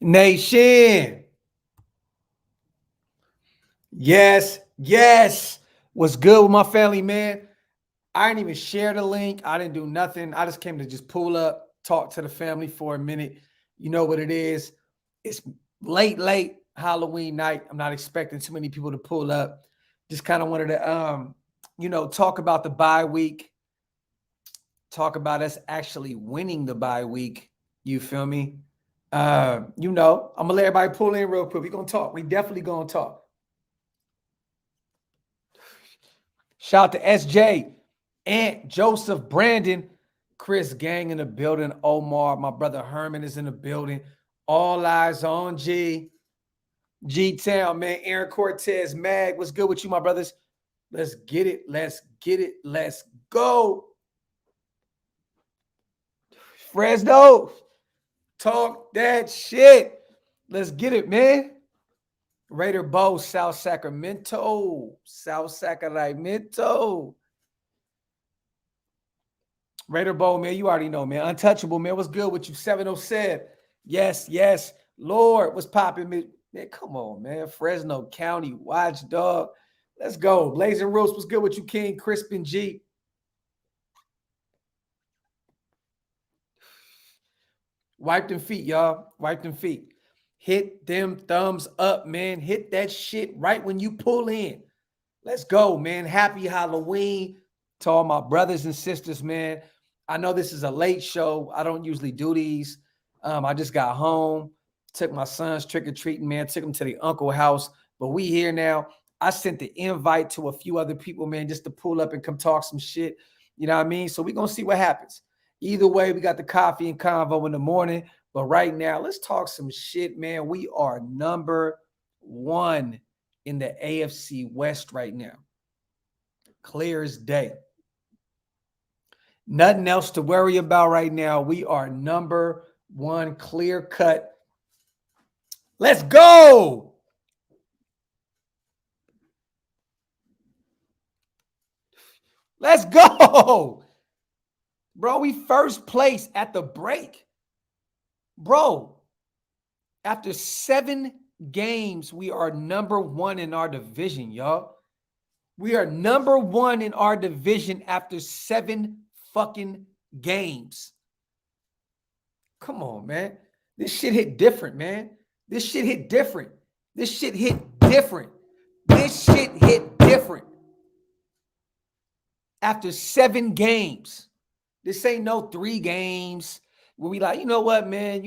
Nation. Yes, yes. What's good with my family, man? I didn't even share the link. I didn't do nothing. I just came to just pull up, talk to the family for a minute. You know what it is. It's late Halloween night. I'm not expecting too many people to pull up. Just kind of wanted to talk about the bye week, talk about us actually winning the bye week. You feel me? I'm gonna let everybody pull in real quick. We're gonna talk. We definitely gonna talk. Shout out to SJ, Aunt Joseph, Brandon, Chris Gang in the building. Omar, my brother Herman is in the building. All eyes on G Town, man. Aaron Cortez, Mag. What's good with you, my brothers? Let's get it. Let's get it. Let's go. Fresno, talk that shit. Let's get it, man. Raider Bow, South Sacramento. South Sacramento. Raider Bow, man, you already know, man. Untouchable, man. What's good with you? 707. Yes, yes. Lord, what's popping, man? Come on, man. Fresno County Watchdog. Let's go. Blazing Roots, what's good with you, King? Crispin G. Wipe them feet, y'all. Wipe them feet. Hit them thumbs up, man. Hit that shit right when you pull in. Let's go, man. Happy Halloween to all my brothers and sisters, man. I know this is a late show. I don't usually do these. I just got home, took my sons trick-or-treating, man, took them to the uncle house. But we here now. I sent the invite to a few other people, man, just to pull up and come talk some shit. You know what I mean? So we're going to see what happens. Either way, we got the coffee and convo in the morning. But right now, let's talk some shit, man. We are number one in the AFC West right now. Clear as day. Nothing else to worry about right now. We are number one, clear cut. Let's go. Let's go. Bro, we first place at the break. Bro, after 7 games, we are number one in our division, y'all. We are number one in our division after 7 fucking games. Come on, man. This shit hit different, man. This shit hit different. This shit hit different. This shit hit different. After 7 games. This ain't no 3 games where we like, you know what, man?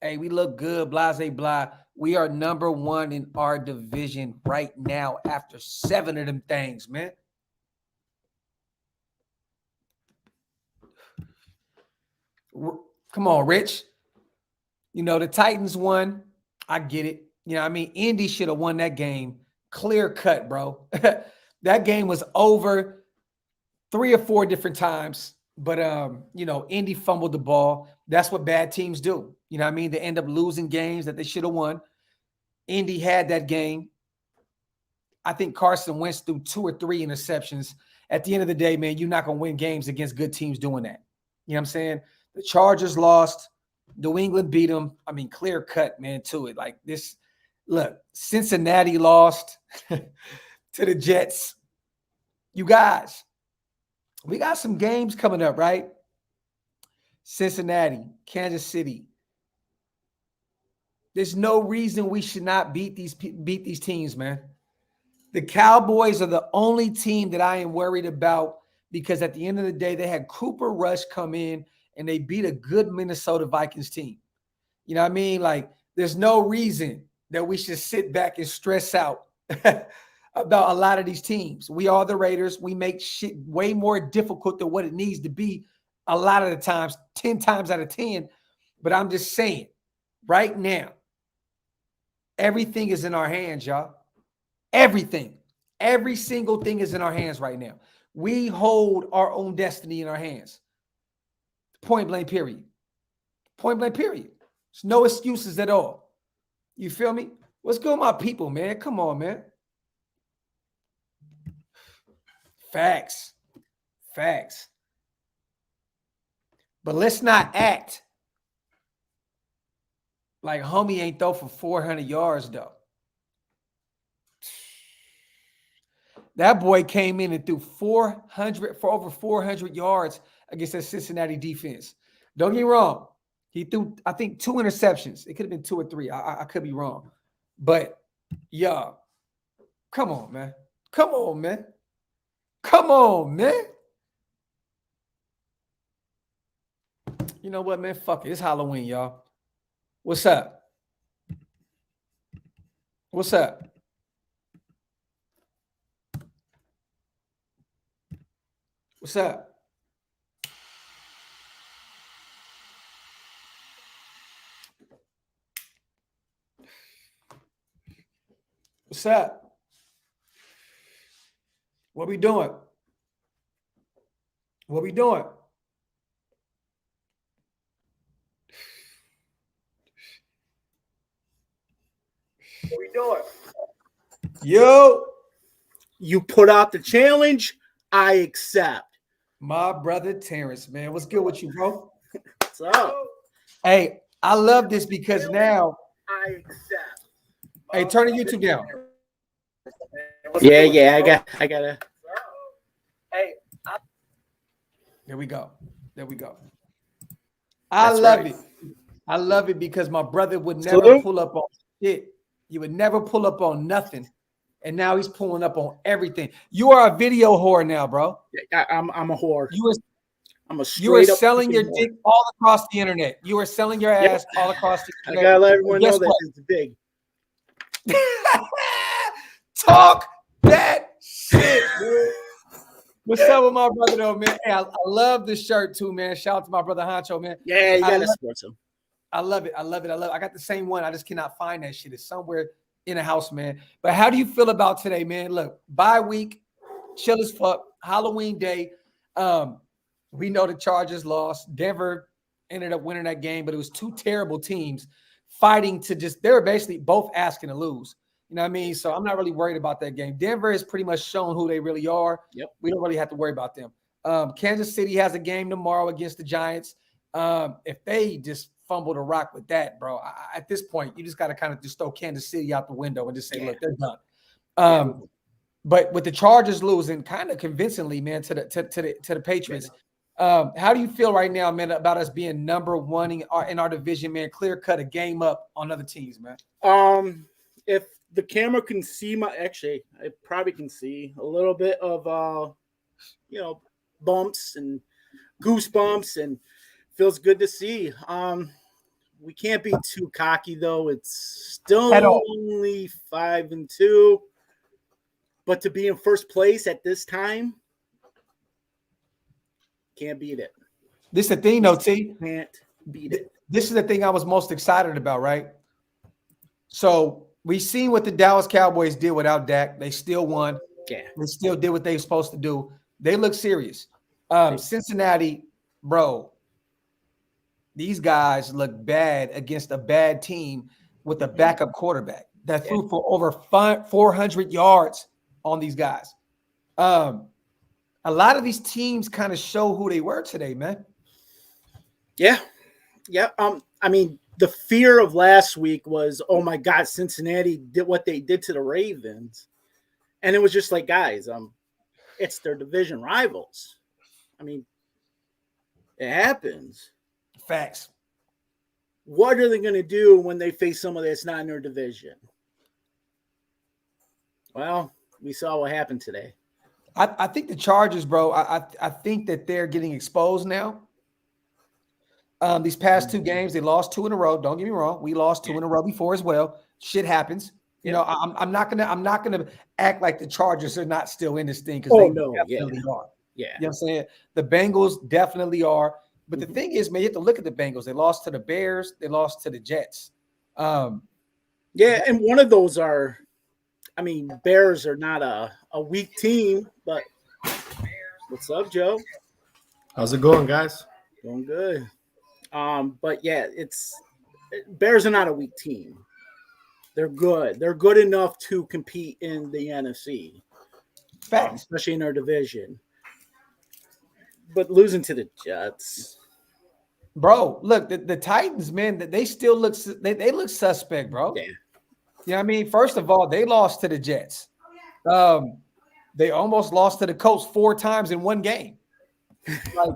Hey, we look good, blase, blah. We are number one in our division right now after 7 of them things, man. Come on, Rich. The Titans won. I get it. Indy should have won that game. Clear cut, bro. That game was over 3 or 4 different times. But, Indy fumbled the ball. That's what bad teams do. They end up losing games that they should have won. Indy had that game. I think Carson Wentz threw 2 or 3 interceptions. At the end of the day, man, you're not going to win games against good teams doing that. You know what I'm saying? The Chargers lost. New England beat them. Clear cut, man, to it. Like this, look, Cincinnati lost to the Jets. You guys, we got some games coming up, right? Cincinnati, Kansas City. There's no reason we should not beat these teams, man. The Cowboys are the only team that I am worried about because at the end of the day, they had Cooper Rush come in and they beat a good Minnesota Vikings team. You know what I mean? Like, there's no reason that we should sit back and stress out about a lot of these teams. We are the Raiders. We make shit way more difficult than what it needs to be a lot of the times, 10 times out of 10. But I'm just saying, right now, everything is in our hands, y'all. Everything. Every single thing is in our hands right now. We hold our own destiny in our hands. Point blank, period. Point blank, period. There's no excuses at all. You feel me? What's good with my people, man? Come on, man. Facts. Facts. But let's not act Like, homie ain't throw for 400 yards, though. That boy came in and threw 400 for over 400 yards against that Cincinnati defense. Don't get me wrong. He threw, I think, 2 interceptions. It could have been 2 or 3. I could be wrong. But, yeah, come on, man. Come on, man. Come on, man. You know what, man? Fuck it. It's Halloween, y'all. What's up? What's up? What's up? What's up? What we doing? What we doing? What we doing? Yo. You put out the challenge, I accept. My brother Terrence, man. What's good with you, bro? What's up? Hey, I love this because now I accept. Hey, turn the YouTube down. Yeah, I gotta. Hey, there we go. There we go. I love it. I love it because my brother would never pull up on shit. He would never pull up on nothing. And now he's pulling up on everything. You are a video whore now, bro. I'm a whore. You are selling your dick all across the internet. You are selling your ass all across the internet. I gotta let everyone know that it's big. Talk that shit, dude. What's up with my brother, though, man? Hey, I love this shirt, too, man. Shout out to my brother Honcho, man. Yeah, you gotta support him. I love it. I love it. I got the same one. I just cannot find that shit. It's somewhere in the house, man. But how do you feel about today, man? Look, bye week, chill as fuck, Halloween day. We know the Chargers lost. Denver ended up winning that game, but it was 2 terrible teams fighting to they were basically both asking to lose. You know what I mean? So I'm not really worried about that game. Denver has pretty much shown who they really are. Yep. We don't really have to worry about them. Kansas City has a game tomorrow against the Giants. If they just fumble the rock with that, bro, at this point, you just got to kind of just throw Kansas City out the window and just say, look, they're done. But with the Chargers losing kind of convincingly, man, to the Patriots, how do you feel right now, man, about us being number 1 in our division, man? Clear cut a game up on other teams, man. If the camera can see I probably can see a little bit of bumps and goosebumps, and feels good to see. We can't be too cocky though. It's still only 5-2, but to be in first place at this time, can't beat it. This is the thing, though, T. Can't beat it. This is the thing I was most excited about, right? So we seen what the Dallas Cowboys did without Dak. They still won. Yeah. They still did what they were supposed to do. They look serious. Cincinnati, bro, these guys look bad against a bad team with a backup quarterback that threw for over 400 yards on these guys. A lot of these teams kind of show who they were today, man. Yeah. I mean, the fear of last week was, oh my God, Cincinnati did what they did to the Ravens. And it was just like, guys, it's their division rivals. I mean, it happens. Facts. What are they going to do when they face someone that's not in their division? Well, we saw what happened today. I think the Chargers, bro, I think that they're getting exposed now. These past 2 games, they lost 2 in a row. Don't get me wrong. We lost 2 in a row before as well. Shit happens. You know, I'm not gonna act like the Chargers are not still in this thing, because they definitely are. Yeah. You know what I'm saying? The Bengals definitely are. But the thing is, man, you have to look at the Bengals. They lost to the Bears. They lost to the Jets. And one of those are, I mean, Bears are not a weak team, but what's up, Joe? How's it going, guys? Going good. But yeah, Bears are not a weak team. They're good. They're good enough to compete in the NFC, especially in their division. But losing to the Jets, Bro, look, the Titans, man, they still they look suspect, bro. Yeah. You know what I mean? First of all, they lost to the Jets. They almost lost to the Colts 4 times in one game. Like,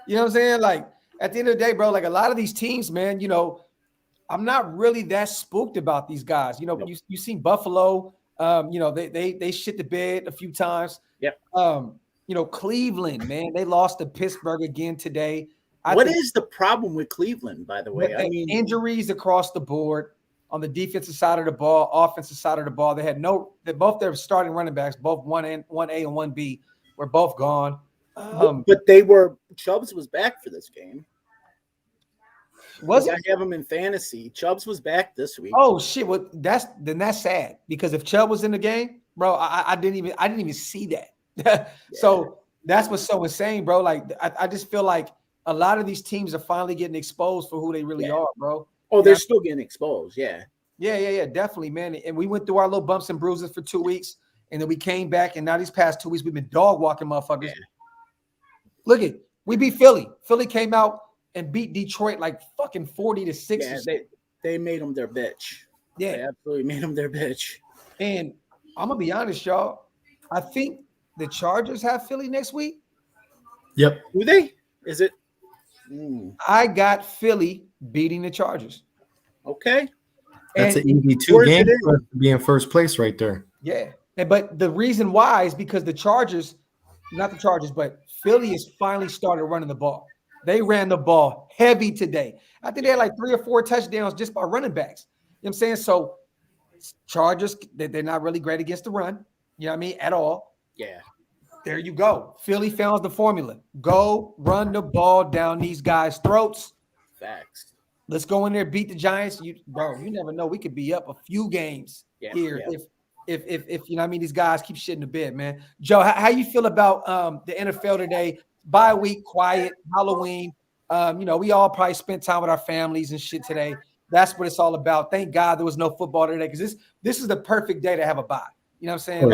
you know what I'm saying? Like, at the end of the day, bro, like a lot of these teams, man, I'm not really that spooked about these guys. Nope. You seen Buffalo, they shit the bed a few times. Yep. Cleveland, man, they lost to Pittsburgh again today. What is the problem with Cleveland, by the way? I mean, injuries across the board on the defensive side of the ball, offensive side of the ball. They had both their starting running backs, both 1A and 1B, were both gone. but Chubbs was back for this game. Was it? I have him in fantasy. Chubbs was back this week. Oh shit! Well, that's sad because if Chubb was in the game, bro, I didn't even see that. So that's what's so insane, bro. Like I just feel like a lot of these teams are finally getting exposed for who they really are, bro. Oh, they're still getting exposed. Yeah. Yeah, definitely, man. And we went through our little bumps and bruises for 2 weeks, and then we came back, and now these past 2 weeks we've been dog walking motherfuckers. Yeah. Look at we beat Philly. Philly came out and beat Detroit like fucking 40-6. Yeah, they made them their bitch. Yeah, they absolutely made them their bitch. And I'm gonna be honest, y'all. I think the Chargers have Philly next week. Yep. Do they? Is it? I got Philly beating the Chargers. Okay. That's an easy 2 game for us to be in first place right there. Yeah. But the reason why is because the Chargers, not the Chargers, but Philly has finally started running the ball. They ran the ball heavy today. I think they had like 3 or 4 touchdowns just by running backs. You know what I'm saying? So Chargers, they're not really great against the run. You know what I mean? At all. Yeah. There you go. Philly found the formula. Go run the ball down these guys' throats. Facts. Let's go in there, beat the Giants. You never know. We could be up a few games here if you know what I mean. These guys keep shitting the bed, man. Joe, how you feel about the NFL today? Bye week, quiet, Halloween. We all probably spent time with our families and shit today. That's what it's all about. Thank God there was no football today because this is the perfect day to have a bye. You know what I'm saying?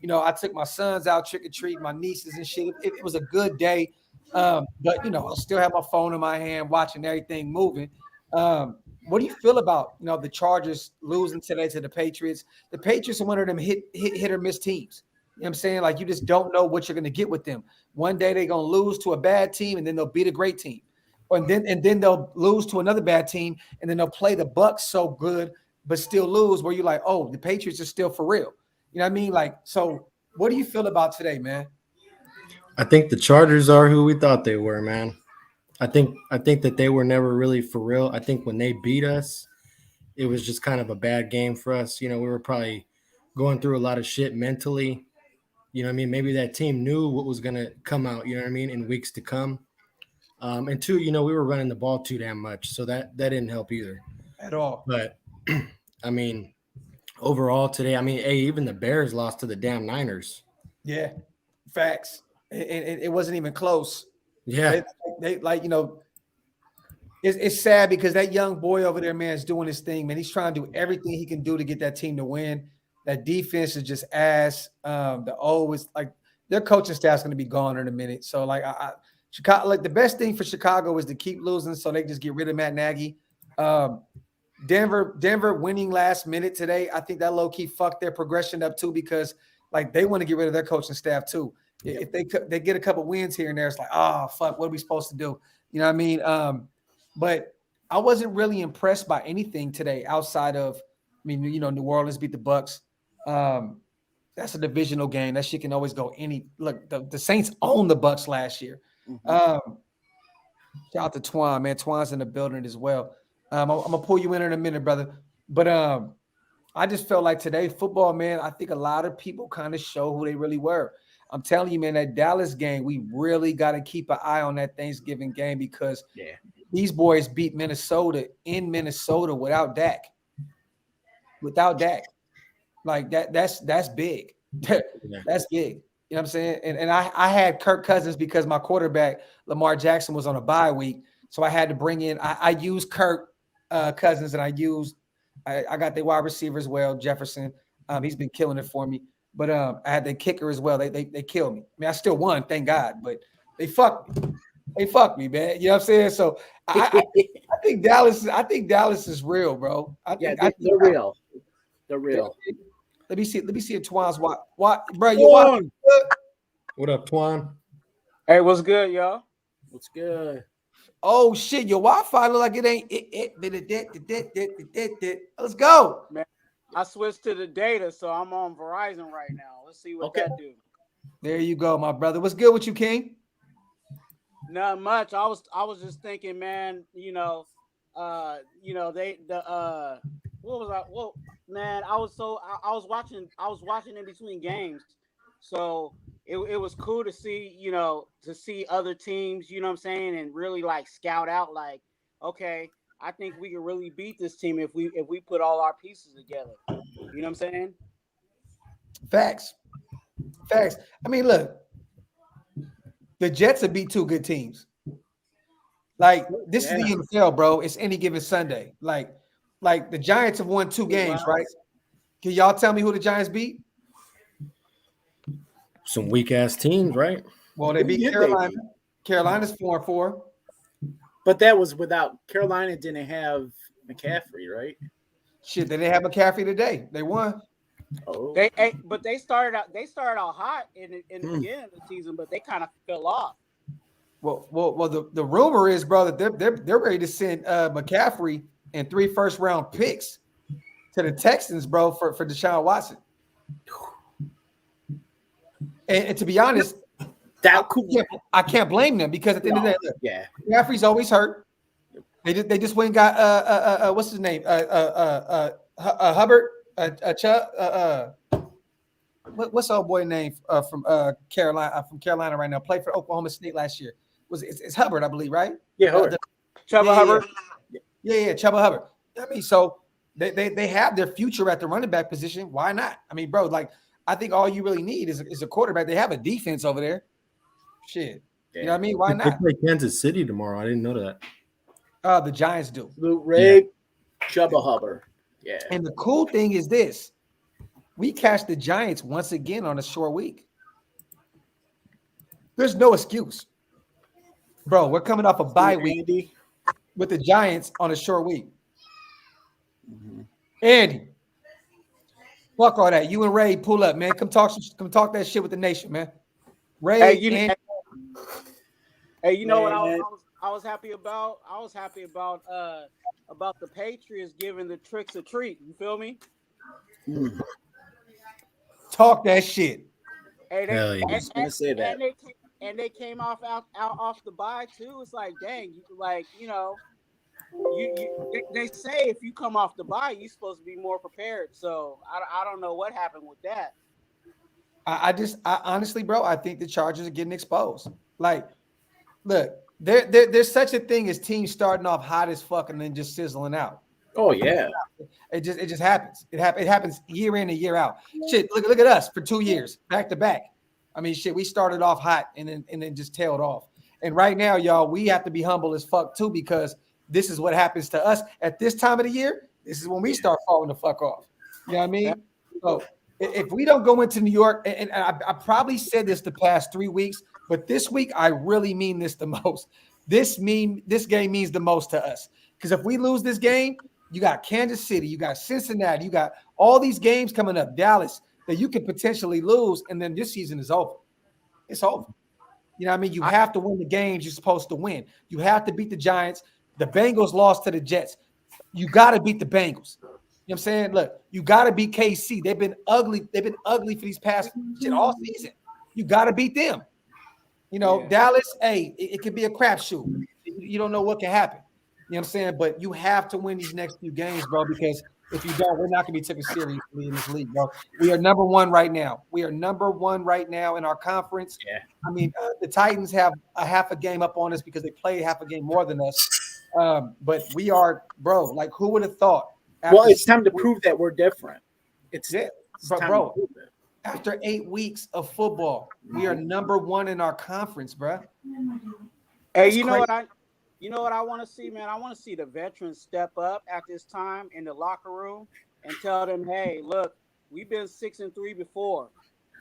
I took my sons out trick-or-treat, my nieces and shit. It was a good day. But I still have my phone in my hand watching everything moving. What do you feel about, the Chargers losing today to the Patriots? The Patriots are one of them hit or miss teams. You know what I'm saying? Like, you just don't know what you're going to get with them. One day they're going to lose to a bad team, and then they'll beat a great team. And then they'll lose to another bad team, and then they'll play the Bucs so good, but still lose, where you're like, oh, the Patriots are still for real. You know what I mean? Like, so what do you feel about today, man? I think the Chargers are who we thought they were, man. I think that they were never really for real. I think when they beat us, it was just kind of a bad game for us. We were probably going through a lot of shit mentally. You know what I mean? Maybe that team knew what was going to come out, you know what I mean, in weeks to come. And 2, we were running the ball too damn much. So that didn't help either. At all. But, I mean, overall today, even the Bears lost to the damn Niners. Yeah, facts. It wasn't even close. Yeah. It's sad because that young boy over there, man, is doing his thing, man. He's trying to do everything he can do to get that team to win. That defense is just ass. Their coaching staff's going to be gone in a minute. So, Chicago, the best thing for Chicago is to keep losing so they just get rid of Matt Nagy. Denver winning last minute today. I think that low-key fucked their progression up too because, they want to get rid of their coaching staff too. Yeah. If they get a couple wins here and there, it's like, oh, fuck, what are we supposed to do? You know what I mean? But I wasn't really impressed by anything today outside of, New Orleans beat the Bucs. That's a divisional game. That shit can always go look, the Saints owned the Bucs last year. Mm-hmm. Shout out to Twan, man. Twan's in the building as well. I'm gonna pull you in a minute, brother. But I just felt like today, football, man, I think a lot of people kind of show who they really were. I'm telling you, man, that Dallas game, we really got to keep an eye on that Thanksgiving game because these boys beat Minnesota in Minnesota without Dak. Without Dak. Like that's big. That's big. You know what I'm saying? And I had Kirk Cousins because my quarterback, Lamar Jackson, was on a bye week. So I had to bring in, I used Kirk Cousins and I got the wide receiver as well, Jefferson. He's been killing it for me. But I had the kicker as well. They killed me. I still won, thank God, but they fucked me. Hey, fuck me, man. You know what I'm saying? So I think Dallas. I think Dallas is real, bro. Yeah, I think they're real. They're Yeah. real. Let me see. Let me see if Twan's what, bro. You watch. Twan, What up, Twan? Hey, what's good, y'all? what's good? Oh shit, your Wi-Fi look like it ain't Let's go. Man, I switched to the data, so I'm on Verizon right now. Let's see what Okay. that do. There you go, my brother. What's good with you, King? Not much. I was just thinking, man. They what was I? Well, man, I was watching in between games, so it was cool to see other teams. You know what I'm saying, and really like scout out like, okay, I think we can really beat this team if we put all our pieces together. You know what I'm saying? Facts. I mean, look, the Jets have beat two good teams. Like this is the NFL, bro. It's any given Sunday. Like the Giants have won two games, right? Can y'all tell me who the Giants beat? Some weak ass teams, right? Well, they beat Carolina. Carolina's 4-4. But that was without Carolina didn't have McCaffrey, right? Shit, they didn't have McCaffrey today. They won. Oh, But they started out hot in the beginning of the season, but they kind of fell off. Well, the rumor is, bro, that they're ready to send McCaffrey and 3 first-round picks to the Texans, bro, for Deshaun Watson. And to be honest, I can't blame them because at the end of the day, look, McCaffrey's always hurt. They just went and got what's his name? Hubbard, what's old boy name from Carolina right now? Played for Oklahoma State last year. It's Hubbard, I believe, right? Yeah, Hubbard. Chuba Hubbard. Yeah, Chuba Hubbard. I mean, so they have their future at the running back position. Why not? I mean, bro, like I think all you really need is a quarterback. They have a defense over there. Shit. You know what I mean? Why not? They play Kansas City tomorrow. I didn't know that. The Giants do. Luke Ray, Chuba Hubbard. Yeah. And the cool thing is this. We catch the Giants once again on a short week. There's no excuse. Bro, we're coming off a bye week with the Giants on a short week. Mm-hmm. Andy, fuck all that. You and Ray pull up, man. Come talk that shit with the nation, man. Ray, you know what I was happy about? I was happy about the Patriots giving the Tricks a treat. You feel me? Talk that shit. Hey, And they came off the bye too. It's like, dang, they say if you come off the bye, you're supposed to be more prepared. So I don't know what happened with that. I honestly, bro, I think the Chargers are getting exposed. Like, look, there's such a thing as teams starting off hot as fuck and then just sizzling out. Oh yeah, it just happens. It happens year in and year out. Shit, look at us for 2 years back to back. I mean, shit, we started off hot and then just tailed off. And right now, y'all, we have to be humble as fuck too because this is what happens to us at this time of the year. This is when we start falling the fuck off. You know what I mean? So if we don't go into New York, and I probably said this the past 3 weeks, but this week I really mean this the most. This game means the most to us because if we lose this game, you got Kansas City, you got Cincinnati, you got all these games coming up, Dallas, that you could potentially lose, and then this season is over. It's over. You know what I mean? You have to win the games you're supposed to win. You have to beat the Giants. The Bengals lost to the Jets. You got to beat the Bengals. You know what I'm saying? Look, you got to beat KC. They've been ugly. They've been ugly for these past all season. You got to beat them. You know, Dallas, hey, it could be a crapshoot. You don't know what can happen. You know what I'm saying? But you have to win these next few games, bro, because if you don't, we're not going to be taken seriously in this league, bro. We are number one right now. We are number one right now in our conference. Yeah. I mean, the Titans have a half a game up on us because they play half a game more than us. But we are, bro, like who would have thought? Well, it's time to prove that we're different. It's bro. After 8 weeks of football, we are number one in our conference, bro. Hey, you know what I want to see, man? I want to see the veterans step up at this time in the locker room and tell them, hey, look, we've been 6-3 before.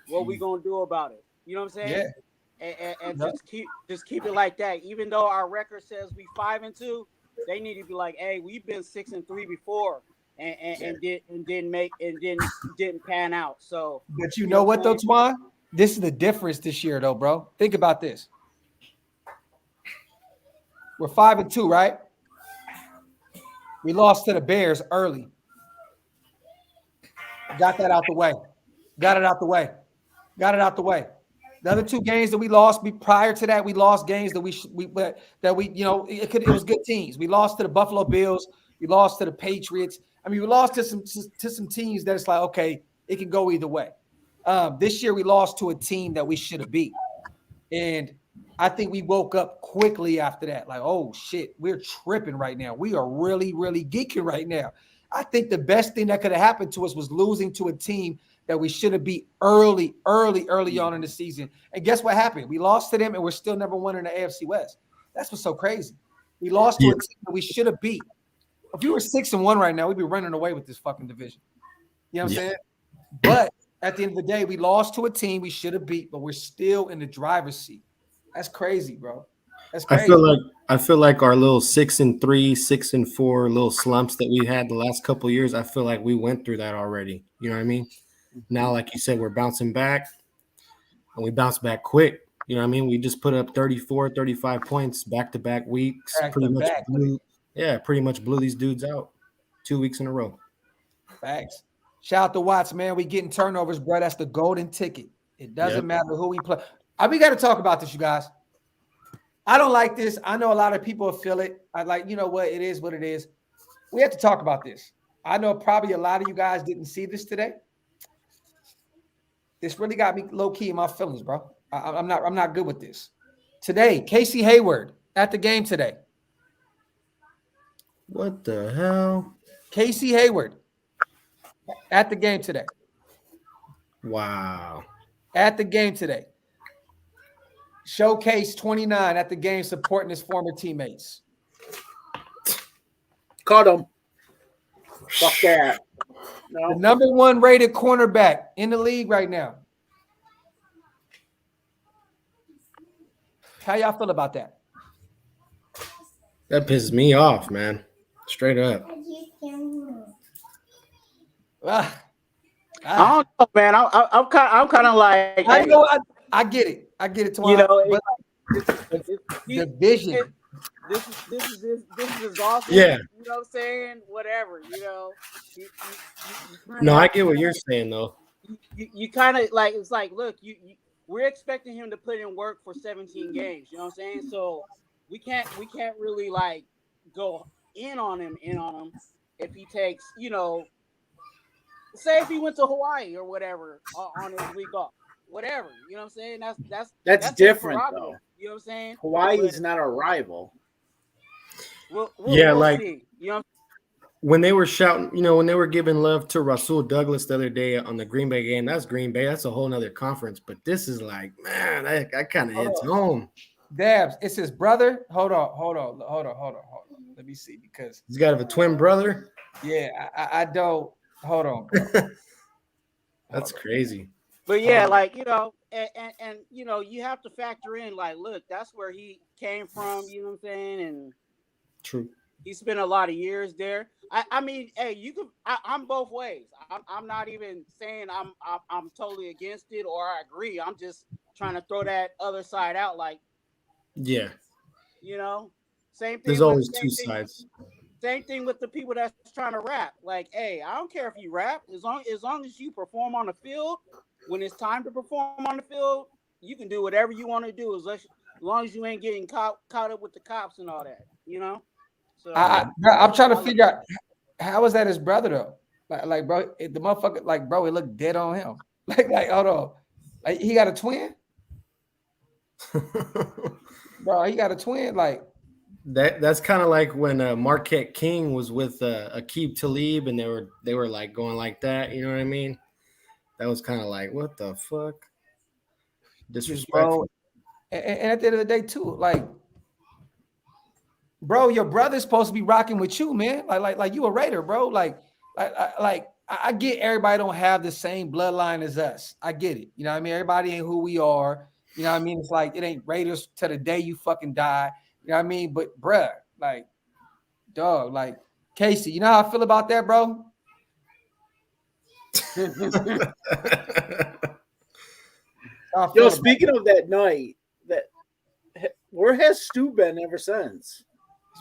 What we gonna do about it? You know what I'm saying? and Yep. just keep it like that. Even though our record says we 5-2, they need to be like, hey, we've been 6-3 before, and didn't pan out. So But you you know know what what I'm though, saying? Twan? This is the difference this year, though, bro. Think about this. We're 5-2, right? We lost to the Bears early. Got that out the way. Got it out the way. Got it out the way. The other two games that we lost prior to that, we lost games that it was good teams. We lost to the Buffalo Bills. We lost to the Patriots. I mean, we lost to some teams that it's like, okay, it can go either way. This year we lost to a team that we should have beat. And I think we woke up quickly after that. Like, oh shit, we're tripping right now. We are really, really geeking right now. I think the best thing that could have happened to us was losing to a team that we should have beat early on in the season. And guess what happened? We lost to them and we're still number one in the AFC West. That's what's so crazy. We lost to a team that we should have beat. If we were 6-1 right now, we'd be running away with this fucking division. You know what I'm saying? But at the end of the day, we lost to a team we should have beat, but we're still in the driver's seat. That's crazy, bro. That's crazy. I feel like our little 6-3, 6-4 little slumps that we had the last couple of years, I feel like we went through that already. You know what I mean? Now, like you said, we're bouncing back, and we bounce back quick. You know what I mean? We just put up 34, 35 points back-to-back weeks. Pretty much blew these dudes out 2 weeks in a row. Facts. Shout out to Watts, man. We getting turnovers, bro. That's the golden ticket. It doesn't matter who we play. We got to talk about this, you guys. I don't like this. I know a lot of people feel it. I like, you know what? It is what it is. We have to talk about this. I know probably a lot of you guys didn't see this today. This really got me low key in my feelings, bro. I'm not good with this. Today, Casey Hayward at the game today. What the hell? Casey Hayward at the game today. Wow. At the game today. Showcase 29 at the game supporting his former teammates. Caught him. Fuck that. No. The number one rated cornerback in the league right now. How y'all feel about that? That pisses me off, man. Straight up. I don't know, man. I'm kind of like, I know. I get it. I get it. You know, the vision. This is exhausting. Yeah. You know what I'm saying? Whatever. You know. No, I get what you're saying though. You kind of like, it's like, look, we're expecting him to put in work for 17 games. You know what I'm saying? So we can't really like go in on him if he takes, you know, say if he went to Hawaii or whatever on his week off, whatever. You know what I'm saying? That's different though. You know what I'm saying? Hawaii is not a rival. We'll like, see. You know. When they were shouting, you know, when they were giving love to Rasul Douglas the other day on the Green Bay game, that's Green Bay. That's a whole nother conference. But this is like, man, that kind of hits home. Dabs, it's his brother. Hold on. Let me see, because he's got a twin brother. Yeah, I don't. Hold on, bro. That's crazy. But yeah, like, you know, and you know, you have to factor in, like, look, that's where he came from. You know what I'm saying? And true. He spent a lot of years there. I mean, hey, you could. I'm both ways. I'm not even saying I'm totally against it or I agree. I'm just trying to throw that other side out. Like, yeah, you know, same thing. There's always two sides. Same thing with the people that's trying to rap. Like, hey, I don't care if you rap, as long as you perform on the field. When it's time to perform on the field, you can do whatever you want to do, as long as you ain't getting caught up with the cops and all that. You know. So, I'm trying to figure out how is that his brother though? Like bro, the motherfucker, like, bro, it looked dead on him. Like hold on, like he got a twin, bro. He got a twin, like that. That's kind of like when Marquette King was with Aqib Talib, and they were like going like that. You know what I mean? That was kind of like, what the fuck? Disrespectful. And at the end of the day, too, like, bro, your brother's supposed to be rocking with you, man. Like you a Raider, bro. Like I get everybody don't have the same bloodline as us. I get it. You know what I mean? Everybody ain't who we are. You know what I mean? It's like it ain't Raiders to the day you fucking die. You know what I mean? But bruh, like, dog, like Casey, you know how I feel about that, bro? How I feel Yo, about speaking that. of that night, where has Stu been ever since?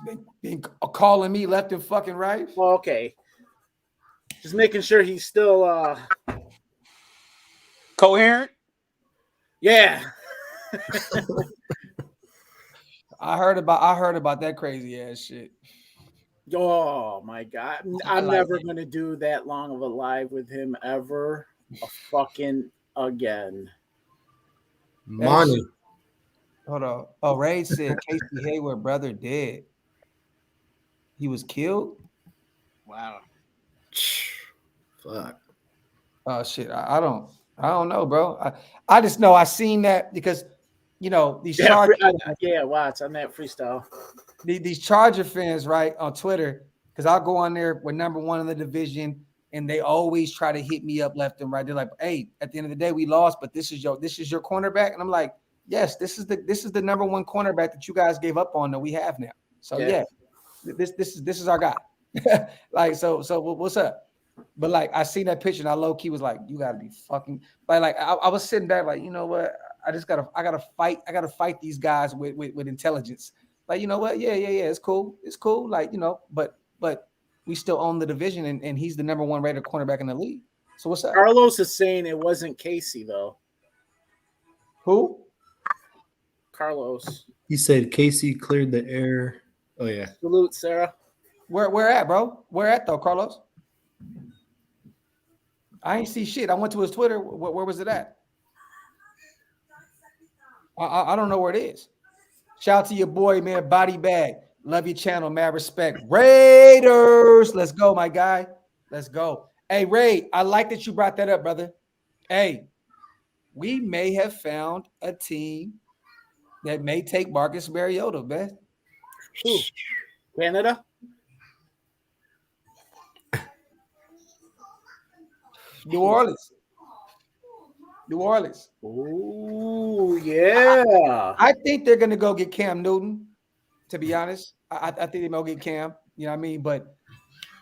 He's been calling me left and fucking right. Oh, okay. Just making sure he's still Coherent. yeah. I heard about that crazy ass shit. Oh my god. I I'm like never it. gonna do that long of a live with him ever fucking again. That Money. shit. Hold on. Oh, Ray said Casey Hayward brother dead. He was killed. Wow. Fuck. Oh shit. I don't know, bro. I just know I seen that because these Yeah, Charger watch on that freestyle. these Charger fans, right, on Twitter, because I'll go on there with number one in the division, and they always try to hit me up left and right. They're like, "Hey, at the end of the day, we lost, but this is your cornerback," and I'm like, "Yes, this is the number one cornerback that you guys gave up on that we have now." So yeah, this is our guy. Like so what's up? But like I seen that picture and I low key was like, you gotta be fucking like I was sitting back like, you know what? I gotta fight these guys with intelligence. Like, you know what? Yeah, it's cool. It's cool. Like, but we still own the division and he's the number one rated cornerback in the league. So what's up? Carlos is saying it wasn't Casey though. Who? Carlos. He said Casey cleared the air. Oh yeah. Salute, Sarah. Where at, bro? Where at though, Carlos? I ain't see shit. I went to his Twitter. Where was it at? I don't know where it is. Shout out to your boy, man. Body bag. Love your channel, man. Respect. Raiders. Let's go, my guy. Let's go. Hey, Ray, I like that you brought that up, brother. Hey, we may have found a team that may take Marcus Mariota, man. Who? Canada? New Orleans. Oh, yeah. I think they're going to go get Cam Newton, to be honest. I think they're going to get Cam. You know what I mean? But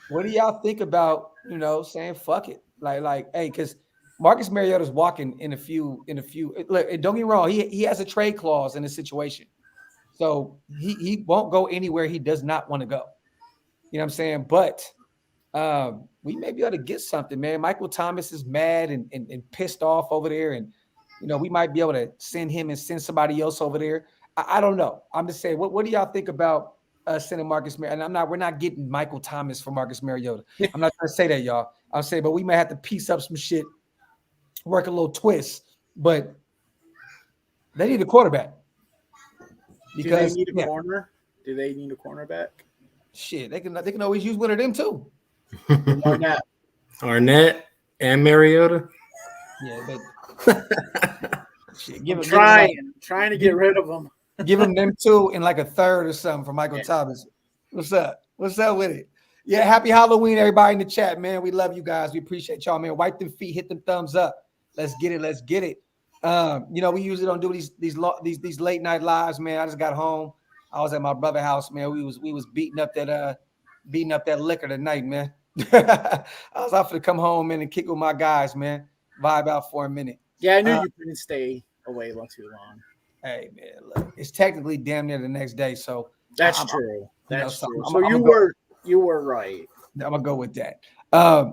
what do y'all think about, saying fuck it? Like, hey, because Marcus Mariota's walking in a few. Look, don't get me wrong. He has a trade clause in this situation. So he won't go anywhere he does not want to go. You know what I'm saying? But we may be able to get something, man. Michael Thomas is mad and pissed off over there. And, we might be able to send him and send somebody else over there. I don't know. I'm just saying, what do y'all think about sending Marcus Mariota? And we're not getting Michael Thomas for Marcus Mariota. I'm not trying to say that, y'all. I'm saying, but we may have to piece up some shit, work a little twist. But they need a quarterback. Because do they need a corner? Do they need a cornerback? Shit, they can always use one of them too. Arnett and Mariota. Yeah, but shit, trying to get rid of them. Give them two in like a third or something for Michael Thomas. What's up? What's up with it? Yeah, happy Halloween, everybody in the chat, man. We love you guys. We appreciate y'all, man. Wipe them feet, hit them thumbs up. Let's get it. We usually don't do these late night lives, man. I just got home. I was at my brother's house, man. We was beating up that liquor tonight, man. I was off to come home, man, and kick with my guys, man. Vibe out for a minute. Yeah, I knew you couldn't stay away too long. Hey, man, look, it's technically damn near the next day, so that's true. That's true. So you were right. I'm gonna go with that.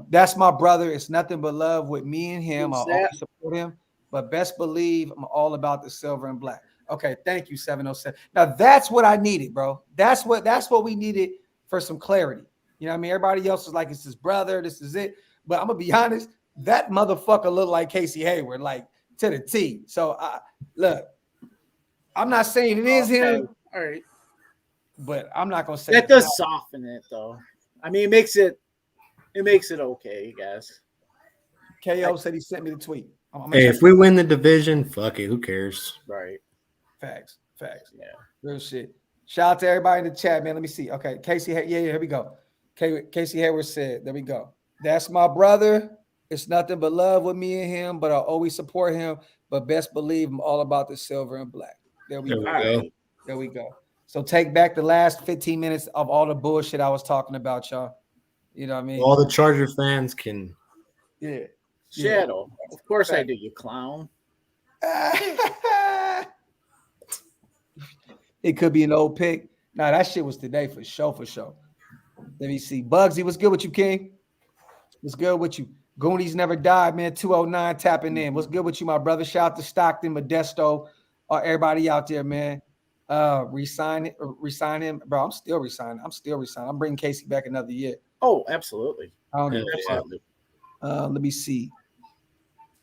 That's my brother. It's nothing but love with me and him. I'll always support him, but best believe I'm all about the silver and black. Okay, thank you, 707. Now that's what I needed, bro. That's what we needed for some clarity. You know what I mean? Everybody else is like, it's his brother, this is it. But I'm gonna be honest, that motherfucker looked like Casey Hayward, like to the T. So look, I'm not saying it is him. All right. But I'm not gonna say that does soften it though. I mean, it makes it okay, guys. KO said he sent me the tweet. Hey, if we win the division, fuck it. Who cares? Right. Facts. Yeah. Real shit. Shout out to everybody in the chat, man. Let me see. Okay, Casey. Yeah. Here we go. Casey Hayward said, "There we go. That's my brother. It's nothing but love with me and him, but I'll always support him. But best believe I'm all about the silver and black. There we There go. we All go. right. There we go. So take back the last 15 minutes of all the bullshit I was talking about, y'all. You know what I mean? All the Charger fans can. Yeah. Shadow. Of course I Fact. do, you clown. It could be an old pick. Nah, that shit was today for sure, for sure. Let me see. Bugsy, what's good with you, King? What's good with you? Goonies never died, man. 209 tapping in. What's good with you, my brother? Shout out to Stockton, Modesto, everybody out there, man. Resign him. Bro, I'm still resigning. I'm bringing Casey back another year. Oh, absolutely. I don't give a fuck. Absolutely. Let me see.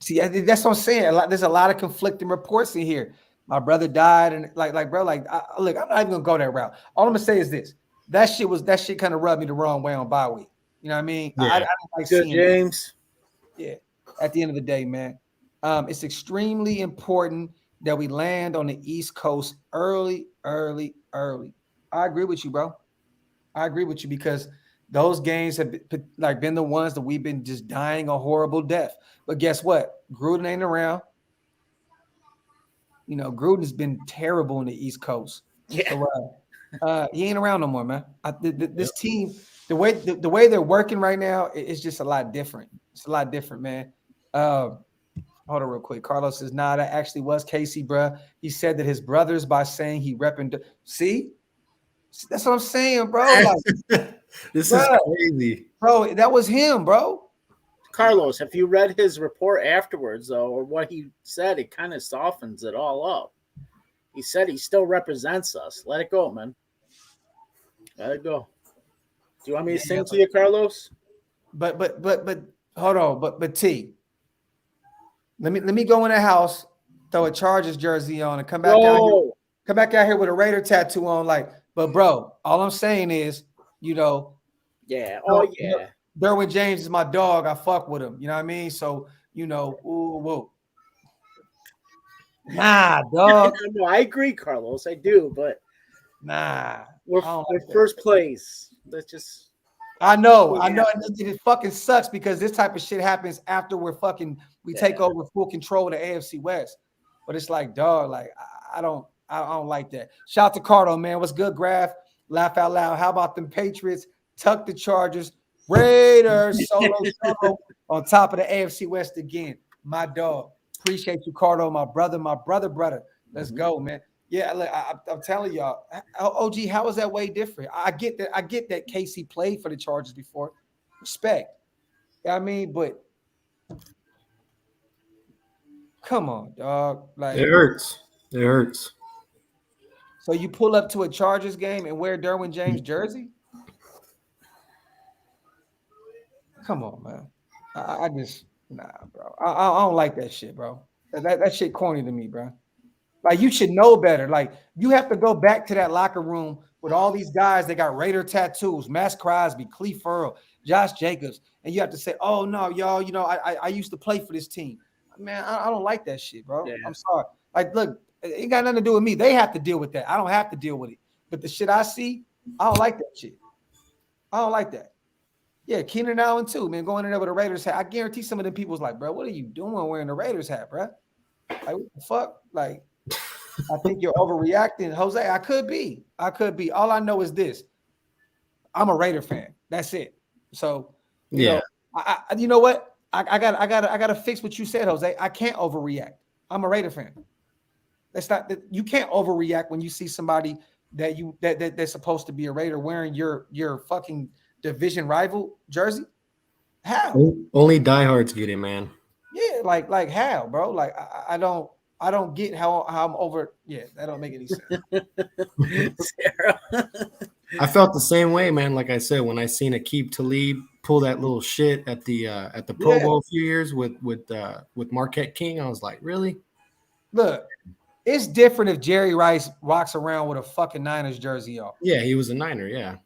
That's what I'm saying. There's a lot of conflicting reports in here. My brother died, and bro, look, I'm not even gonna go that route. All I'm gonna say is this: that shit kind of rubbed me the wrong way on bye week. You know what I mean? Yeah. I don't like Good, seeing James. Yeah. At the end of the day, man, it's extremely important that we land on the East Coast early. I agree with you, bro. I agree with you because those games have been the ones that we've been just dying a horrible death. But guess what? Gruden ain't around. You know, Gruden's been terrible in the East Coast. Yeah. So he ain't around no more, man. This team, the way they're working right now, it's just a lot different. It's a lot different, man. Hold on real quick. Carlos says, nah, that actually was Casey, bro. He said that his brothers by saying he repping. See? That's what I'm saying, bro. Like, This bro, is crazy. bro, that was him, bro. Carlos, have you read his report afterwards, though, or what he said? It kind of softens it all up. He said he still represents us. Let it go, man. Let it go. Do you want me to sing to you, Carlos? But hold on, but T. Let me go in the house, throw a Chargers jersey on, and come back out here. Come back out here with a Raider tattoo on, but bro, all I'm saying is, yeah, oh yeah. Derwin James is my dog. I fuck with him. You know what I mean? So, whoa. Nah, dog. No, I agree, Carlos. I do, but nah. We're like first place. Let's just. I know. It fucking sucks because this type of shit happens after we take over full control of the AFC West. But it's like, dog, I don't like that. Shout out to Cardo, man. What's good, Graphk? Laugh out loud. How about them Patriots? Tuck the Chargers. Raiders solo on top of the AFC West again. My dog. Appreciate you, Cardo, my brother. Let's go, man. Yeah, look, I'm telling y'all, OG, how is that way different? I get that Casey played for the Chargers before. Respect. I mean, but come on, dog. It hurts. So you pull up to a Chargers game and wear Derwin James jersey? Come on, man. I just bro. I don't like that shit, bro. That shit corny to me, bro. Like, you should know better. Like, you have to go back to that locker room with all these guys that got Raider tattoos, Max Crosby, Cleve Furl, Josh Jacobs, and you have to say, "Oh no, y'all, I used to play for this team." Man, I don't like that shit, bro. Yeah. I'm sorry. Like, look, it ain't got nothing to do with me. They have to deal with that. I don't have to deal with it. But the shit I see, I don't like that shit. I don't like that. Yeah, Keenan Allen too, man, going in there with a Raiders hat. I guarantee some of them people's like, bro, what are you doing wearing a Raiders hat, bro? Like, what the fuck? Like, I think you're overreacting, Jose. I could be. All I know is this: I'm a Raider fan. That's it. So, you know what? I gotta fix what you said, Jose. I can't overreact. I'm a Raider fan. That's not that you can't overreact when you see somebody that's supposed to be a Raider wearing your fucking division rival jersey. How? Only diehards get it, man. Yeah, like how, bro? Like I don't get how I'm over. Yeah, that don't make any sense. I felt the same way, man. Like I said, when I seen Aqib Talib pull that little shit at the Pro Bowl a few years with Marquette King, I was like, really? Look, it's different if Jerry Rice walks around with a fucking Niners jersey on. Yeah, he was a Niner. Yeah,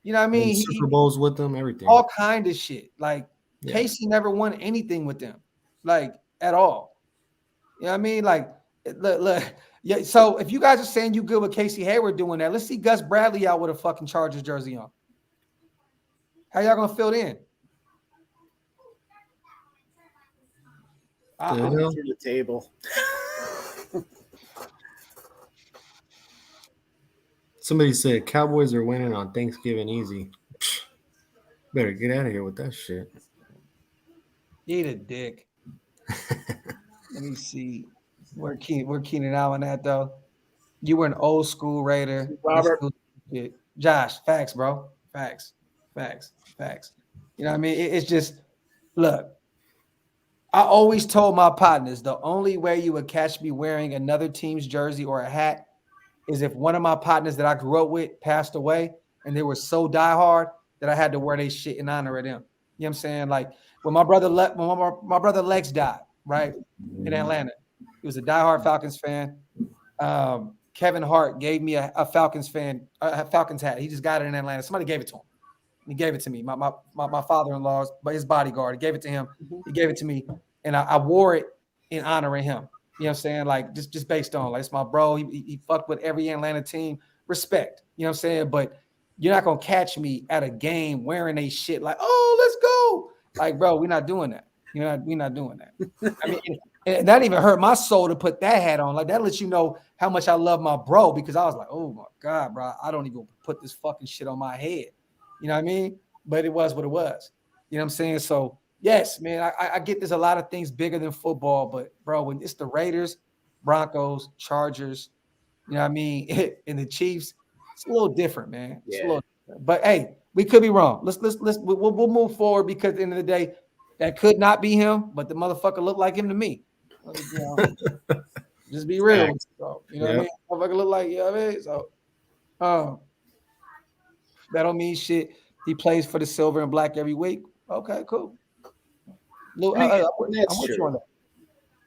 you know what I mean. Super Bowls with them, everything, all kind of shit. Like Casey never won anything with them, like at all. You know what I mean? Like, look. Yeah, so if you guys are saying you good with Casey Hayward doing that, let's see Gus Bradley out with a fucking Chargers jersey on. How y'all gonna fill in? The hell? through the table. Somebody said Cowboys are winning on Thanksgiving easy. Better get out of here with that shit. Eat a dick. Let me see. Where Keenan Allen at though? You were an old school Raider. Let's Robert. do it. Josh, facts, bro. Facts. Facts. You know what I mean? It's just look. I always told my partners the only way you would catch me wearing another team's jersey or a hat is if one of my partners that I grew up with passed away and they were so diehard that I had to wear their shit in honor of them. You know what I'm saying? Like when my brother my brother Lex died, right? In Atlanta. He was a diehard Falcons fan. Kevin Hart gave me a Falcons hat. He just got it in Atlanta. Somebody gave it to him. He gave it to me. My father-in-law's, but his bodyguard. He gave it to him. He gave it to me, and I wore it in honor of him. You know what I'm saying? Like just based on like it's my bro. He fucked with every Atlanta team. Respect. You know what I'm saying? But you're not gonna catch me at a game wearing a shit like, oh, let's go. Like, bro, we're not doing that. We're not doing that. I mean, and that even hurt my soul to put that hat on. Like that lets you know how much I love my bro because I was like, oh my God, bro, I don't even put this fucking shit on my head. You know what I mean? But it was what it was. You know what I'm saying? So yes, man, I get there's a lot of things bigger than football, but bro, when it's the Raiders, Broncos, Chargers, you know what I mean, and the Chiefs, it's a little different, man. It's a little different. But hey, we could be wrong. We'll move forward because at the end of the day, that could not be him, but the motherfucker looked like him to me. You know, just be real. So, you know what I mean? Motherfucker look like, you know what I mean? So that don't mean shit. He plays for the silver and black every week. Okay, cool. I'm with you on that.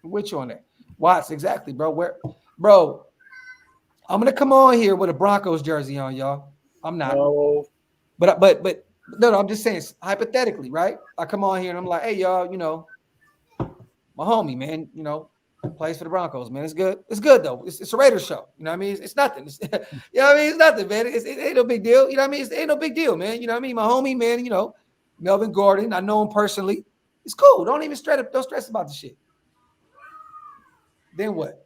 I'm with you on that. Watts, exactly, bro. Bro, I'm gonna come on here with a Broncos jersey on, y'all. I'm not. No. But no, I'm just saying hypothetically, right? I come on here and I'm like, hey, y'all, you know, my homie, man, you know, plays for the Broncos, man. It's good. It's good though. It's a Raiders show. You know what I mean? It's nothing. You know what I mean? It's nothing, man. It ain't no big deal. You know what I mean? It ain't no big deal, man. You know what I mean? My homie, man, you know, Melvin Gordon. I know him personally. It's cool. Don't stress about the shit. Then what?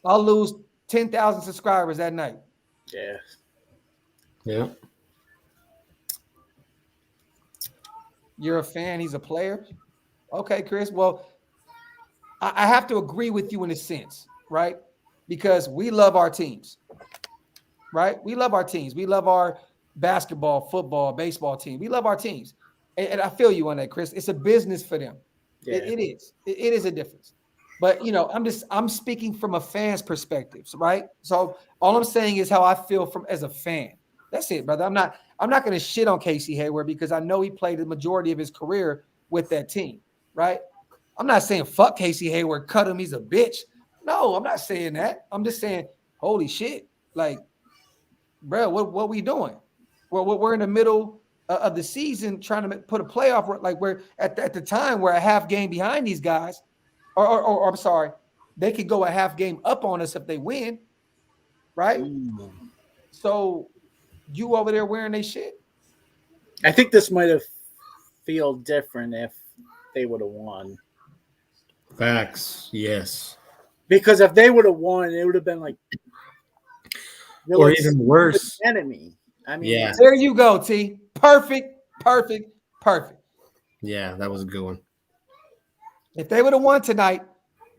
I'll lose 10,000 subscribers that night. Yeah. Yeah. You're a fan. He's a player. Okay, Chris. Well, I have to agree with you in a sense, right? Because we love our teams, right? We love our teams. We love our basketball, football, baseball team. We love our teams. And I feel you on that, Chris. It's a business for them. Yeah. It is. It is a difference. But, you know, I'm speaking from a fan's perspective, right? So all I'm saying is how I feel as a fan. That's it, brother. I'm not going to shit on Casey Hayward because I know he played the majority of his career with that team, right? I'm not saying fuck Casey Hayward, cut him, he's a bitch. No, I'm not saying that. I'm just saying, holy shit, like, bro, what we doing? We're in the middle of the season trying to put a playoff, like we're at the time we're a half game behind these guys, or I'm sorry, they could go a half game up on us if they win, right? So you over there wearing their shit? I think this might have feel different if they would have won. Facts, yes. Because if they would have won, it would have been like, or even worse, enemy. I mean, yeah. There you go, T. Perfect. Yeah, that was a good one. If they would have won tonight,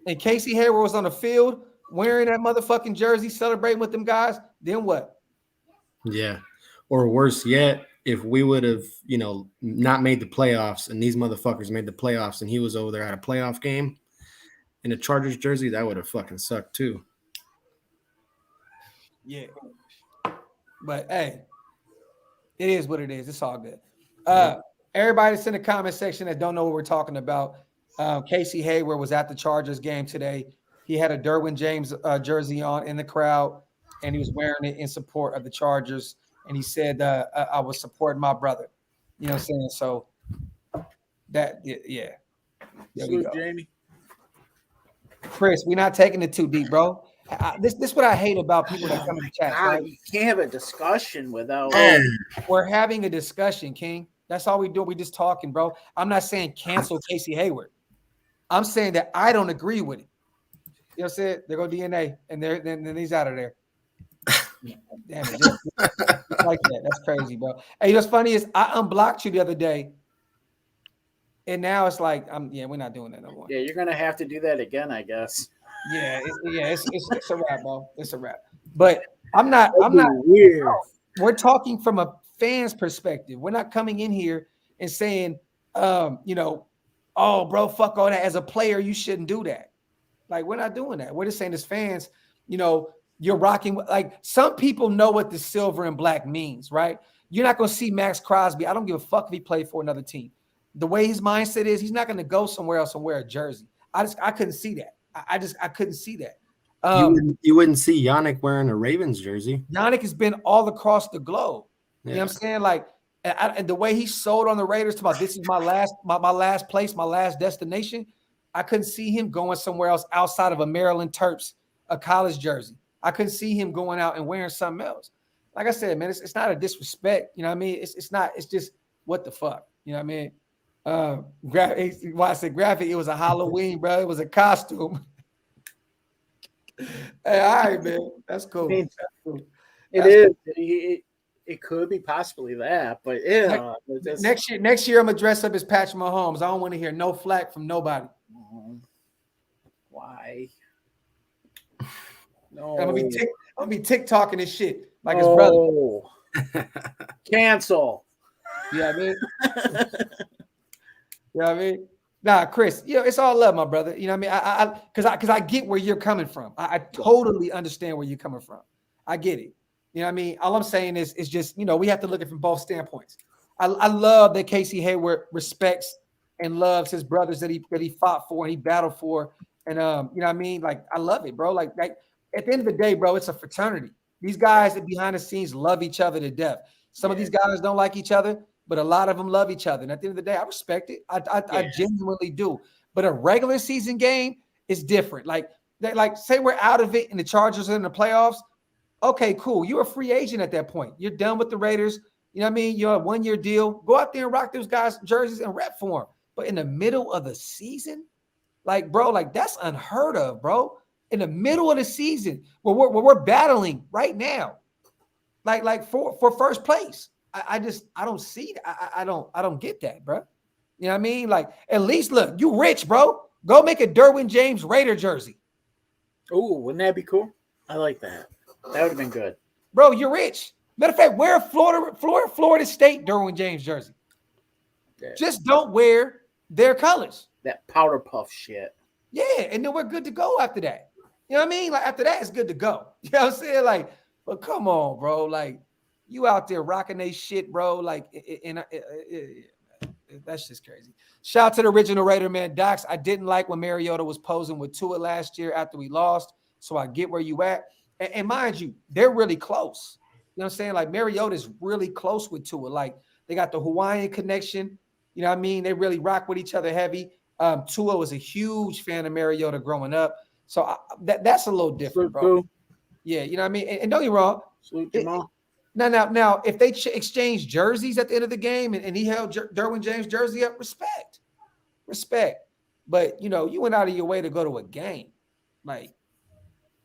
and Casey Hayward was on the field wearing that motherfucking jersey, celebrating with them guys, then what? Yeah, or worse yet, if we would have, you know, not made the playoffs, and these motherfuckers made the playoffs, and he was over there at a playoff game in a Chargers jersey, that would have fucking sucked too. Yeah. But hey, it is what it is. It's all good. Everybody that's in the comment section that don't know what we're talking about, Casey Hayward was at the Chargers game today. He had a Derwin James jersey on in the crowd, and he was wearing it in support of the Chargers. And he said, I was supporting my brother. You know what I'm saying? So that, yeah. There we go. Jamie. Chris, we're not taking it too deep, bro. This is what I hate about people that come in the chat. Right? You can't have a discussion without. We're having a discussion, King. That's all we do. We just talking, bro. I'm not saying cancel Casey Hayward. I'm saying that I don't agree with it. You know what I'm saying? They're going to DNA, and then he's out of there. Damn it. Just like that. That's crazy, bro. Hey, what's funny is I unblocked you the other day, and now it's like, we're not doing that no more. Yeah, you're gonna have to do that again, I guess. Yeah, it's a wrap, bro. It's a wrap. But I'm not weird. no, we're talking from a fan's perspective. We're not coming in here and saying, oh, bro, fuck all that. As a player, you shouldn't do that. Like, we're not doing that. We're just saying as fans, you're rocking. Like, some people know what the silver and black means, right? You're not going to see Max Crosby. I don't give a fuck if he played for another team. The way his mindset is, he's not going to go somewhere else and wear a jersey. I couldn't see that. I couldn't see that. You wouldn't see Yannick wearing a Ravens jersey. Yannick has been all across the globe. Yeah. You know what I'm saying? Like, and the way he sold on the Raiders, about this is my last place, my last destination. I couldn't see him going somewhere else outside of a Maryland Terps, a college jersey. I couldn't see him going out and wearing something else. Like I said, man, it's not a disrespect. You know what I mean? It's not. It's just what the fuck. You know what I mean? Why I said Graphk, it was a Halloween, bro. It was a costume. Hey, all right, man. That's cool. I mean, That's cool. It is. It could be possibly that, but yeah. Next year, I'm gonna dress up as Patrick Mahomes. I don't want to hear no flack from nobody. Why? No. I'm gonna be TikToking this shit like his brother. Cancel. You know what I mean? You know what I mean? Nah, Chris, it's all love, my brother. You know what I mean? Because I get where you're coming from. I totally understand where you're coming from. I get it. You know what I mean? All I'm saying is just, we have to look at it from both standpoints. I love that Casey Hayward respects and loves his brothers that he fought for and he battled for. And you know what I mean? Like, I love it, bro. Like at the end of the day, bro, it's a fraternity. These guys that behind the scenes love each other to death. Some of these guys don't like each other, but a lot of them love each other. And at the end of the day, I respect it. I genuinely do. But a regular season game is different. Like say we're out of it and the Chargers are in the playoffs. Okay, cool. You're a free agent at that point. You're done with the Raiders. You know what I mean? You're a one-year deal. Go out there and rock those guys' jerseys and rep for them. But in the middle of the season, like, bro, like that's unheard of, bro. In the middle of the season, where we're battling right now, like for first place. I don't see that. I don't get that, bro. You know what I mean? Like, at least look, you rich, bro. Go make a Derwin James Raider jersey. Oh, wouldn't that be cool? I like that. That would have been good. Bro, you're rich. Matter of fact, wear a Florida State Derwin James jersey. Yeah. Just don't wear their colors. That powder puff shit. Yeah, and then we're good to go after that. You know what I mean? Like, after that, it's good to go. You know what I'm saying? Like, but come on, bro. Like, you out there rocking they shit, bro. Like, that's just crazy. Shout out to the original Raider, man. Docs, I didn't like when Mariota was posing with Tua last year after we lost, so I get where you at. And mind you, they're really close. You know what I'm saying? Like, Mariota's really close with Tua. Like, they got the Hawaiian connection. You know what I mean? They really rock with each other heavy. Tua was a huge fan of Mariota growing up. So that's a little different, bro. Yeah, you know what I mean? And don't get me wrong. Now, if they exchange jerseys at the end of the game and he held Derwin James' jersey up, respect. But, you went out of your way to go to a game, like,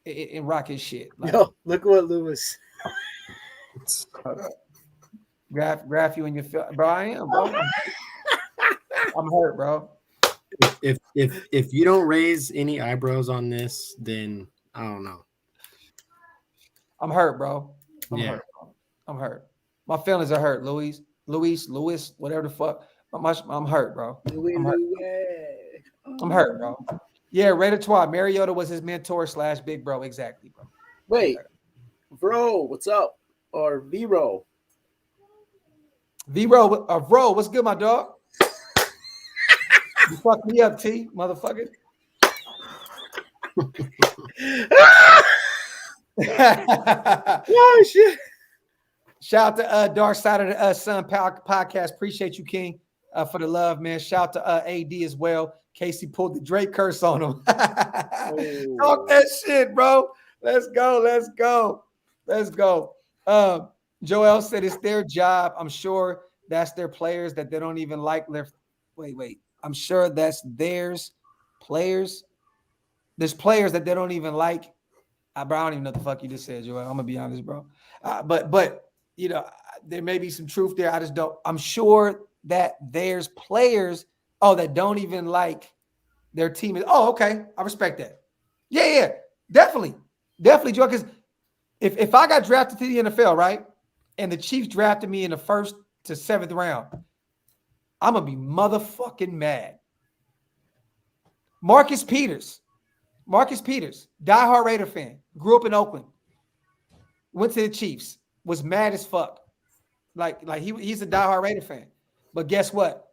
and rock his shit. Like, yo, look what Lewis. Graph you in your feel, bro. I am, bro. I'm hurt, bro. If you don't raise any eyebrows on this, then I don't know. I'm hurt, bro. Yeah. I'm hurt. My feelings are hurt, Louis, whatever the fuck. I'm hurt, bro. I'm hurt, bro. Yeah, Raidatois. Mariota was his mentor / big bro. Exactly, bro. Wait, bro, what's up? Or V-Ro. Bro, what's good, my dog? You fucked me up, T, motherfucker. Oh, shit. Shout out to Dark Side of the Sun podcast. Appreciate you, King, for the love, man. Shout out to AD as well. Casey pulled the Drake curse on him. Talk that shit, bro. Let's go. Joel said it's their job. I'm sure that's their players that they don't even like. Wait. I'm sure that's theirs players. There's players that they don't even like. Bro, I don't even know what the fuck you just said, Joel. I'm gonna be honest, bro. But there may be some truth there. I just don't. I'm sure that there's players that don't even like their team. Okay, I respect that. Yeah, definitely, Joel. Because if I got drafted to the NFL, right, and the Chiefs drafted me in the 1st to 7th round, I'm gonna be motherfucking mad. Marcus Peters, diehard Raider fan, grew up in Oakland, went to the Chiefs, was mad as fuck. Like he's a diehard Raider fan. But guess what?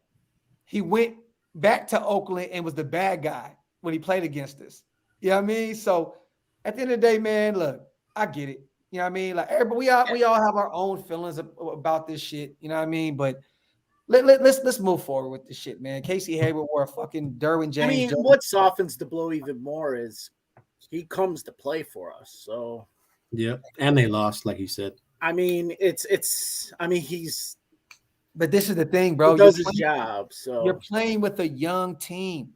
He went back to Oakland and was the bad guy when he played against us. You know what I mean? So at the end of the day, man, look, I get it. You know what I mean? Like everybody, we all have our own feelings about this shit. You know what I mean? But let's move forward with this shit, man. Casey Hayward wore a fucking Derwin James. I mean, what softens the blow even more is he comes to play for us. So yeah, and they lost, like you said. I mean, he's. But this is the thing, bro. He does his job. So you're playing with a young team.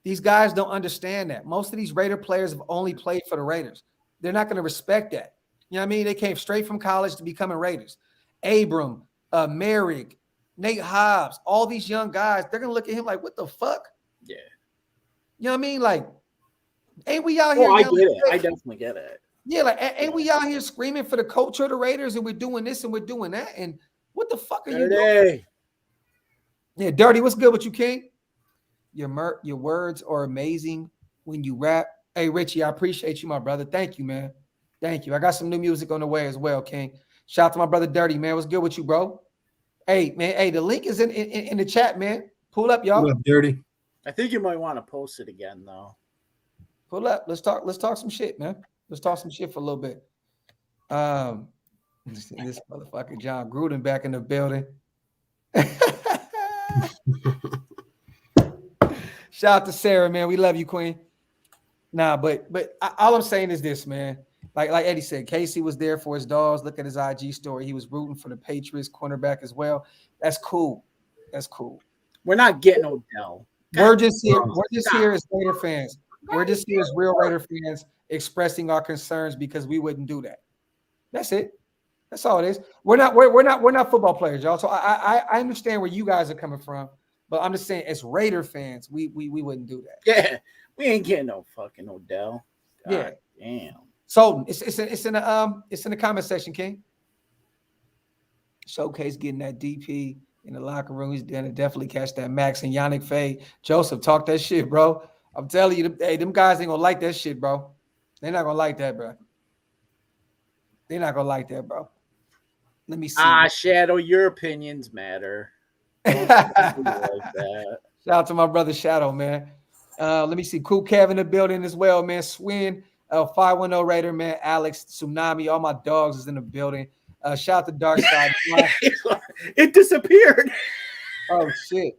These guys don't understand that. Most of these Raider players have only played for the Raiders. They're not going to respect that. You know what I mean? They came straight from college to becoming Raiders. Abram, Merrick, Nate Hobbs, all these young guys, they're going to look at him like, what the fuck? Yeah. You know what I mean? Like, ain't we out here? I get it. I definitely get it. Yeah, like, ain't we out here screaming for the culture of the Raiders and we're doing this and we're doing that? And what the fuck are you doing? Yeah, Dirty, what's good with you, King? Your words are amazing when you rap. Hey, Richie, I appreciate you, my brother. Thank you, man. Thank you. I got some new music on the way as well, King. Shout out to my brother Dirty, man. What's good with you, bro? Hey, man. Hey, the link is in the chat, man. Pull up, y'all. Pull up, Dirty. I think you might want to post it again, though. Pull up. Let's talk some shit, man. Let's talk some shit for a little bit. This motherfucker John Gruden back in the building. Shout out to Sarah, man. We love you, Queen. Nah, but all I'm saying is this, man. Like Eddie said, Casey was there for his dogs. Look at his IG story. He was rooting for the Patriots cornerback as well. That's cool. That's cool. We're not getting Odell. We're just here. We're just here as Raider fans. We're just here as real Raider fans expressing our concerns because we wouldn't do that. That's it. That's all it is. We're not football players, y'all. So I understand where you guys are coming from, but I'm just saying as Raider fans, we wouldn't do that. Yeah, we ain't getting no fucking Odell. God yeah, damn. So it's in the comment section, King. Showcase getting that DP in the locker room. He's gonna definitely catch that Max and Yannick Faye. Joseph, talk that shit, bro. I'm telling you, them guys ain't gonna like that shit, bro. They're not gonna like that, bro. They're not gonna like that, bro. Let me see. Shadow, your opinions matter. Shout out to my brother Shadow, man. Let me see. Cool Kev in the building as well, man. Swin, 510 Raider, man. Alex, Tsunami, all my dogs is in the building. Shout out to Dark Side. It disappeared. Oh shit.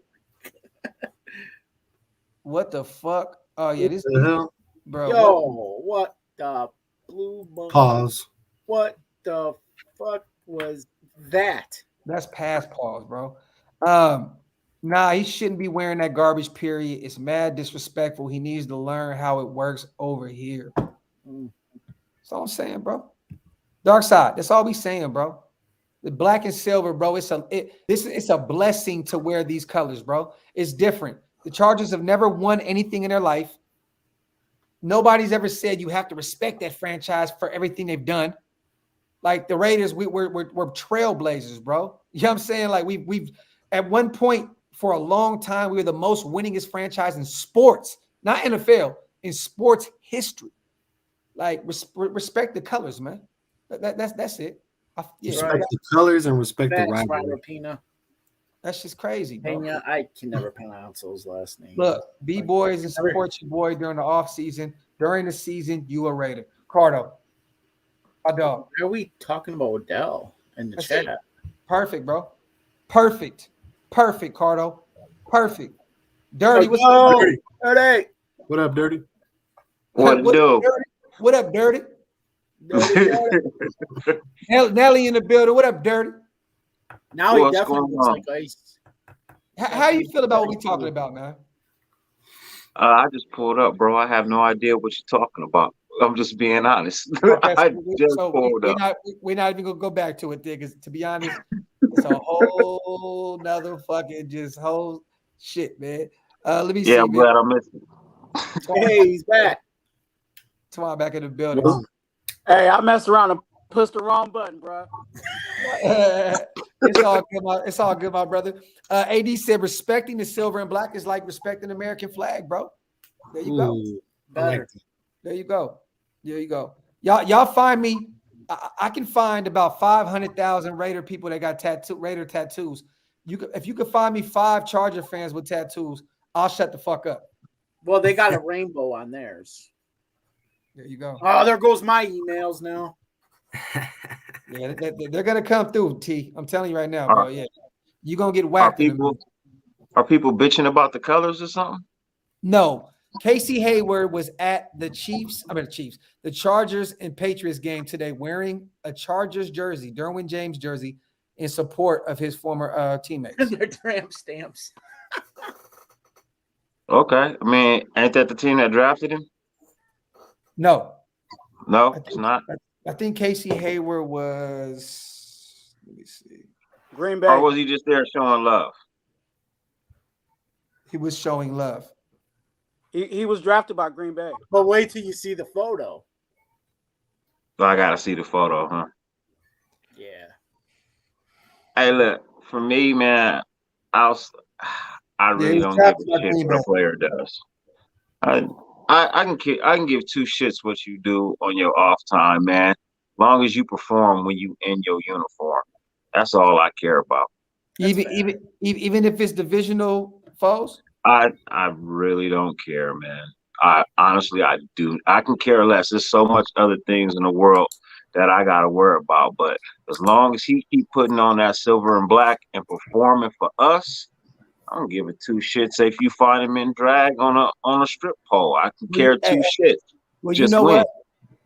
What the fuck? Oh yeah, this is bro. Yo, what the blue moon? Pause. What the fuck was that? That's past pause, bro. Nah, he shouldn't be wearing that garbage, period. It's mad disrespectful. He needs to learn how it works over here. That's all I'm saying, bro. Dark Side. That's all we saying, bro. The black and silver, bro. It's a blessing to wear these colors, bro. It's different. The Chargers have never won anything in their life. Nobody's ever said you have to respect that franchise for everything they've done. Like the Raiders, we're trailblazers, bro. You know what I'm saying? Like we've at one point for a long time, we were the most winningest franchise in sports, not NFL, in sports history. Like respect the colors, man. That's it. Respect the colors and respect the rivalry. Pina. That's just crazy, bro. Pena, I can never pronounce those last names. Look, B-boys and support your boy during the off season. During the season, you a Raider. Cardo, my dog. Are we talking about Odell in the chat? It. Perfect, bro. Perfect, Cardo. Perfect. Dirty, what's up, Dirty? Dirty. What up, Dirty? What do? What up, Dirty? Nelly in the building. What up, Dirty? Now he definitely looks like ice. How you feel about what we talking about, man? I just pulled up, bro. I have no idea what you're talking about. I'm just being honest. Okay, I so, just pulled up. we're not even gonna go back to it there, because to be honest, it's a whole nother fucking just whole shit, man. Let me Yeah, see, I'm man. glad I missed it. Hey, he's back. Twan back in the building. Hey, I messed around and pushed the wrong button, bro. It's all good, it's all good, my brother. AD said respecting the silver and black is like respecting the American flag, bro. There you go. Ooh, I like that. There you go. There you go. Y'all find me. I can find about 500,000 Raider people that got Raider tattoos. If you could find me 5 Charger fans with tattoos, I'll shut the fuck up. Well, they got a rainbow on theirs. There you go. Oh, there goes my emails now. Yeah, they're gonna come through. T, I'm telling you right now, bro. Yeah, you're gonna get whacked. Are people bitching about the colors or something? No. Casey Hayward was at the the Chargers and Patriots game today wearing a Chargers jersey, Derwin James jersey, in support of his former teammates. They're tramp stamps. Okay. I mean, ain't that the team that drafted him? No. No, it's not. I think Casey Hayward was, let me see. Green Bay. Or was he just there showing love? He was showing love. He was drafted by Green Bay. But wait till you see the photo. So I gotta see the photo, huh? Yeah. Hey, look, for me, man, I really don't give a shit what a player does. I can give two shits what you do on your off time, man. Long as you perform when you in your uniform, that's all I care about. Even if it's divisional foes. I really don't care, man. I honestly do. I can care less. There's so much other things in the world that I gotta worry about. But as long as he keep putting on that silver and black and performing for us, I don't give a two shits if you find him in drag on a strip pole. I can care two shits. Well, just you know win. what?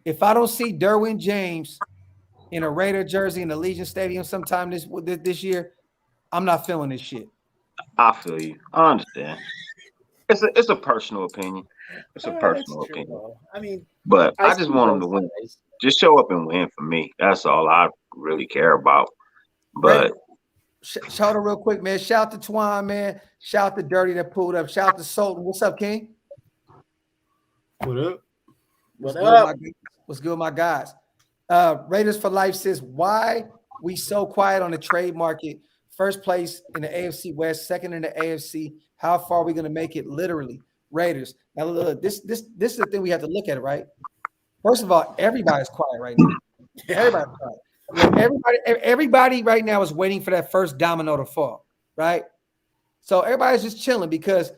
If I don't see Derwin James in a Raider jersey in the Legion Stadium sometime this year, I'm not feeling this shit. I feel you. I understand. It's a personal opinion. It's a personal opinion. Though. I mean, but I just want him to win. Just show up and win for me. That's all I really care about. But shout out real quick, man. Shout out to Twan, man. Shout out to Dirty that pulled up. Shout out to Sultan. What's up, King? What up? What's good, my guys? Raiders for Life says, why we so quiet on the trade market? First place in the AFC West, second in the AFC. How far are we going to make it? Literally, Raiders. Now, look, this is the thing we have to look at, right? First of all, everybody's quiet right now. Everybody's quiet. Everybody right now is waiting for that first domino to fall, right? So everybody's just chilling because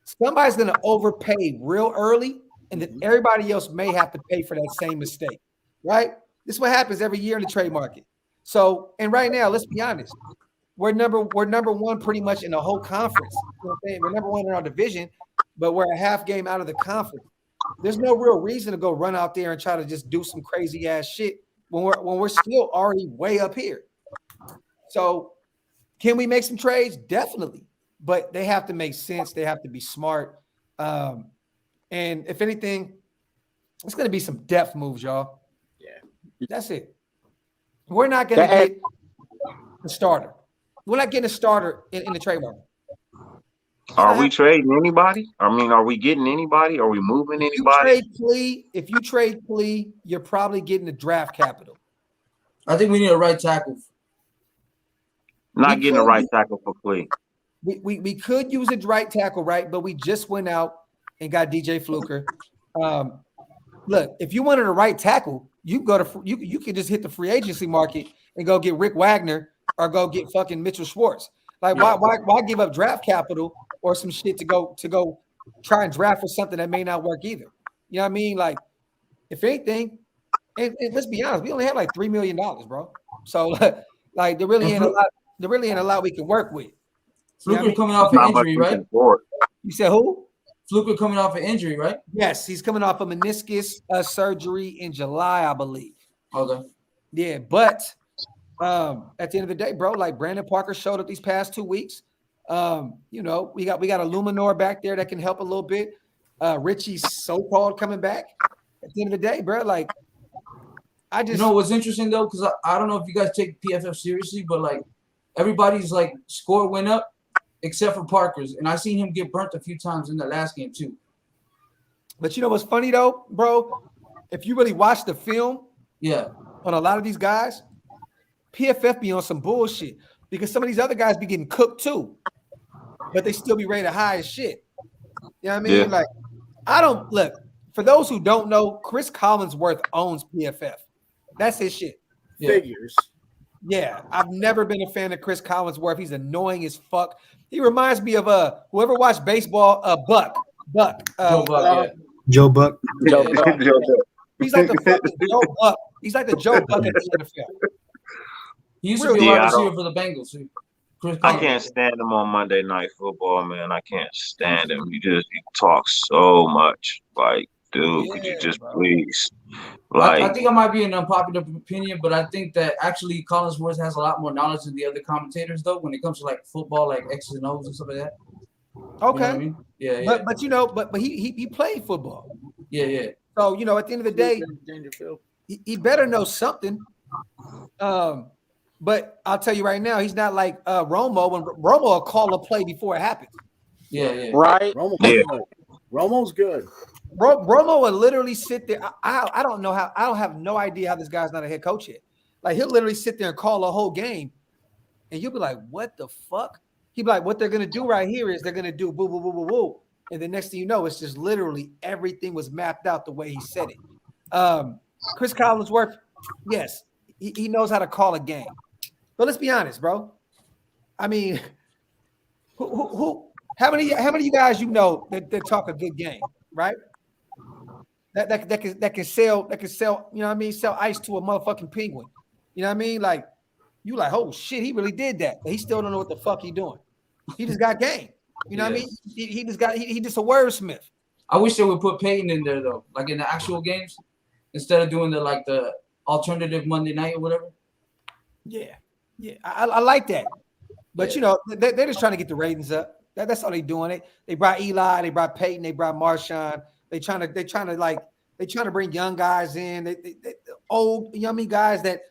somebody's going to overpay real early, and then everybody else may have to pay for that same mistake, right? This is what happens every year in the trade market. So, and right now, let's be honest. We're number one pretty much in the whole conference. You know what I'm saying? We're number one in our division, but we're a half game out of the conference. There's no real reason to go run out there and try to just do some crazy ass shit when we're still already way up here. So can we make some trades? Definitely. But they have to make sense. They have to be smart. And if anything, it's going to be some depth moves, y'all. Yeah. That's it. We're not going to get a starter. We're not getting a starter in the trade market. Are we trading anybody? I mean, are we getting anybody? Are we moving anybody? If you trade Plea, you're probably getting the draft capital. I think we need a right tackle. Not getting a right tackle for Plea. We could use a right tackle, right? But we just went out and got DJ Fluker. Look, if you wanted a right tackle, you could just hit the free agency market and go get Rick Wagner or go get fucking Mitchell Schwartz. Like, why give up draft capital or some shit to go try and draft for something that may not work either? You know what I mean? Like, if anything, and let's be honest, we only have like $3 million, bro. So like there really ain't a lot. There really ain't a lot we can work with. Fluker coming off an injury, right? You said who? Fluker coming off an injury, right? Yes, he's coming off a meniscus surgery in July, I believe. Okay. Yeah, but at the end of the day, bro, like Brandon Parker showed up these past 2 weeks. You know, we got a Luminor back there that can help a little bit. Richie's so-called coming back. At the end of the day, bro, like I just You know what's interesting though, because I don't know if you guys take PFF seriously, but like everybody's like score went up except for Parker's, and I seen him get burnt a few times in the last game too. But you know what's funny though, bro? If you really watch the film, Yeah, on a lot of these guys, PFF be on some bullshit because some of these other guys be getting cooked too, but they still be rated high as shit. You know what I mean? Yeah. Like, I don't look for those who don't know, Chris Collinsworth owns PFF. That's his shit. yeah. Figures. Yeah, I've never been a fan of Chris Collinsworth. He's annoying as fuck. He reminds me of whoever watched baseball, Buck. Joe Buck, Joe Buck. yeah. He's like the fucking Joe Buck. He's like the Joe Buck of the NFL. He used to be a Yeah, wide I receiver don't- for the Bengals. Too. Chris I Collins. can't stand him on Monday Night Football, man. I can't stand him. He talks so much. Like, dude, could you Yeah, just bro. please? I Like, think I might be an unpopular opinion, but I think that actually Collinsworth has a lot more knowledge than the other commentators, though, when it comes to like football, like X's and O's and stuff like that. You know Okay, what I mean? Yeah, but you know, but he played football. yeah. So you know, at the end of the day, Dangerfield. he better know something. But I'll tell you right now, he's not like Romo. When Romo will call a play before it happens. Yeah. Right. Romo's Yeah. good. Romo's good. Romo will literally sit there. I don't know how. I don't have no idea how this guy's not a head coach yet. Like he'll literally sit there and call a whole game, and you'll be like, "What the fuck?" He'll be like, "What they're gonna do right here is they're gonna do boo boo boo boo boo," and the next thing you know, it's just literally everything was mapped out the way he said it. Chris Collinsworth, yes, he knows how to call a game, but let's be honest, bro. I mean, who how many of you guys you know that talk a good game, right? That can sell, you know what I mean, sell ice to a motherfucking penguin. You know what I mean? Like you like, oh shit, he really did that, but he still don't know what the fuck he doing. He just got game. You know what I mean? He just got he just a wordsmith. I wish they would put Peyton in there though, like in the actual games, instead of doing the alternative Monday night or whatever. Yeah, I like that. But Yeah. you know, they're just trying to get the ratings up. That's all they doing. They brought Eli, they brought Peyton, they brought Marshawn. They trying to bring young guys in. They old yummy guys that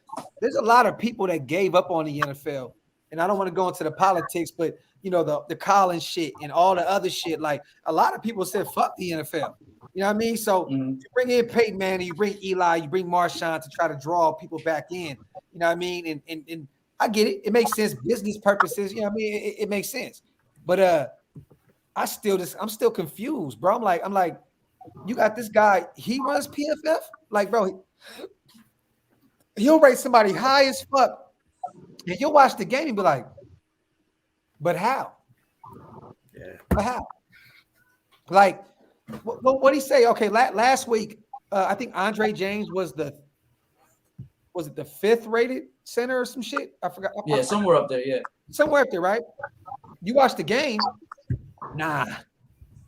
there's a lot of people that gave up on the NFL. And I don't want to go into the politics, but you know, the Collins shit and all the other shit. Like a lot of people said, fuck the NFL. You know what I mean? So you bring in Peyton Manning, you bring Eli, you bring Marshawn to try to draw people back in. You know what I mean? And I get it. It makes sense, business purposes. You know what I mean? It makes sense. But I'm still confused, bro. I'm like, you got this guy, he runs PFF? Like, bro, he'll rate somebody high as fuck. And you'll watch the game and be like, but how? Yeah. But how? Like, what did he say? Okay, last week, I think Andre James was it the 5th rated center or some shit? I forgot. Yeah, somewhere up there. Yeah. Somewhere up there, right? You watch the game. Nah.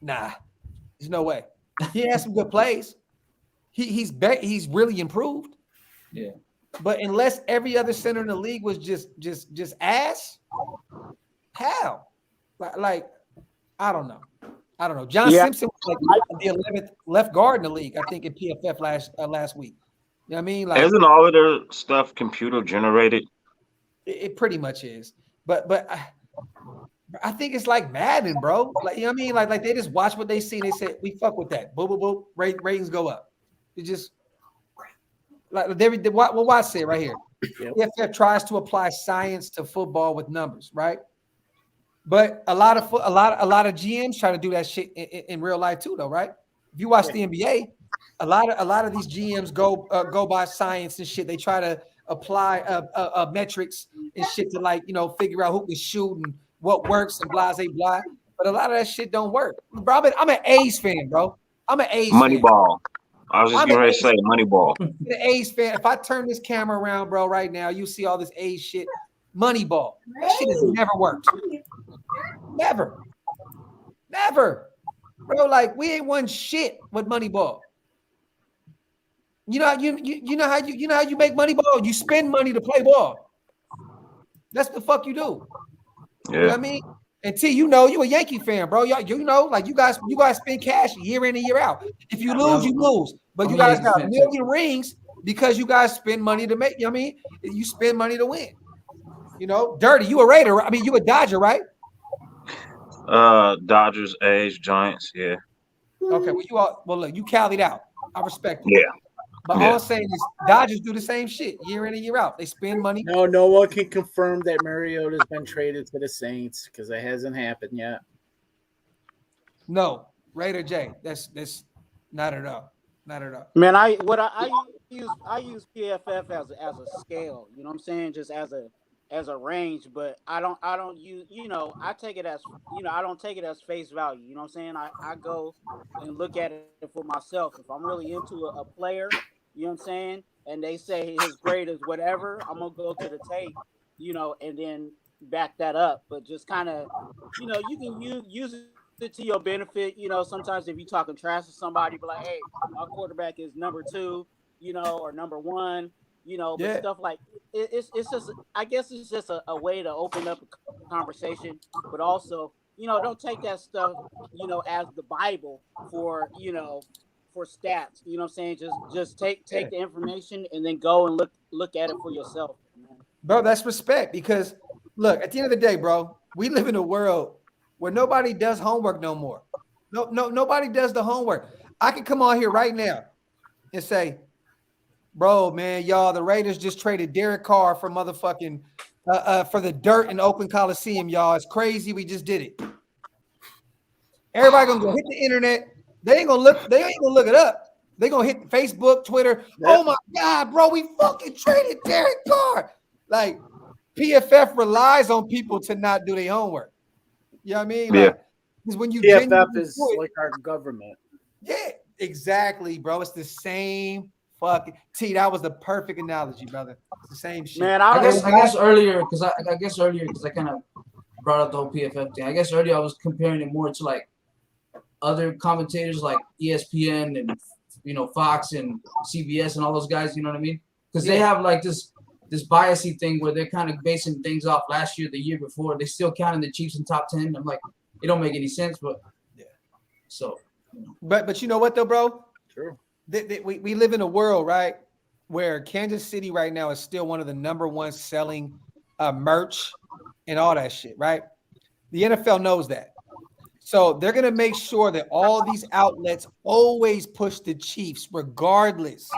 There's no way. He has some good plays. He's really improved. Yeah. But unless every other center in the league was just ass, how? Like I don't know. John Simpson was like the 11th left guard in the league, I think, in PFF last week. You know what I mean? Like, isn't all of their stuff computer generated? it pretty much is. But I think it's like Madden, bro. Like, you know what I mean? Like they just watch what they see and they say, we fuck with that. Boom, boom, boom. Ratings go up. It just like what Watts said right here. Yep. PFF tries to apply science to football with numbers, right? But a lot of GMs try to do that shit in real life too, though, right? If you watch the NBA, a lot of these GMs go by science and shit. They try to apply metrics and shit to, like, you know, figure out who can shoot and what works and blah, blah, blah. But a lot of that shit don't work. Bro, I'm an A's fan, bro. I'm an A's fan. Moneyball. I was just I'm getting an ready to say A's Moneyball. I'm an A's fan. If I turn this camera around, bro, right now, you see all this A's shit. Moneyball. That shit has never worked. Never. Bro, like, we ain't won shit with Moneyball. You know how you make Moneyball? You spend money to play ball. That's the fuck you do. Yeah. You know what I mean? And T, you know, you a Yankee fan, bro. You know, like you guys spend cash year in and year out. If you lose, you lose. But I'm you a guys Yankees got a fan, million rings because you guys spend money to make. You know what I mean, you spend money to win. You know, Dirty, you a Raider. I mean, you a Dodger, right? Dodgers, A's, Giants. Yeah. Okay. Well, look, you Cali'd out. I respect it. Yeah. But all I'm saying is Dodgers do the same shit year in and year out. They spend money. No one can confirm that Mariota's been traded to the Saints because it hasn't happened yet. No, Raider J. That's not at all. Not at all. Man, I use PFF as a scale. You know what I'm saying? Just as a range, but I don't use, I take it as, I don't take it as face value. You know what I'm saying? I go and look at it for myself. If I'm really into a player, you know what I'm saying, and they say his grade is whatever, I'm gonna go to the tape, and then back that up. But just kind of, you can use it to your benefit. Sometimes if you're talking trash to somebody, be like, hey, my quarterback is number 2, or number 1. But stuff like it's just, I guess it's just a way to open up a conversation, but also, don't take that stuff, as the Bible for, for stats. You know what I'm saying? Just take the information and then go and look at it for yourself, man. Bro, that's respect because look, at the end of the day, bro, we live in a world where nobody does homework no more. Nobody does the homework. I can come on here right now and say, bro, man, y'all, the Raiders just traded Derek Carr for motherfucking for the dirt in Oakland Coliseum, y'all. It's crazy. We just did it. Everybody gonna go hit the internet. They ain't gonna look it up. They gonna hit Facebook, Twitter. Yep. Oh my God, bro, we fucking traded Derek Carr. Like PFF relies on people to not do their homework. You know what I mean? Yeah. Because when you PFF is like our government. Yeah, exactly, bro. It's the same fucking T. That was the perfect analogy, brother. It's the same shit. Man, I guess earlier because I kind of brought up the whole PFF thing. I guess earlier I was comparing it more to like other commentators like ESPN and Fox and CBS and all those guys. You know what I mean? Because they have like this biasy thing where they're kind of basing things off last year, the year before. They still counting the Chiefs in top 10. I'm like, it don't make any sense, but yeah. So, but you know what though, bro? True. We live in a world, right, where Kansas City right now is still one of the number 1 selling merch and all that shit, right? The NFL knows that. So they're going to make sure that all these outlets always push the Chiefs regardless.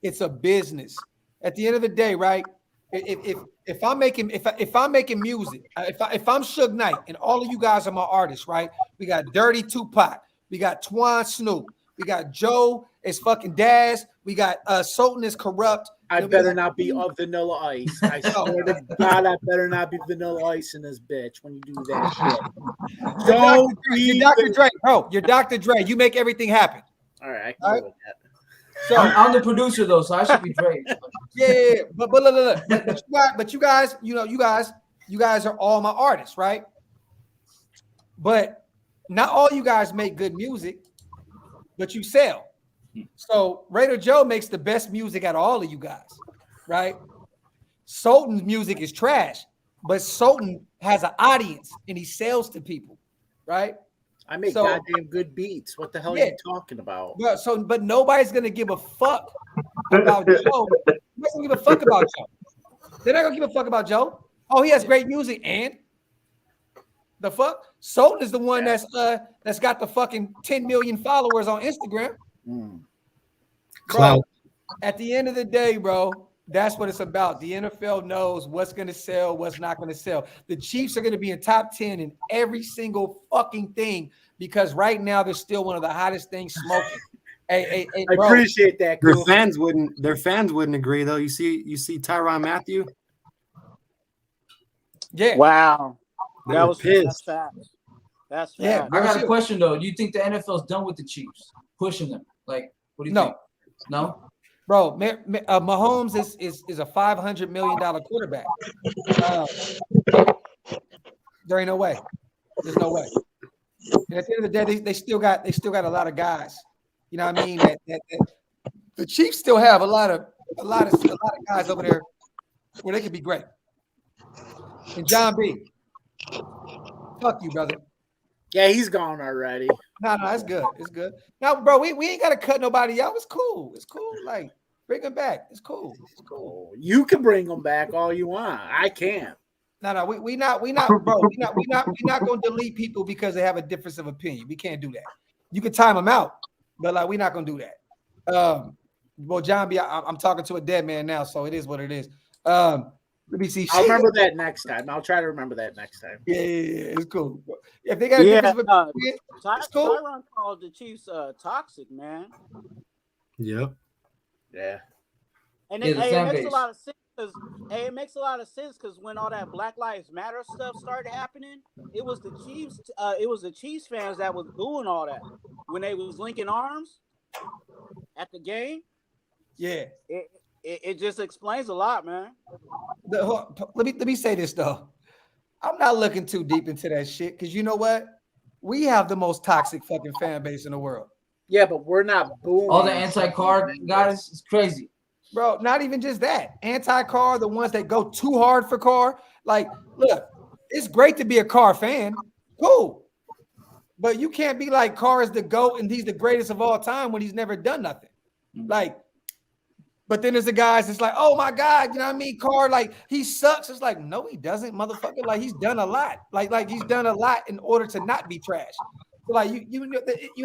It's a business. At the end of the day, right? If I'm making music, if I'm Suge Knight and all of you guys are my artists, right? We got Dirty Tupac, we got Twan Snoop, we got Joe is fucking Daz, we got Sultan is Corrupt. I better not be of Vanilla Ice. I swear to God, I better not be Vanilla Ice in this bitch when you do that shit. Don't be you're Dr. Dre, bro. You're Dr. Dre. You make everything happen. All right, I can deal with that. So I'm the producer though, so I should be Dre. Yeah. But look. But you guys, you guys are all my artists, right? But not all you guys make good music, but you sell. So Raider Joe makes the best music out of all of you guys, right? Sultan's music is trash, but Sultan has an audience and he sells to people, right? I make goddamn good beats. What the hell are you talking about? But nobody's gonna give a fuck about Joe. Nobody's gonna give a fuck about Joe. They're not gonna give a fuck about Joe. Oh, he has great music, and the fuck? Sultan is the one that's got the fucking 10 million followers on Instagram. Bro, at the end of the day, bro, that's what it's about. The NFL knows what's going to sell, what's not going to sell. The Chiefs are going to be in top 10 in every single fucking thing because right now they're still one of the hottest things smoking. Hey, I appreciate that. Their fans wouldn't agree though. You see Tyrann Mathieu? Yeah. Wow. That's fast. That's fast. Yeah. I got a question though. Do you think the NFL's done with the Chiefs pushing them? Like, what do you think? No. Bro, Mahomes is a $500 million quarterback. There ain't no way. There's no way. And at the end of the day, they still got a lot of guys. You know what I mean? That the Chiefs still have a lot of guys over there where they could be great. And John B, Fuck you, brother. Yeah, he's gone already. No, it's good. It's good. Now, bro, we ain't gotta cut nobody out. It's cool. It's cool. Like, bring him back. It's cool. It's cool. Oh, you can bring him back all you want. I can't. No, we not, bro. We not gonna delete people because they have a difference of opinion. We can't do that. You can time them out, but like we're not gonna do that. Well, John B, I'm talking to a dead man now, so it is what it is. Let me see. I'll remember that next time. I'll try to remember that next time. Yeah, it's cool. If they got a difference of opinion, it's cool. Tyron called the Chiefs toxic, man. Yep. Yeah. And Yeah, it makes base. a lot of sense because it makes a lot of sense because when all that Black Lives Matter stuff started happening, it was the Chiefs. It was the Chiefs fans that was doing all that when they was linking arms at the game. Yeah. It just explains a lot, man. Let me say this though. I'm not looking too deep into that shit because you know what? We have the most toxic fucking fan base in the world. Yeah, but we're not booing. All the anti-car guys, it's crazy. Bro, not even just that. Anti-car, the ones that go too hard for car. Like, look, it's great to be a car fan. Cool. But you can't be like Carr is the GOAT and he's the greatest of all time when he's never done nothing. Like, but then there's the guys that's like, oh my God, you know what I mean? Carr, like, he sucks. It's like, no, he doesn't, motherfucker. Like, he's done a lot. Like he's done a lot in order to not be trash. So like you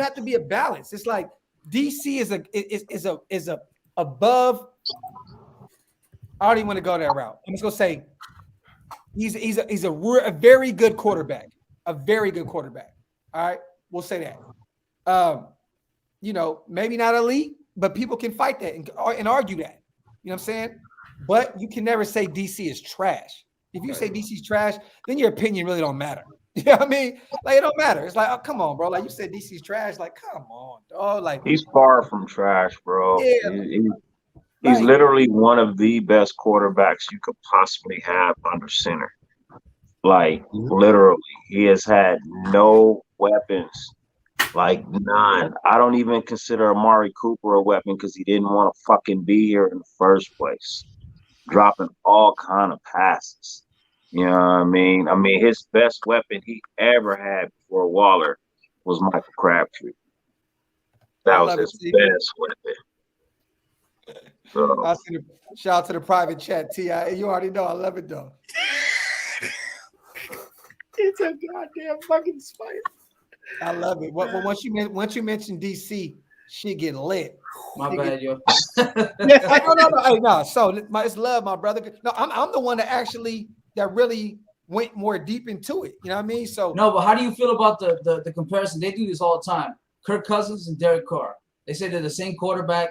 have to be a balance. It's like DC is a above. I don't even want to go that route. I'm just gonna say he's a very good quarterback. A very good quarterback. All right, we'll say that. You know, maybe not elite, but people can fight that and argue that. You know what I'm saying? But you can never say DC is trash. If you say DC is trash, then your opinion really don't matter. You know what I mean? Like, it don't matter. It's like, oh, come on, bro. Like, you said DC's trash. Like, come on, dog. Like, He's far from trash, bro. Yeah. He's Right. literally one of the best quarterbacks you could possibly have under center. Like, literally, he has had no weapons. Like, none. I don't even consider Amari Cooper a weapon because he didn't want to fucking be here in the first place. Dropping all kind of passes. You know what I mean? I mean, his best weapon he ever had before Waller was Michael Crabtree. That was his best weapon. So, Shout out to the private chat, T.I. You already know I love it, though. It's a goddamn fucking spider. I love it. Once you mention DC, shit get lit. My bad, yo. No. So it's love, my brother. No, I'm the one that really went more deep into it. You know what I mean? So No, but how do you feel about the comparison? They do this all the time. Kirk Cousins and Derek Carr. They say they're the same quarterback,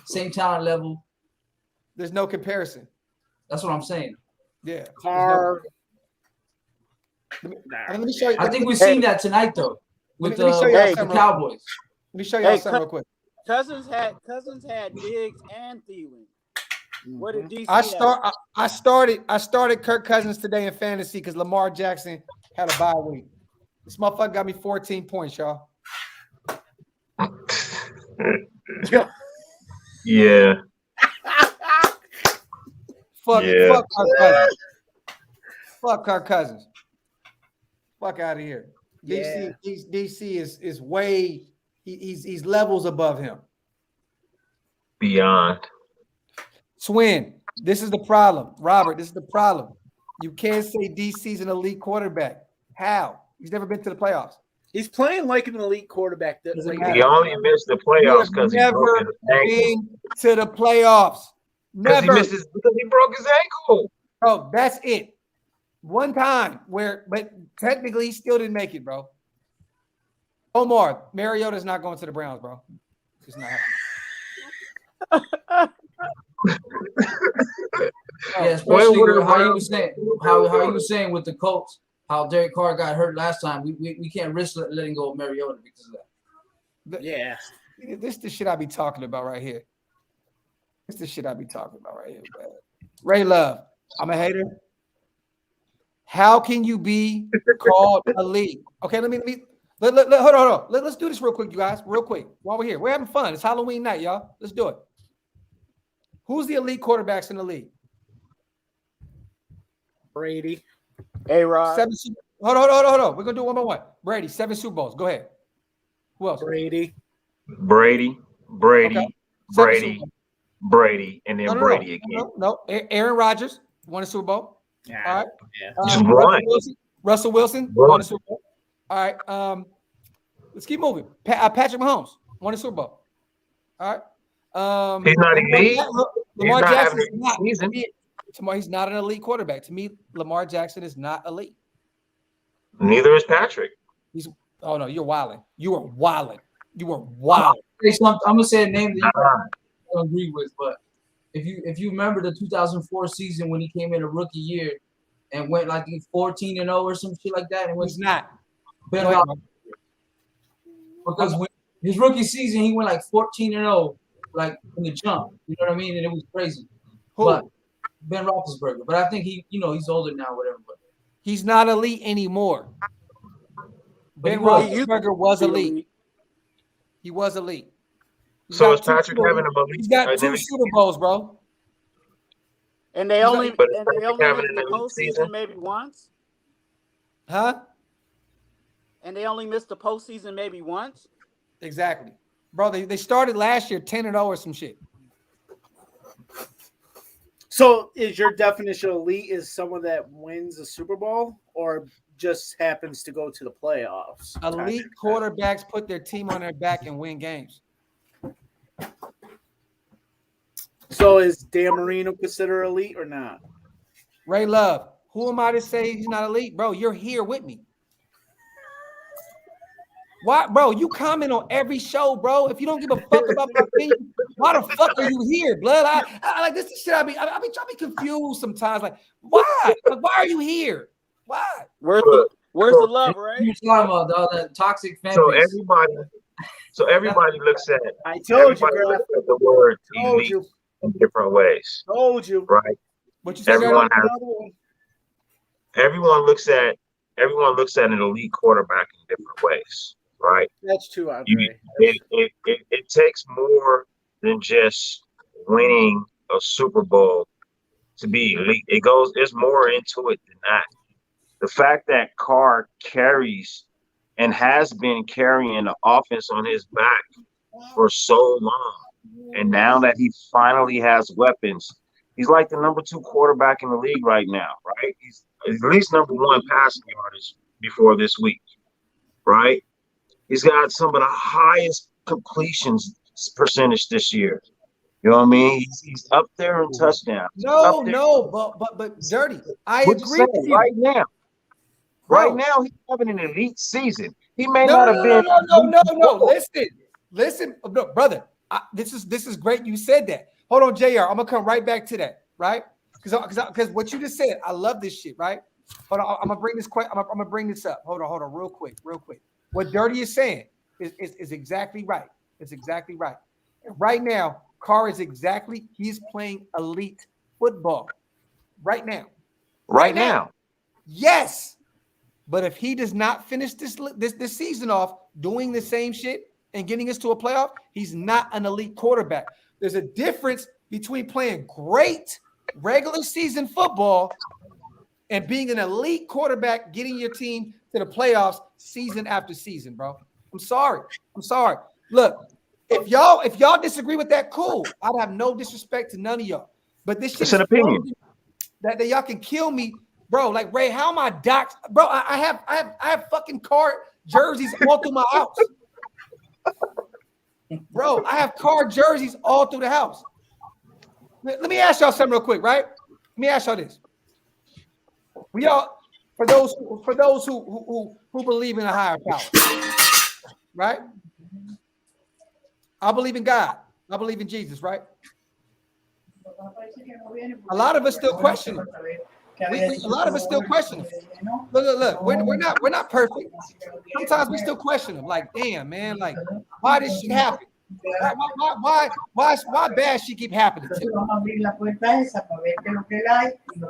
same talent level. there's no comparison. That's what I'm saying. Yeah. Carr. Let me show you. I think we've seen that tonight, though, with Let me show you the Cowboys. Let me show you something real quick. Cousins had Diggs and Thielen. What did DC I started Kirk Cousins today in fantasy because Lamar Jackson had a bye week. This motherfucker got me 14 points, y'all. yeah. Fuck Kirk Cousins. Fuck Kirk Cousins. Fuck out of here. Yeah. DC is way he's levels above him. Beyond. Swin, this is the problem. Robert, this is the problem. You can't say DC's an elite quarterback. How? He's never been to the playoffs. He's playing like an elite quarterback. Doesn't Like, matter. He only missed the playoffs because he broke his ankle. been to the playoffs. Because Never. because he broke his ankle. Bro, that's it. One time but technically he still didn't make it, bro. Omar, Mariota's not going to the Browns, bro. It's not happening. Yeah, especially how you were saying with the Colts, how Derek Carr got hurt last time. We can't risk letting go of Mariota because of that. yeah. This is the shit I be talking about right here. This is the shit I be talking about right here, man. Ray Love, I'm a hater. How can you be called elite? Okay, hold on. Let's do this real quick, you guys. Real quick. While we're here. We're having fun. It's Halloween night, y'all. Let's do it. Who's the elite quarterbacks in the league? Brady. A-Rod. Hold on. We're gonna do one by one. Brady, 7 Super Bowls. Go ahead. Who else? Brady. Brady, Okay. 7 Super Bowls. Brady, and then Brady again. No. Aaron Rodgers won a Super Bowl. Yeah. All right. Yeah. Just one. Russell Wilson won a Super Bowl. All right. Let's keep moving. Patrick Mahomes won a Super Bowl. All right. He's not elite. Lamar not Jackson having is not. a season. He's not an elite quarterback. To me, Lamar Jackson is not elite. Neither is Patrick. Oh no, you're wilding. You are wilding. You are wilding. I'm gonna say a name that you don't agree with, but if you remember the 2004 season when he came in a rookie year and went like 14-0 or some shit like that, and He's not. Ben Go ahead, Roethlisberger. Because when his rookie season he went like 14-0, like in the jump. You know what I mean? And it was crazy. Who? But Ben Roethlisberger. But I think he's older now, whatever. But he's not elite anymore. Ben was. Roethlisberger was elite. He was elite. So is Patrick having a elite? He's got 2 Super Bowls, bro. And they only But missed having the an elite postseason season? maybe once. Huh? And they only missed the postseason maybe once. Exactly. Bro, they started last year 10-0 or some shit. So is your definition of elite is someone that wins a Super Bowl or just happens to go to the playoffs? Elite quarterbacks put their team on their back and win games. So is Dan Marino considered elite or not? Ray Love, who am I to say he's not elite? Bro, you're here with me. Why, bro? You comment on every show, bro. If you don't give a fuck about my team, why the fuck are you here, blood? I like this is shit. I be confused sometimes. Like, why? Like, why are you here? Why? Where's the love, right? You're talking about the toxic fan So base. everybody looks at I told you, everybody girl. looks at the word Told elite you. in different ways, Told you. right? What you said? Everyone Gary? has everyone looks at an elite quarterback in different ways, right? That's true, Andre. It takes more than just winning a Super Bowl to be elite. There's more into it than that. The fact that Carr carries and has been carrying the offense on his back for so long, and now that he finally has weapons, he's like the number 2 quarterback in the league right now, right? He's at least number 1 passing yardage before this week, right? He's got some of the highest completions percentage this year. You know what I mean? He's up there in touchdowns. But Dirty. I What you agree saying with you. right now. Bro. Right now, he's having an elite season. He may No. not have been. No. Listen, no, brother. This is great. You said that. Hold on, JR. I'm gonna come right back to that, right? Because what you just said, I love this shit, right? Hold on, I'm gonna bring this I'm gonna bring this up. Hold on, real quick. What Dirty is saying is exactly right. It's exactly right. And right now, Carr he's playing elite football right now. Right now. Yes. But if he does not finish this season off doing the same shit and getting us to a playoff, he's not an elite quarterback. There's a difference between playing great regular season football and being an elite quarterback, getting your team to the playoffs season after season, bro. I'm sorry. Look, if y'all disagree with that, cool. I'd have no disrespect to none of y'all. But this shit It's an opinion. that y'all can kill me. Bro, like Ray, how am I doxxed? Bro, I have fucking card jerseys all through my house. Bro, I have card jerseys all through the house. Let me ask y'all something real quick, right? Let me ask y'all this. We all, for those who believe in a higher power, right? I believe in God. I believe in Jesus, right? A lot of us still question him. A lot of us still question him. Look. We're not perfect. Sometimes we still question him. Like, damn, man. Like, why this shit happen? Why bad shit keep happening to me?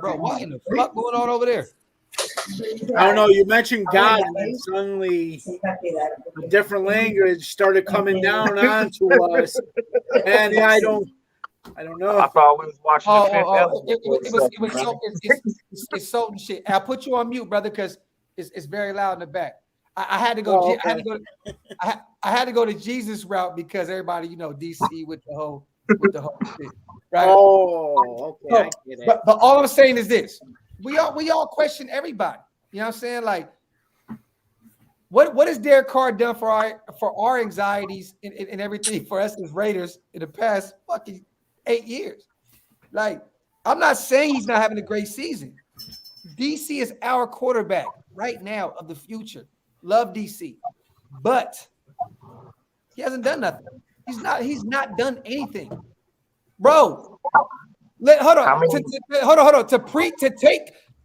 Bro, what in the fuck going on over there? I don't know. You mentioned God, and then suddenly a different language started coming down onto us, and I don't know. I thought we was watching It's so shit. I'll put you on mute, brother, because It's very loud in the back. I had to go. Oh, I had to go. I had to go to Jesus route because everybody, DC with the whole shit, right? Oh, okay. I get it. But all I'm saying is this: we all question everybody. You know what I'm saying? Like, what has Derek Carr done for our anxieties and everything for us as Raiders in the past fucking 8 years? Like, I'm not saying he's not having a great season. DC is our quarterback right now of the future. Love DC, but he hasn't done nothing. He's not done anything, bro. Hold on.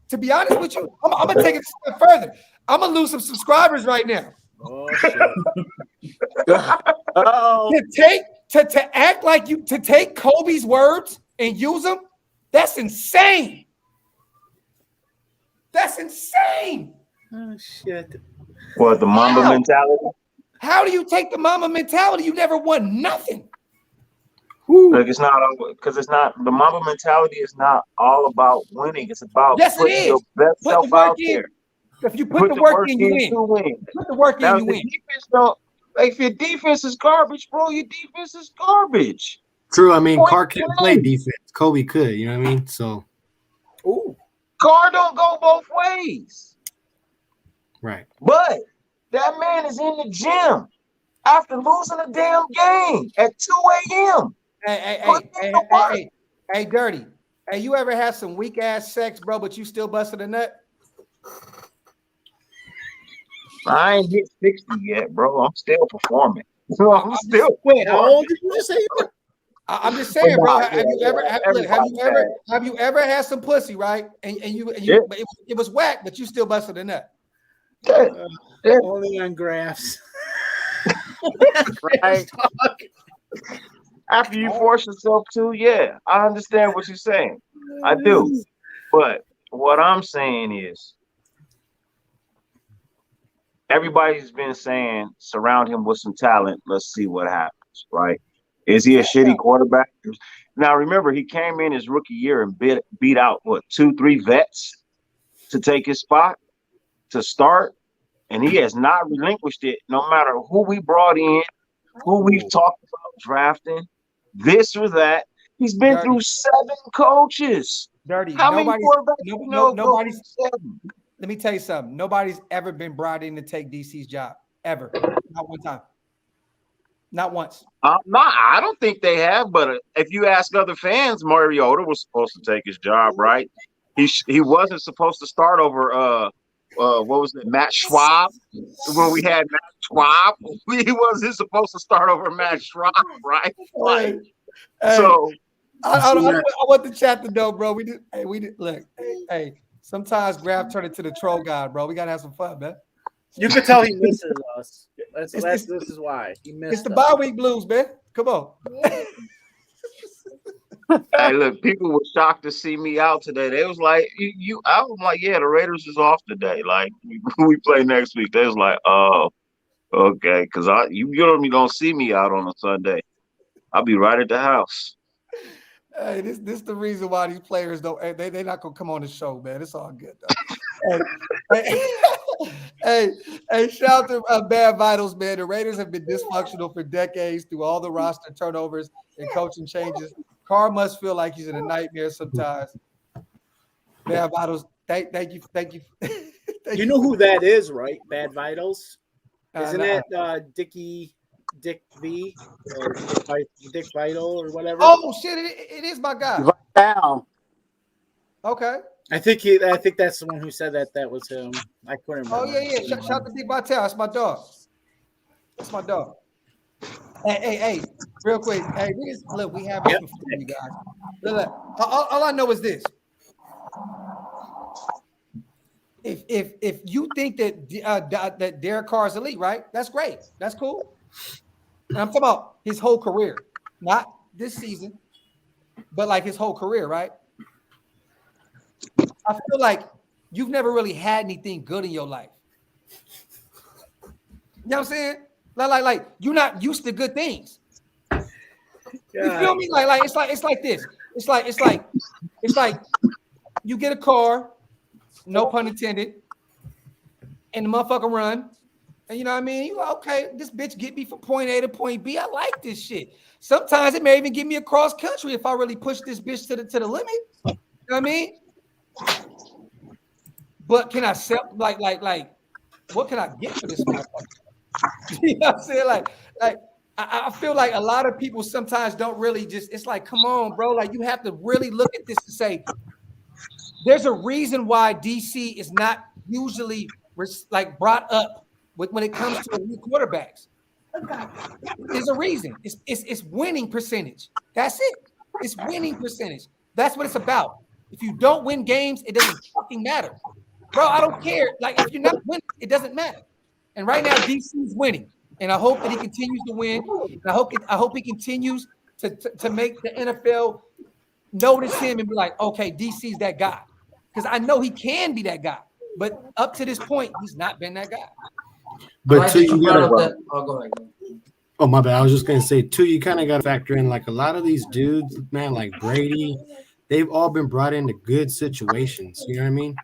To be honest with you, I'm gonna take it a step further. I'm gonna lose some subscribers right now. Oh shit. To act like you to take Kobe's words and use them, that's insane. That's insane. Oh shit. What, the Mamba mentality? How do you take the Mamba mentality? You never won nothing. Like it's not the Mamba mentality is not all about winning. It's about putting your best self out there. If you put the work in, you win. Put the work in, you win. If your defense is garbage, bro, your defense is garbage. True. I mean, Carr can't play defense. Kobe could. You know what I mean? So. Ooh. Carr don't go both ways. Right. But that man is in the gym after losing a damn game at 2 a.m. Hey, Dirty. Hey, you ever had some weak ass sex, bro, but you still busted a nut? I ain't hit 60 yet, bro. I'm still performing. Wait, how old did you just say? I'm just saying, bro. Have you ever had some pussy, right? And but it was whack, but you still busted a nut. Only on graphs. Right. After you force yourself to, yeah, I understand what you're saying. I do. But what I'm saying is everybody's been saying surround him with some talent. Let's see what happens, right? Is he a shitty quarterback? Now, remember, he came in his rookie year and beat out, 2-3 vets to take his spot to start. And he has not relinquished it, no matter who we brought in, who we've talked about drafting, this or that. He's been through 7 coaches. Dirty. How many quarterbacks? Nobody's 7. Let me tell you something. Nobody's ever been brought in to take DC's job. Ever. Not one time. Not once. I don't think they have, but if you ask other fans, Mariota was supposed to take his job, right? He wasn't supposed to start over what was it, Matt Schwab? When we had Matt Schwab, he wasn't supposed to start over Matt Schwab, right? Like, so I want the chat to know, bro. We did look. Hey, sometimes Graphk turned into the troll god, bro. We gotta have some fun, man. You can tell he misses us. This is why he missed. It's the bye week blues, man. Come on. Hey, look, people were shocked to see me out today. They was like, I was like, yeah, the Raiders is off today. Like, we play next week. They was like, oh, okay, because you don't see me out on a Sunday. I'll be right at the house. Hey, this the reason why these players don't. They're not gonna come on the show, man. It's all good though. hey, shout out to Bad Vitals, man. The Raiders have been dysfunctional for decades through all the roster turnovers and coaching changes. Carr must feel like he's in a nightmare sometimes. Bad Vitals, thank you. You know who that is, right? Bad Vitals. Isn't it Dick V or Dick Vital or whatever? Oh shit! It is my guy. Down. Okay. I think that's the one who said that was him. I couldn't remember. Oh yeah. Shout out to Dick Vital. That's my dog. That's my dog. Hey, real quick. Hey, look, we have this before you guys. Look, all I know is this. If you think that Derek Carr is elite, right? That's great. That's cool. And I'm talking about his whole career, not this season, but like his whole career, right? I feel like you've never really had anything good in your life. You know what I'm saying? Like you're not used to good things. You feel me? Like it's like this. It's like you get a car, no pun intended. and the motherfucker run. And you know what I mean? You go, okay, this bitch get me from point A to point B. I like this shit. Sometimes it may even give me a cross country if I really push this bitch to the limit. You know what I mean? But can I sell like what can I get for this motherfucker? You know what I'm saying? Like I feel like a lot of people sometimes don't really just, it's like, come on, bro. Like you have to really look at this and say, there's a reason why DC is not usually like brought up when it comes to elite quarterbacks. There's a reason. It's winning percentage. That's it. It's winning percentage. That's what it's about. If you don't win games, it doesn't fucking matter. Bro, I don't care. Like if you're not winning, it doesn't matter. And right now, DC is winning. And I hope that he continues to win. And I hope he continues to make the NFL notice him and be like, okay, DC's that guy. Because I know he can be that guy. But up to this point, he's not been that guy. But too, you gotta, go ahead. oh my bad. I was just gonna say too, you kind of got to factor in like a lot of these dudes, man, like Brady, they've all been brought into good situations. You know what I mean?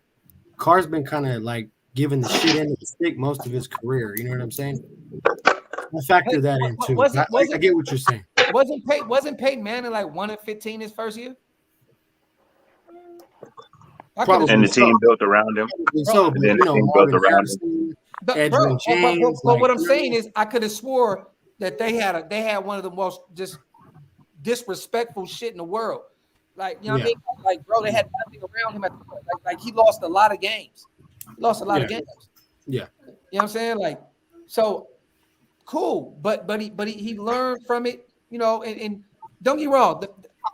Carr's been kind of like giving the shit end of the stick most of his career. You know what I'm saying? I factor that in too. I get what you're saying. Wasn't Peyton Manning like 1-15 his first year? And the team built around him. So, and then the team built around him. But what I'm saying is, I could have swore that they had one of the most just disrespectful shit in the world. Like, you know what I mean? Like, bro, they had nothing around him at the point. Like he lost a lot of games. He lost a lot of games. Yeah. You know what I'm saying? Like, so cool. But he learned from it, you know, and don't get me wrong.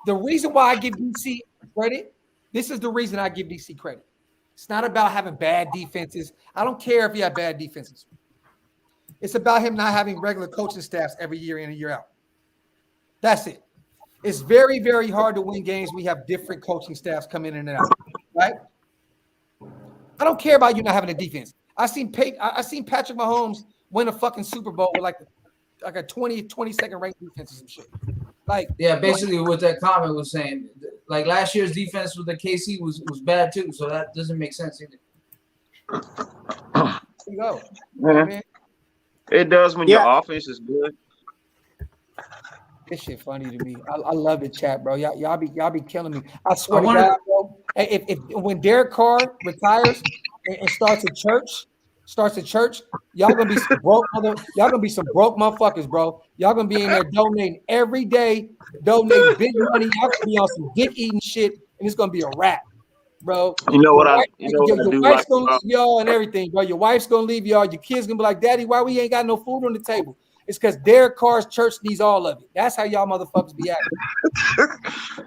The reason why I give DC credit, this is the reason I give DC credit. It's not about having bad defenses. I don't care if you have bad defenses. It's about him not having regular coaching staffs every year in and year out. That's it. It's very, very hard to win games. We have different coaching staffs come in and out, right? I don't care about you not having a defense. I seen Patrick Mahomes win a fucking Super Bowl with like a 22nd ranked defense or some shit. Like, yeah, basically what that comment was saying, like last year's defense with the KC was bad too, so that doesn't make sense either. There you go. Yeah. It does when your offense is good. This shit funny to me. I love the chat, bro. Y'all be killing me. I swear to God, bro. If when Derek Carr retires and starts a church, y'all gonna be some broke motherfuckers, bro. Y'all gonna be in there donating every day, donating big money. Y'all gonna be on some dick eating shit, and it's gonna be a wrap, bro. You know what I do your wife's gonna leave y'all and everything, bro. Your wife's gonna leave y'all. Your kids gonna be like, Daddy, why we ain't got no food on the table? It's because Derek Carr's church needs all of it. That's how y'all motherfuckers be acting.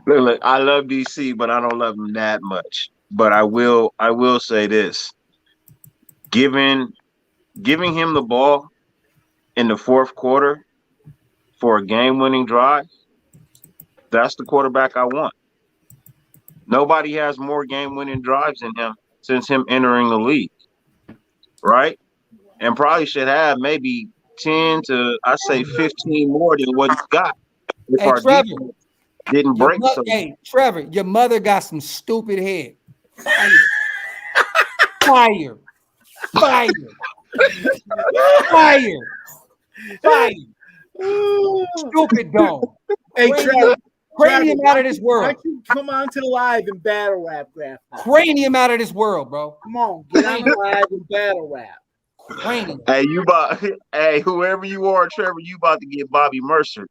Look, I love DC, but I don't love him that much. But I will say this: giving him the ball in the fourth quarter for a game-winning drive, that's the quarterback I want. Nobody has more game-winning drives than him since him entering the league, right? And probably should have maybe 10 to, I say, 15 more than what he's got. If our defense didn't break. Hey, Trevor, your mother got some stupid head. Fire. Stupid dog. Hey, Trevor. Cranium out of this world. Come on to the live and battle rap, Graphk. Cranium out of this world, bro. Come on, get on the live and battle rap. Cranium. Hey, whoever you are, Trevor, you about to get Bobby Mercer.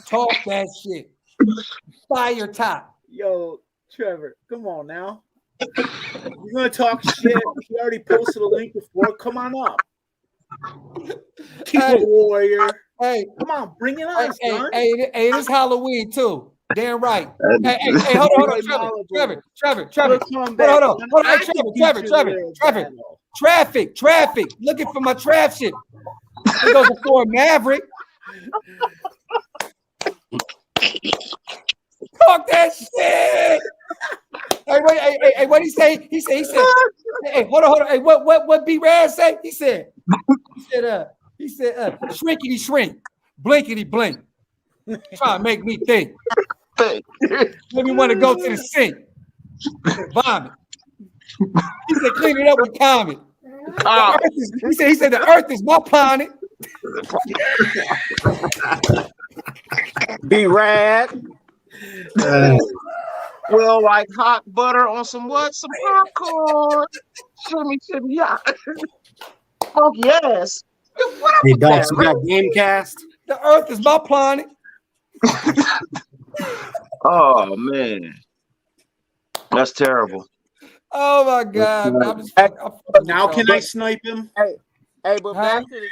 Talk that shit. Fire top. Yo, Trevor, come on now. You're gonna talk shit. He already posted a link before. Come on up. Keep a warrior. Hey, come on, bring it on, son. Hey, it's Halloween too. Damn right. Hey, hold on, Trevor. Hold on. Hey, Trevor. Traffic. Looking for my traffic shit. He goes before Maverick. Talk that shit. Hey, what he say? He said, hey, hold on. Hey, what B Raz say? He said, shrinkity shrink, blinkity blink. Trying to make me think. Let me want to go to the sink. Vomit. He said clean it up with Comet. Oh, He said the earth is my planet. Be rad. well, like hot butter on some what? Some popcorn. Shimmy, yeah. Oh yes. What Hey, up Docs, with you that? got Gamecast? The earth is my planet. Oh man, that's terrible. Oh my God. Man, I'm just Hey, I'm fucking Now with can y'all. I snipe him? hey, but Huh? back to the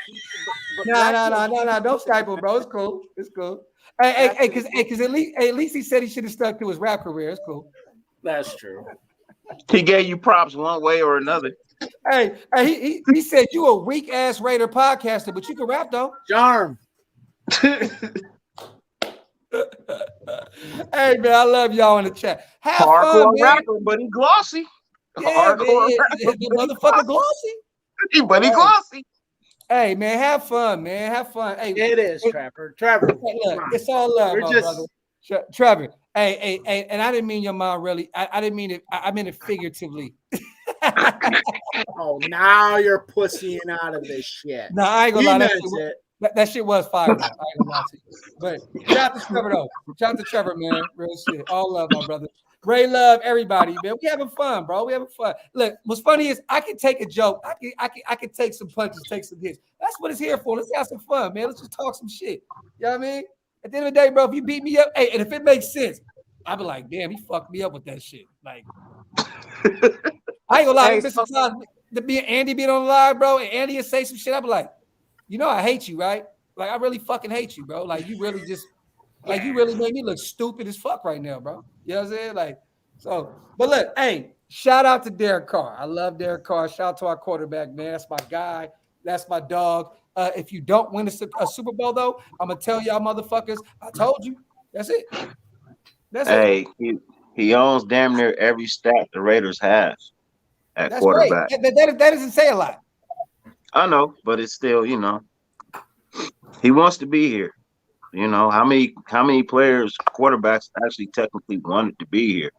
but No, back no, to no, the no, no. Don't Skype him, bro. It's cool. It's cool. Hey, because at least he said he should have stuck to his rap career. It's cool. That's true. He gave you props one way or another. Hey, he said you a weak ass Raider podcaster, but you can rap though. Charm. Hey man, I love y'all in the chat. Have fun, Hardcore man. rapper, but he glossy. Yeah, Hardcore man. rapper, The motherfucker glossy. but he glossy. Hey man, have fun, man. Have fun. Hey, It is, Trevor. Trevor. look, it's all love, We're my just- brother. Trevor. Hey, and I didn't mean your mom really. I didn't mean it. I meant it figuratively. Oh, now you're pussying out of this shit. No, I ain't gonna He lie. meant That shit, it. that shit was fire. Though. I ain't gonna lie to you. But shout out to Trevor though. Shout out to Trevor, man. Real shit. All love, my brother. Ray love everybody, man. We having fun, bro. We having fun. Look, what's funny is I can take a joke. I can take some punches, take some hits. That's what it's here for. Let's have some fun, man. Let's just talk some shit. You know what I mean? At the end of the day, bro, if you beat me up, hey, and if it makes sense, I'll be like, damn, he fucked me up with that shit. Like, I ain't gonna lie. Hey, There's been some times to be Andy being on the live, bro, and Andy would say some shit. I'd be like, you know, I hate you, right? Like, I really fucking hate you, bro. Like, you really just, like, you really made me look stupid as fuck right now, bro. You know what I'm saying? Like, so, but look, hey, shout out to Derek Carr. I love Derek Carr. Shout out to our quarterback, man. That's my guy. That's my dog. If you don't win a Super Bowl, though, I'm gonna tell y'all motherfuckers, I told you. That's it. That's it. Hey, he owns damn near every stat the Raiders have at That's quarterback. great. That doesn't say a lot. I know, but it's still, he wants to be here. How many players, quarterbacks actually technically wanted to be here?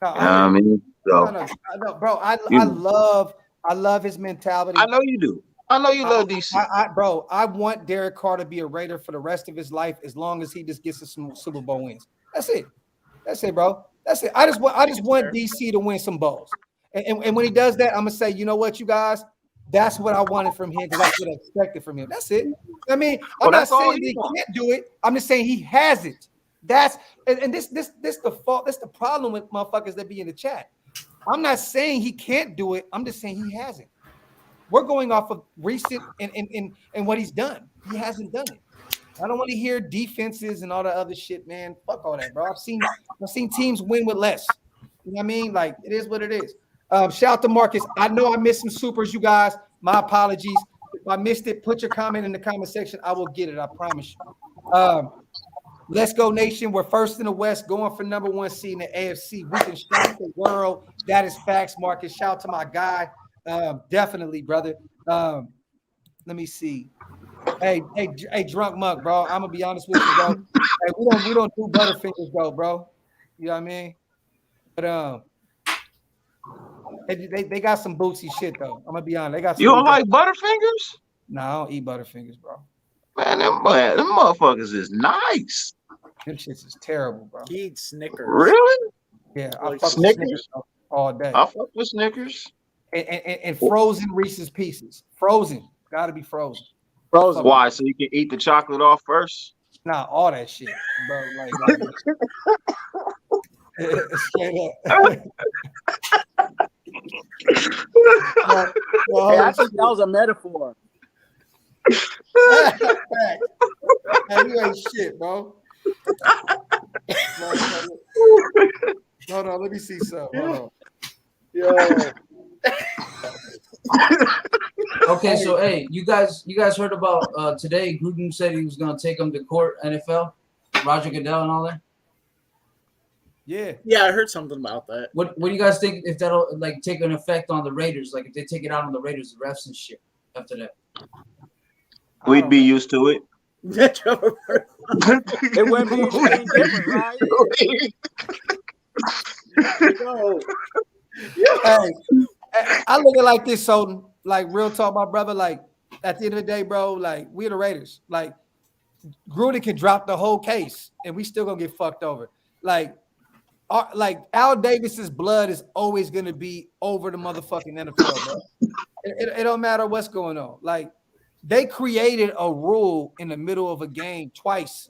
No, I mean, so I know, bro. I you- love his mentality. I know you do. I know you love DC. Bro, I want Derek Carr to be a Raider for the rest of his life as long as he just gets us some Super Bowl wins. That's it. That's it, bro. That's it. I just want DC to win some bowls. And when he does that, I'm gonna say, you know what, you guys, that's what I wanted from him because that's what I expected from him. That's it. I mean, I'm not saying he can't do it. I'm just saying he has it. That's and this the fault. That's the problem with motherfuckers that be in the chat. I'm not saying he can't do it. I'm just saying he hasn't. We're going off of recent and what he's done. He hasn't done it. I don't want to hear defenses and all that other shit, man. Fuck all that, bro. I've seen teams win with less. You know what I mean? Like, it is what it is. Shout out to Marcus. I know I missed some supers, you guys. My apologies. If I missed it, put your comment in the comment section. I will get it. I promise you. Let's go, Nation. We're first in the West, going for number 1 seed in the AFC. We can shock the world. That is facts, Marcus. Shout out to my guy. Definitely, brother. Let me see. Hey, drunk mug, bro. I'm gonna be honest with you, bro. Hey, we don't do Butterfingers, bro. You know what I mean? But they got some bootsy shit though. I'm gonna be honest. They got some. You don't like Butterfingers? No, I don't eat Butterfingers, bro. Man, them motherfuckers is nice. Them shits is terrible, bro. He eats Snickers. Really? Yeah, I Like fuck Snickers? with Snickers all day. I fuck with Snickers. And frozen Reese's Pieces. Frozen. Gotta be frozen. Frozen. Why? So you can eat the chocolate off first? Nah, all that shit, bro. Like straight up. Hey, I think that was a metaphor. Hey, you ain't shit, bro. Hold on, let me see something. Hold on. Yo. Okay, so hey, you guys heard about today? Gruden said he was gonna take him to court, NFL, Roger Goodell and all that. Yeah. Yeah, I heard something about that. What do you guys think if that'll like take an effect on the Raiders? Like if they take it out on the Raiders, the refs and shit after that. We'd be used to it. It wouldn't be anything different, right? No. Hey, I look at it like this, Soden. Like real talk, my brother. Like at the end of the day, bro. Like we're the Raiders. Like Gruden can drop the whole case, and we still gonna get fucked over. Like Al Davis's blood is always gonna be over the motherfucking NFL, bro. It don't matter what's going on. Like they created a rule in the middle of a game twice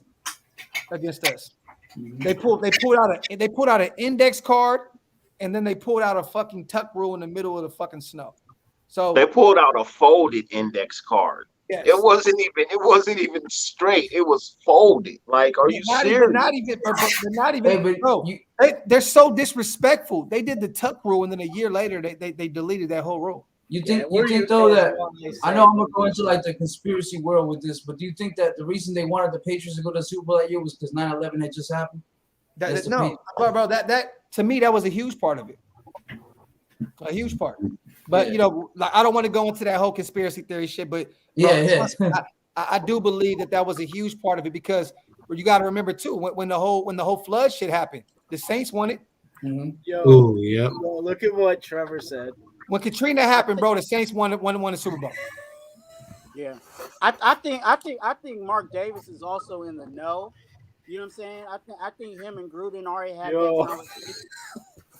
against us. They pulled out an index card, and then they pulled out a fucking tuck rule in the middle of the fucking snow. So They pulled out a folded index card. yes. It wasn't even straight. It was folded. Like, are you serious? Not even, Hey, but bro. you- They're so disrespectful. They did the tuck rule, and then a year later, they deleted that whole rule. You Yeah, think what are you think you though guys that want me to I say? know I'm gonna go into like the conspiracy world with this, but do you think that the reason they wanted the Patriots to go to the Super Bowl that year was because 9/11 had just happened? That's the No, bro, that to me that was a huge part of it. A huge part. But you know, like I don't want to go into that whole conspiracy theory shit, but bro, Yeah. I do believe that was a huge part of it because you got to remember too when the whole flood shit happened, the Saints won it. Mm-hmm. Ooh, yep. Yo, look at what Trevor said. When Katrina happened, bro, the Saints won the Super Bowl. Yeah, I think Mark Davis is also in the know. You know what I'm saying? I think him and Gruden already had Yo. that conversation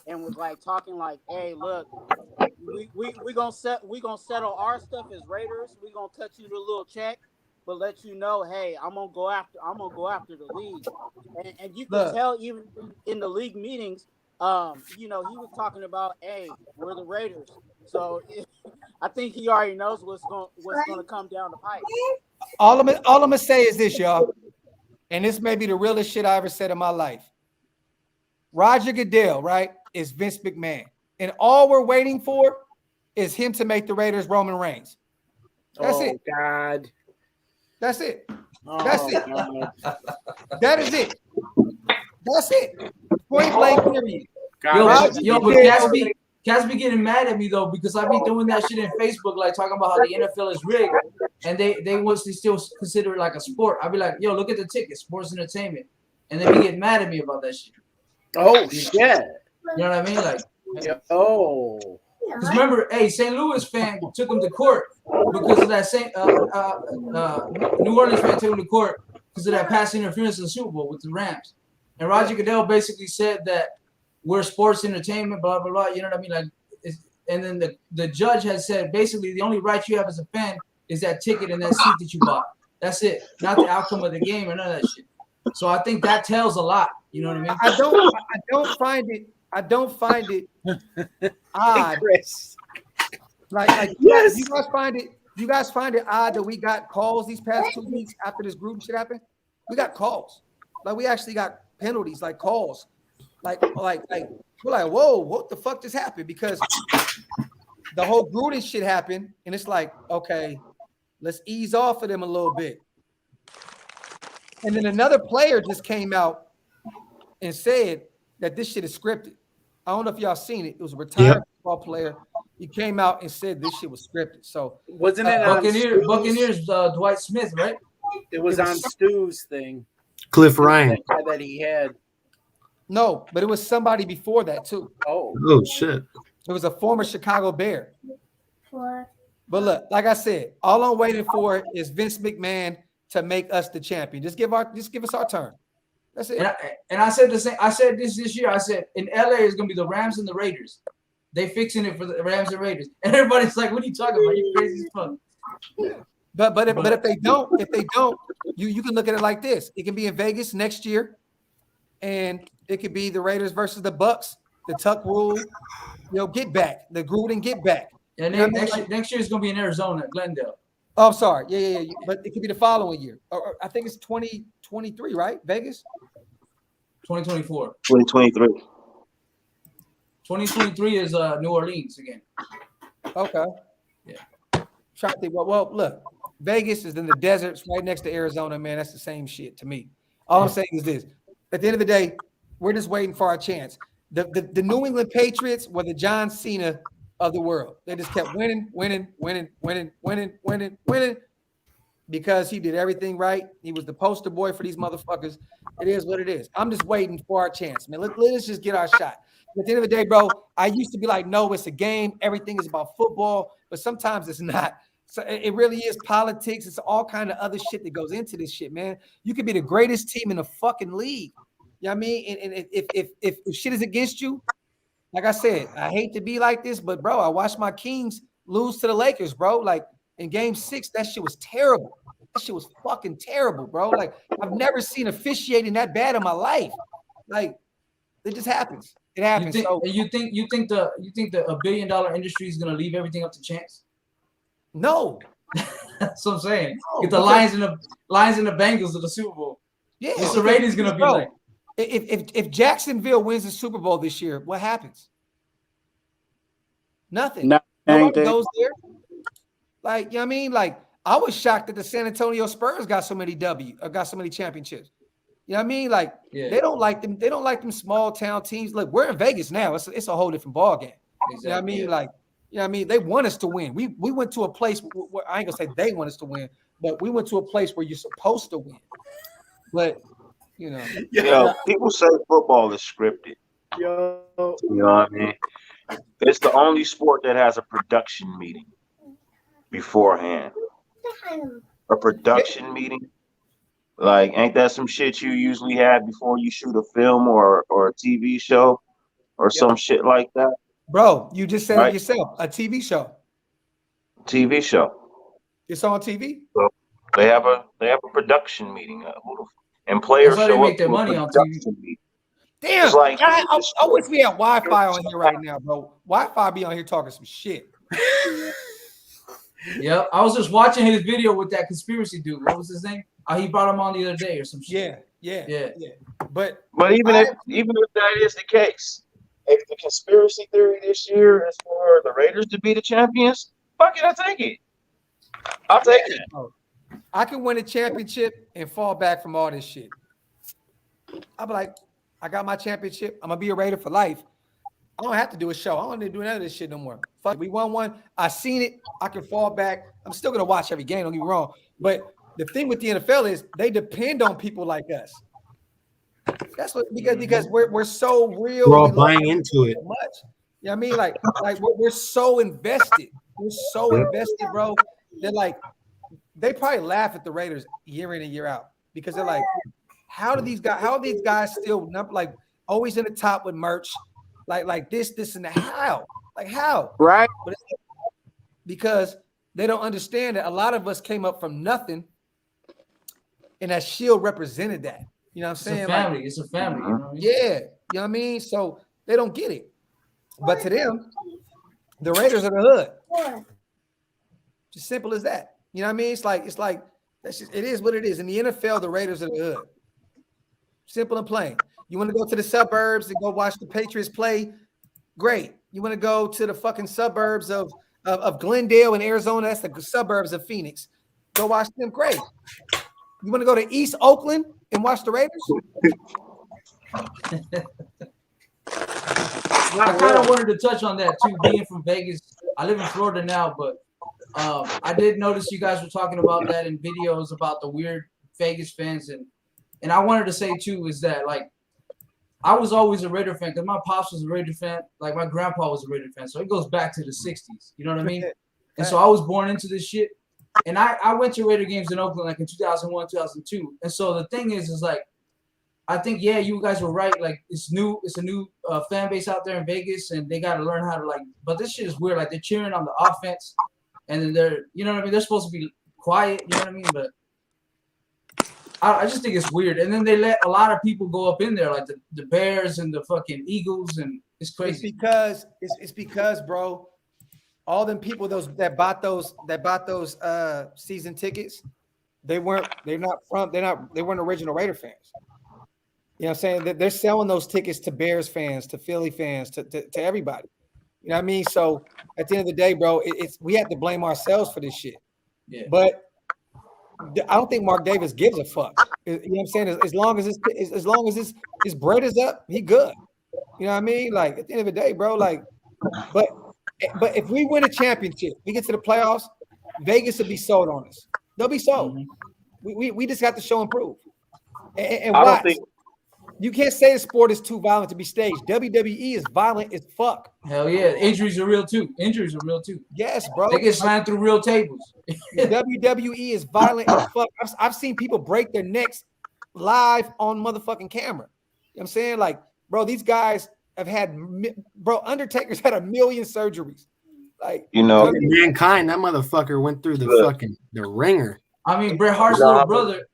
and was like talking like, hey, look, we gonna settle our stuff as Raiders. We gonna cut you the little check, but let you know, hey, I'm gonna go after the league. And you can Look. tell even in the league meetings, you know, he was talking about, hey, we're the Raiders. So I think he already knows what's gonna come down the pipe. All I'm gonna say is this, y'all, and this may be the realest shit I ever said in my life. Roger Goodell, right, is Vince McMahon, and all we're waiting for is him to make the Raiders Roman Reigns. That's it. God. That's it. Oh, That's it. God. That is it. That's it. Point blank period. God. Yo, but Cats be getting mad at me though because I be doing that shit in Facebook, like talking about how the NFL is rigged, and they still consider it like a sport. I be like, yo, look at the ticket, sports entertainment, and they be getting mad at me about that shit. Oh shit. You know what I mean? Like, Yeah. Oh. because remember, hey, St. Louis fan took him to court because of that New Orleans fan took him to court because of that pass interference in the Super Bowl with the Rams, and Roger Goodell basically said that we're sports entertainment, blah blah blah. You know what I mean? Like, and then the judge has said basically the only right you have as a fan is that ticket and that seat that you bought. That's it, not the outcome of the game or none of that shit. So I think that tells a lot. You know what I mean? I don't find it odd. Chris. Like Yes. you guys find it odd that we got calls these past 2 weeks after this Gruden shit happened? We got calls. Like we actually got penalties, like calls. Like we're like, whoa, what the fuck just happened? Because the whole Gruden shit happened, and it's like, okay, let's ease off of them a little bit. And then another player just came out and said that this shit is scripted. I don't know if y'all seen it. It was a retired football player. He came out and said this shit was scripted. So Wasn't it on Buccaneers, Dwight Smith, right? It was on Stu's thing. Cliff Ryan. That guy that he had. no, but it was somebody before that too. Oh. Oh shit. It was a former Chicago Bear. But look, like I said, all I'm waiting for is Vince McMahon to make us the champion. Just give us our turn. That's it. And I said the same. I said this year. I said in LA it's gonna be the Rams and the Raiders. They fixing it for the Rams and Raiders. And everybody's like, "What are you talking about? You crazy as fuck." But if they don't, you can look at it like this. It can be in Vegas next year, and it could be the Raiders versus the Bucks. The tuck rule, get back. The Gruden get back. And You know then what I mean? next year is gonna be in Arizona, Glendale. Oh, I'm sorry. Yeah. But it could be the following year. Or I think it's 2023, right? Vegas. 2024. 2023. 2023 is New Orleans again. Okay. Yeah. Trying to think. Well, look, Vegas is in the deserts right next to Arizona, man. That's the same shit to me. All I'm saying is this. At the end of the day, we're just waiting for our chance. The New England Patriots were the John Cena of the world. They just kept winning because he did everything right. He was the poster boy for these motherfuckers. It is what it is. I'm just waiting for our chance, man. Let us just get our shot. At the end of the day, bro, I used to be like, no, it's a game. Everything is about football, but sometimes it's not. So it really is politics. It's all kind of other shit that goes into this shit, man. You could be the greatest team in the fucking league. You know what I mean? And if shit is against you, like I said, I hate to be like this, but bro, I watched my Kings lose to the Lakers, bro. Like in game 6, that shit was terrible. That shit was fucking terrible, bro. Like I've never seen officiating that bad in my life. Like it just happens. It happens. You think the $1 billion industry is gonna leave everything up to chance? No. That's what I'm saying. No, Get the Lions and the Bengals to the Super Bowl. Yeah. What's the ratings gonna be like? If Jacksonville wins the Super Bowl this year, what happens? Nothing. Nobody goes there. Like, you know what I mean? Like, I was shocked that the San Antonio Spurs got so many championships. You know what I mean? Like, they don't like them. They don't like them small town teams. Look, we're in Vegas now. It's a whole different ball game. Exactly. You know what I mean? Yeah. Like, you know what I mean? They want us to win. We went to a place where I ain't gonna say they want us to win, but we went to a place where you're supposed to win. But you know, people say football is scripted. You know what I mean? It's the only sport that has a production meeting beforehand. A production meeting. Like, ain't that some shit you usually have before you shoot a film or a TV show or some shit like that? Bro, you just said it yourself, a TV show. TV show. It's on TV? So they have a production meeting. And players show up their money on TV. Meeting. Damn, like, I wish we had Wi-Fi on here right now, bro. Wi-Fi be on here talking some shit. Yep, I was just watching his video with that conspiracy dude. What was his name? He brought him on the other day or some shit. Yeah. But even if that is the case, if the conspiracy theory this year is for the Raiders to be the champions, fuck it, I'll take it. I'll take it. I can win a championship and fall back from all this shit. I'll be like, I got my championship. I'm gonna be a Raider for life. I don't have to do a show. I don't need to do none of this shit no more. Fuck it. We won one. I seen it. I can fall back. I'm still gonna watch every game. Don't get me wrong. But the thing with the NFL is they depend on people like us. That's what because we're so real. We're all buying into it. So much. You know what I mean? Like we're so invested. We're so invested, bro. They're like, they probably laugh at the Raiders year in and year out because they're like, how are these guys still like always in the top with merch? Like this and that. How? Like how? Right. But because they don't understand that a lot of us came up from nothing, and that shield represented that. You know what I'm saying? It's a family. It's a family. You know? Yeah. You know what I mean? So they don't get it. But to them, the Raiders are the hood. Just simple as that. You know what I mean? It's like that's just, it is what it is. In the NFL, the Raiders are the hood. Simple and plain. You want to go to the suburbs and go watch the Patriots play? Great. You want to go to the fucking suburbs of Glendale in Arizona? That's the suburbs of Phoenix. Go watch them. Great. You want to go to East Oakland and watch the Raiders? I kind of wanted to touch on that too, being from Vegas. I live in Florida now, but I did notice you guys were talking about that in videos about the weird Vegas fans, and I wanted to say too is that like I was always a Raider fan because my pops was a Raider fan, like my grandpa was a Raider fan, so it goes back to the '60s. You know what I mean? And so I was born into this shit, and I went to Raider games in Oakland like in 2001, 2002, and so the thing is like I think you guys were right. Like it's a new fan base out there in Vegas, and they got to learn how to like. But this shit is weird. Like they're cheering on the offense, and then they're, you know what I mean. They're supposed to be quiet. You know what I mean? But I just think it's weird. And then they let a lot of people go up in there, like the Bears and the fucking Eagles, and it's crazy. It's because, bro, all them people that bought those season tickets, they weren't original Raider fans. You know what I'm saying? They're selling those tickets to Bears fans, to Philly fans, to everybody. You know what I mean? So at the end of the day, bro, we have to blame ourselves for this shit. Yeah. But I don't think Mark Davis gives a fuck. You know what I'm saying? As long as his bread is up, he good. You know what I mean? Like at the end of the day, bro. Like, but if we win a championship, we get to the playoffs, Vegas will be sold on us. They'll be sold. Mm-hmm. We just got to show and prove. And I watch. You can't say the sport is too violent to be staged. WWE is violent as fuck. Hell yeah, injuries are real too. Injuries are real too. Yes, bro. They get slammed through real tables. WWE is violent as fuck. I've seen people break their necks live on motherfucking camera. You know what I'm saying? Like, bro, these guys have had, bro, Undertaker's had 1 million surgeries. Like, You know, Mankind, that motherfucker went through the ringer. I mean, Bret Hart's little brother,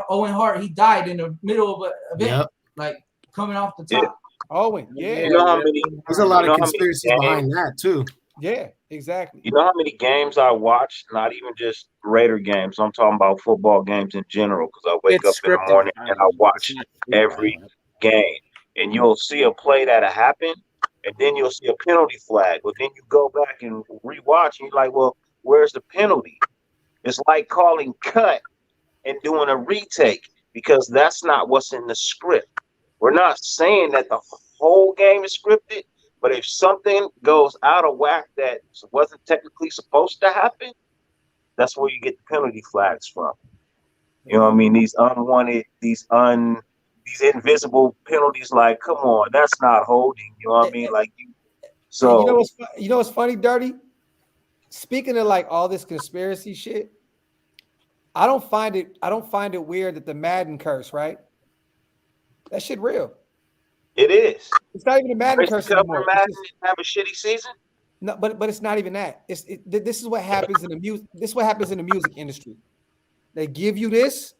Owen Hart, he died in the middle of an event, Yep. like coming off the top. Owen, yeah. you know how many? There's a lot You know of how many conspiracies behind that too. Yeah, exactly. You know how many games I watched? Not even just Raider games. I'm talking about football games in general because I wake It's up in the scripted morning and I violence. watch It's not every violent. game. And you'll see a play that'll happen, and then you'll see a penalty flag. But then you go back and rewatch, and you're like, well, where's the penalty? It's like calling cut and doing a retake because that's not what's in the script. We're not saying that the whole game is scripted, but if something goes out of whack that wasn't technically supposed to happen, that's where you get the penalty flags from. You know what I mean? These unwanted, these invisible penalties. Like, come on, that's not holding. You know what I mean? Like, And you know what's funny, Dirty? Speaking of like all this conspiracy shit, I don't find it weird that the Madden curse, right? That shit real. it is. It's not even a Madden Christian curse Cup anymore. and Madden didn't have a shitty season. No, but it's not even that. This is what happens in the music. This is what happens in the music industry. They give you this,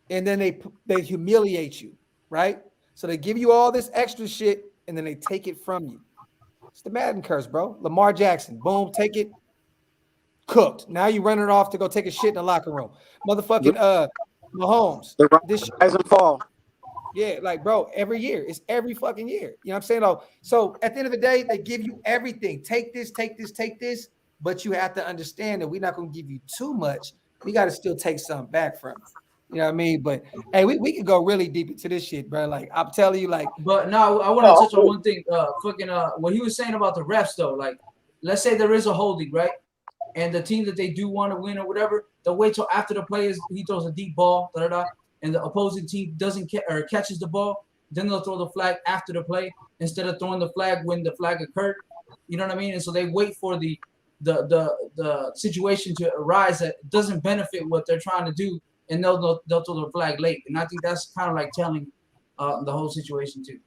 and then they humiliate you, right? So they give you all this extra shit, and then they take it from you. It's the Madden curse, bro. Lamar Jackson, boom, take it, cooked. Now you running off to go take a shit in the locker room. Motherfucking Mahomes. This Rise and fall. yeah, like bro, every year. It's every fucking year. You know what I'm saying? Oh, so at the end of the day, they give you everything. Take this, take this, take this, but you have to understand that we're not gonna give you too much. We got to still take something back from it. You know what I mean? But hey, we could go really deep into this shit, bro. Like I'm telling you, like, But now I want to touch on one thing. What he was saying about the refs though. Like, let's say there is a holding, right? And the team that they do want to win or whatever, they'll wait till after the play he throws a deep ball, and the opposing team doesn't catches the ball. Then they'll throw the flag after the play instead of throwing the flag when the flag occurred. You know what I mean? And so they wait for the situation to arise that doesn't benefit what they're trying to do, and they'll throw the flag late. And I think that's kind of like telling the whole situation too.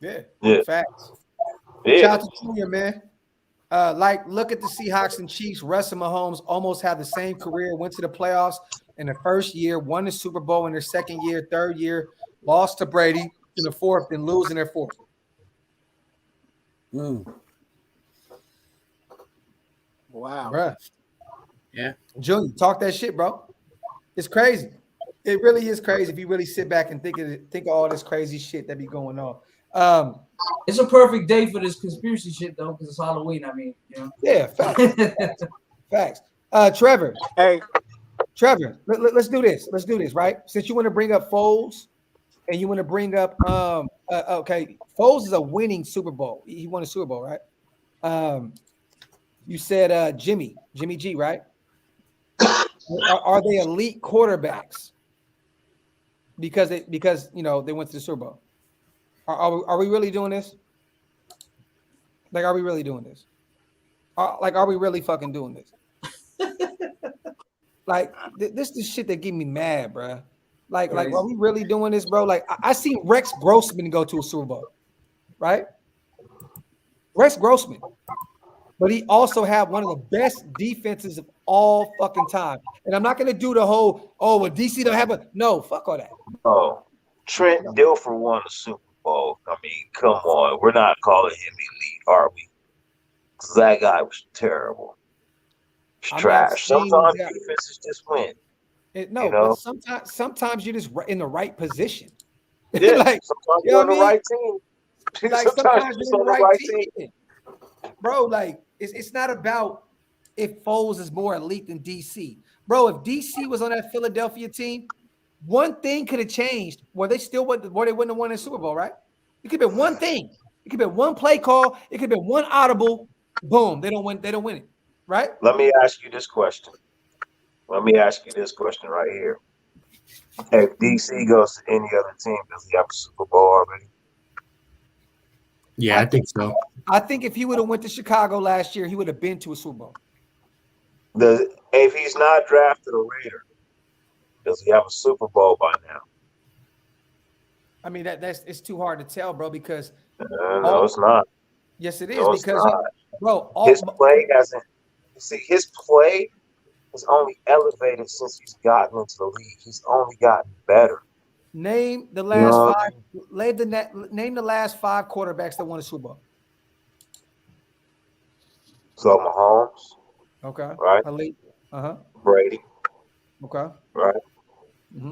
Yeah. Facts. Yeah. Shout out to Junior, man. Like, look at the Seahawks and Chiefs. Russell Mahomes almost had the same career, went to the playoffs in the first year, won the Super Bowl in their second year, third year, lost to Brady in the fourth, then losing their fourth. Wow. Bruh. Yeah. Junior, talk that shit, bro. It's crazy. It really is crazy if you really sit back and think of all this crazy shit that be going on. It's a perfect day for this conspiracy shit though, because it's Halloween. I mean, you know. Yeah, facts. Facts. Trevor, let's do this. Let's do this, right? Since you want to bring up Foles and you want to bring up okay, Foles is a winning Super Bowl. He won a Super Bowl, right? You said Jimmy G, right? Are they elite quarterbacks? Because you know they went to the Super Bowl. Are we really doing this? Like, are we really doing this? Are we really fucking doing this? Like, this is shit that get me mad, bro. Like, are we really doing this, bro? Like, I seen Rex Grossman go to a Super Bowl, right? Rex Grossman. But he also had one of the best defenses of all fucking time. And I'm not going to do the whole, well, DC don't have no, fuck all that. Oh, Trent Dilfer won the Super Bowl. I mean, come on. We're not calling him elite, are we? 'Cause that guy was terrible. It's trash. Sometimes defenses just win. But sometimes you're just in the right position. Yeah, like, sometimes you're on the right team. Like sometimes you're on the right team. Bro, like, it's not about if Foles is more elite than DC. Bro, if DC was on that Philadelphia team, one thing could have changed where they wouldn't have won the Super Bowl, right? It could have been one thing. It could have been one play call. It could have been one audible. Boom, they don't win it, right? Let me ask you this question. Right here. If DC goes to any other team, does he have a Super Bowl already? Yeah, I think so. I think if he would have went to Chicago last year, he would have been to a Super Bowl. If he's not drafted a Raider, does he have a Super Bowl by now? I mean, it's too hard to tell, bro, because No, it's not. yes, it is, No, it's because not. bro, His play hasn't. See, his play has only elevated since he's gotten into the league. He's only gotten better. name the You last know, five. Name the last 5 quarterbacks that won a Super Bowl. so Mahomes, Okay, right? elite. Brady, Okay. right?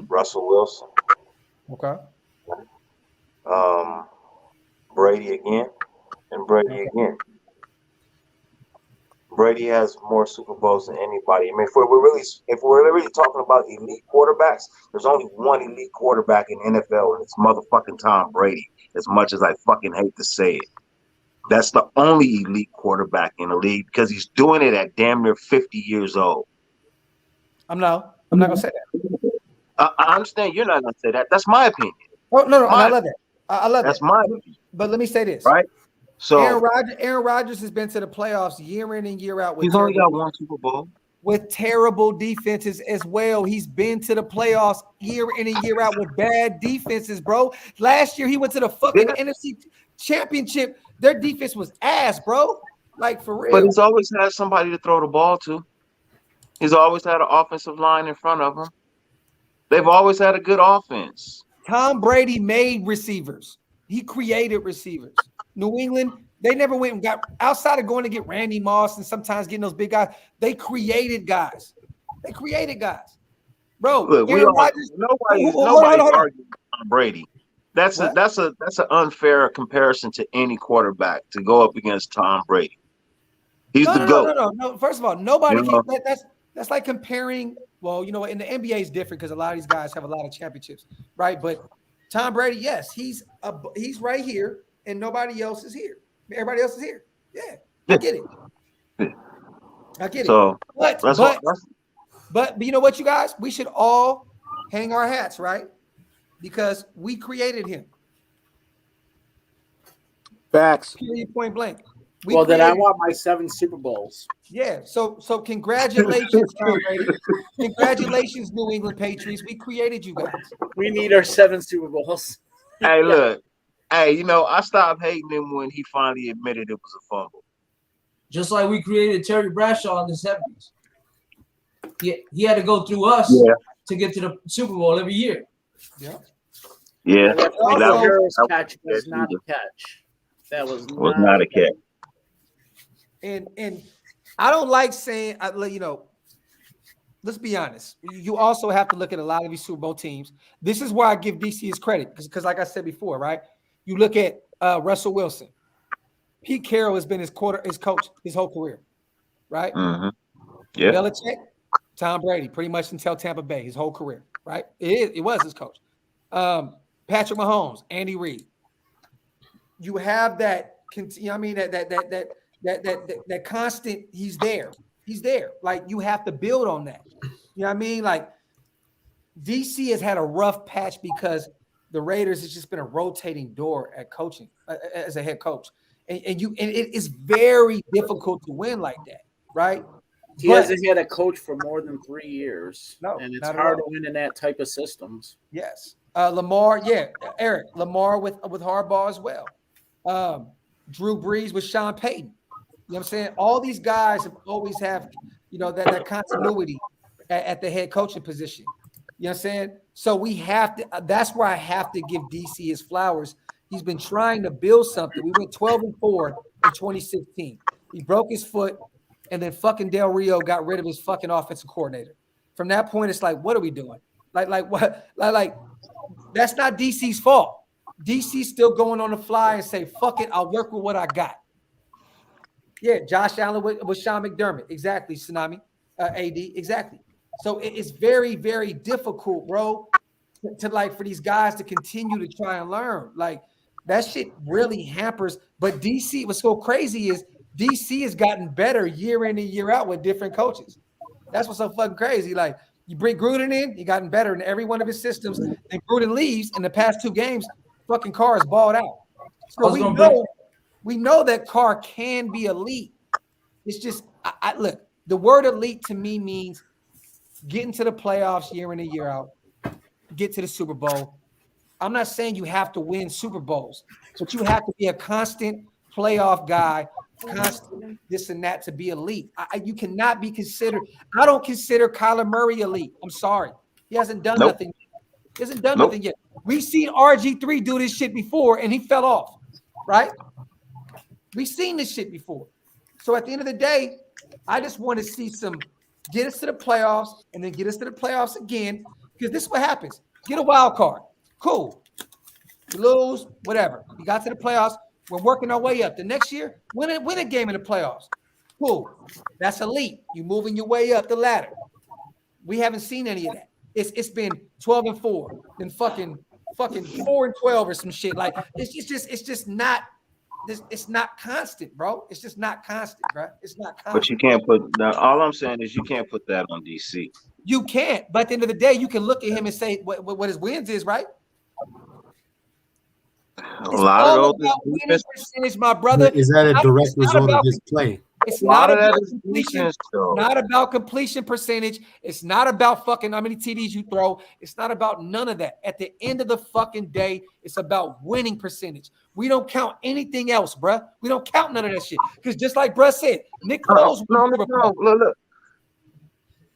Russell Wilson, Okay. Brady again, and Brady again. Brady has more Super Bowls than anybody. I mean, if we're really talking about elite quarterbacks, there's only one elite quarterback in the NFL, and it's motherfucking Tom Brady. As much as I fucking hate to say it, that's the only elite quarterback in the league because he's doing it at damn near 50 years old. I'm not gonna say that. I understand you're not gonna say that. That's my opinion. Oh no, and I love that. I love That's that. my opinion. But let me say this. Right? So Aaron Rodgers has been to the playoffs year in and year out with he's only got one Super Bowl. With terrible defenses as well. He's been to the playoffs year in and year out with bad defenses, bro. Last year he went to the fucking NFC Championship. Their defense was ass, bro. Like for real. But he's always had somebody to throw the ball to. He's always had an offensive line in front of him. They've always had a good offense. Tom Brady made receivers. He created receivers. New England, they never went and got outside of going to get Randy Moss and sometimes getting those big guys. They created guys. Bro, look, nobody's arguing with Tom Brady. That's an unfair comparison to any quarterback to go up against Tom Brady. He's the GOAT. No. First of all, nobody can. That's like comparing. Well, you know, in the NBA is different because a lot of these guys have a lot of championships, right? But Tom Brady, yes, he's right here, and nobody else is here. Everybody else is here. Yeah, I get it. So, but you know what, you guys? We should all hang our hats, right? Because we created him. Facts. Period, point blank. Then I want my 7 Super Bowls. Yeah. So congratulations, Tom Brady. Congratulations, New England Patriots. We created you guys. We need our 7 Super Bowls. Hey, look. Hey, you know, I stopped hating him when he finally admitted it was a fumble. Just like we created Terry Bradshaw in the 70s. He had to go through us to get to the Super Bowl every year. Yeah. Yeah. That catch was not a catch. That was not a catch. And I don't like saying, you know, let's be honest. You also have to look at a lot of these Super Bowl teams. This is where I give DC his credit because like I said before, right? You look at Russell Wilson. Pete Carroll has been his coach his whole career, right? Mm-hmm. Yeah. Belichick, Tom Brady, pretty much until Tampa Bay, his whole career, right? It was his coach. Patrick Mahomes, Andy Reid. You have that. You know what I mean? That constant. He's there. Like you have to build on that. You know what I mean? Like DC has had a rough patch because the Raiders has just been a rotating door at coaching as a head coach, and it is very difficult to win like that, right? He hasn't had a coach for more than 3 years. No, and it's hard to win in that type of systems. Yes. Lamar, Eric, Lamar with Harbaugh as well. Drew Brees with Sean Payton. You know what I'm saying? All these guys always have, you know, that continuity at the head coaching position. You know what I'm saying? So we have to, that's where I have to give DC his flowers. He's been trying to build something. We went 12-4 in 2016. He broke his foot, and then fucking Del Rio got rid of his fucking offensive coordinator. From that point, it's like, what are we doing? Like what? Like that's not DC's fault. DC's still going on the fly and say, fuck it, I'll work with what I got. Yeah, Josh Allen with Sean McDermott. Exactly, Tsunami. AD, exactly. So it's very, very difficult, bro, to like for these guys to continue to try and learn. Like that shit really hampers. But DC, what's so crazy is DC has gotten better year in and year out with different coaches. That's what's so fucking crazy. Like You bring Gruden in, he gotten better in every one of his systems. Then Gruden leaves in the past 2 games, fucking Carr is balled out. So we know that Carr can be elite. It's just, look, the word elite to me means getting to the playoffs year in and year out, get to the Super Bowl. I'm not saying you have to win Super Bowls, but you have to be a constant playoff guy, constant this and that to be elite. You cannot be considered. I don't consider Kyler Murray elite. I'm sorry. He hasn't done nothing. He hasn't done nothing yet. We've seen RG3 do this shit before, and he fell off, right? We've seen this shit before. So at the end of the day, I just want to see some get us to the playoffs and then get us to the playoffs again, because this is what happens. Get a wild card. Cool. You lose, whatever. You got to the playoffs. We're working our way up. The next year, win a game in the playoffs. Cool. That's elite. You're moving your way up the ladder. We haven't seen any of that. It's been 12-4, then fucking 4-12 or some shit. Like it's just not. It's not constant, bro. It's just not constant, bro. It's not constant. But you can't put that. All I'm saying is you can't put that on DC. You can't. But at the end of the day, you can look at him and say what his wins is, right? A lot of those winning percentage, my brother. Is that a direct result of his play? It's not about completion. Not about completion percentage. It's not about fucking how many TDs you throw. It's not about none of that. At the end of the fucking day, it's about winning percentage. We don't count anything else, bruh. We don't count none of that shit. Because just like bruh said, Nick Foles. Look.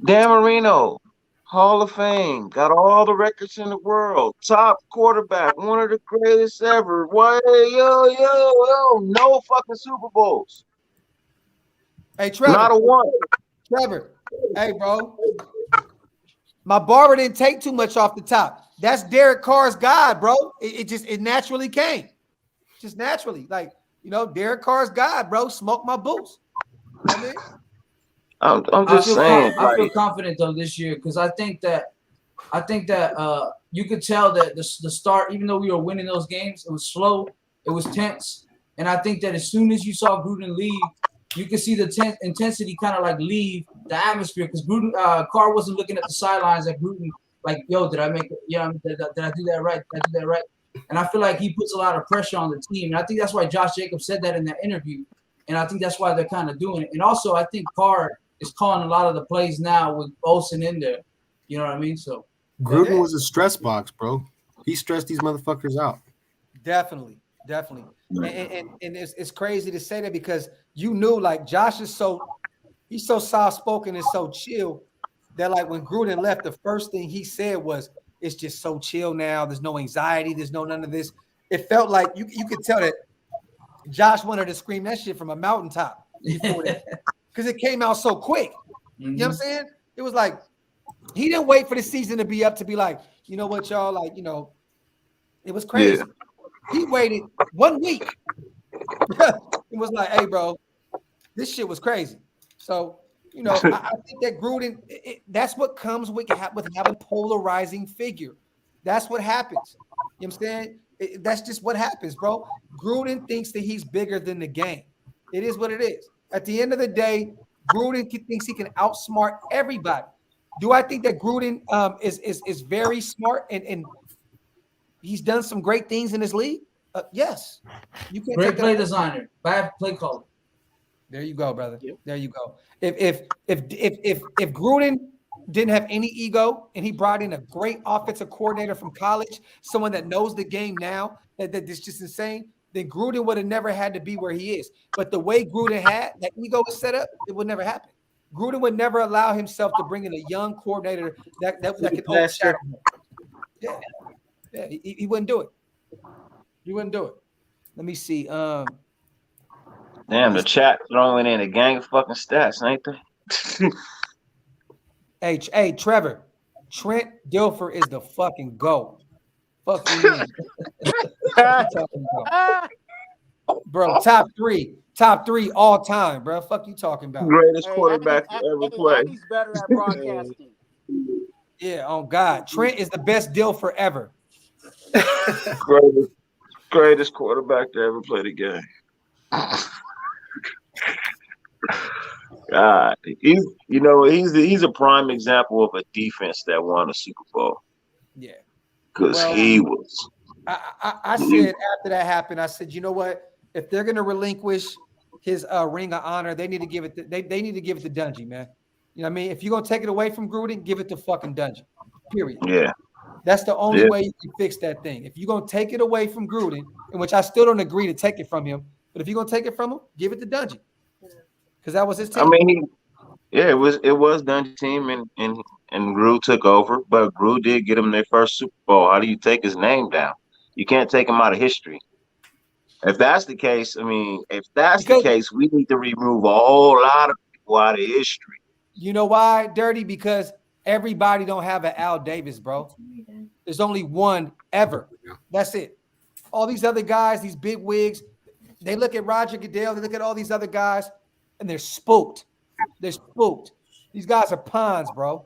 Dan Marino, Hall of Fame, got all the records in the world, top quarterback, one of the greatest ever. What? Yo, no fucking Super Bowls. Hey, Trevor. Not a one. Trevor. Hey, bro. My barber didn't take too much off the top. That's Derek Carr's God, bro. It naturally came. Just naturally. Like, Derek Carr's God, bro. Smoke my boots. You know what I mean? I'm just saying. I feel confident though this year because I think that you could tell that the start, even though we were winning those games, it was slow, it was tense, and I think that as soon as you saw Gruden leave, you could see the intensity kind of like leave the atmosphere because Gruden Carr wasn't looking at the sidelines at Gruden like, yo, did I make it? Yeah, did I do that right? Did I do that right? And I feel like he puts a lot of pressure on the team, and I think that's why Josh Jacobs said that in that interview, and I think that's why they're kind of doing it. And also, I think Carr is calling a lot of the plays now with Olsen in there. You know what I mean? So Gruden was a stress box, bro. He stressed these motherfuckers out. Definitely. And it's crazy to say that because you knew like Josh is he's so soft-spoken and so chill that like when Gruden left, the first thing he said was, it's just so chill now. There's no anxiety. There's no none of this. It felt like you could tell that Josh wanted to scream that shit from a mountaintop before that. Because it came out so quick. Mm-hmm. You know what I'm saying? It was like, he didn't wait for the season to be up to be like, you know what, y'all, like, it was crazy. Yeah. He waited 1 week. It was like, hey, bro, this shit was crazy. So, I think that Gruden, that's what comes with having a polarizing figure. That's what happens. You know what I'm saying? That's just what happens, bro. Gruden thinks that he's bigger than the game. It is what it is. At the end of the day, Gruden thinks he can outsmart everybody. Do I think that Gruden is very smart and he's done some great things in his league? Yes. You can't great play designer, bad play caller. There you go, brother. Yep. There you go. If Gruden didn't have any ego and he brought in a great offensive coordinator from college, someone that knows the game now, that's just insane, then Gruden would have never had to be where he is. But the way Gruden had that ego was set up, it would never happen. Gruden would never allow himself to bring in a young coordinator that could overshadow him. Yeah, he wouldn't do it. He wouldn't do it. Let me see. Damn, the chat throwing in a gang of fucking stats, ain't they? Hey, Trevor, Trent Dilfer is the fucking GOAT. Fuck you, mean. Bro, top three all time, bro. Fuck you talking about? Greatest quarterback to ever play. He's better at broadcasting. Yeah, on God. Trent is the best deal forever. Greatest quarterback to ever play the game. God, he's a prime example of a defense that won a Super Bowl Yeah. because Well, he was. I said after that happened, I said, you know what? If they're gonna relinquish his ring of honor, they need to give it. They need to give it to Dungy, man. You know what I mean? If you're gonna take it away from Gruden, give it to fucking Dungy. Period. Yeah, That's the only yeah. way you can fix that thing. If you're gonna take it away from Gruden, in which I still don't agree to take it from him, but if you're gonna take it from him, give it to Dungy. Because that was his I team. mean, yeah, it was Dungy's team, and Gru took over, but Gru did get him their first Super Bowl. How do you take his name down? You can't take him out of history. If that's the case, Because we need to remove a whole lot of people out of history. you know why, Dirty? Because everybody don't have an Al Davis, bro. There's only one ever. That's it. All these other guys, these big wigs, they look at Roger Goodell, they look at all these other guys, and they're spooked. They're spooked. These guys are pawns, bro.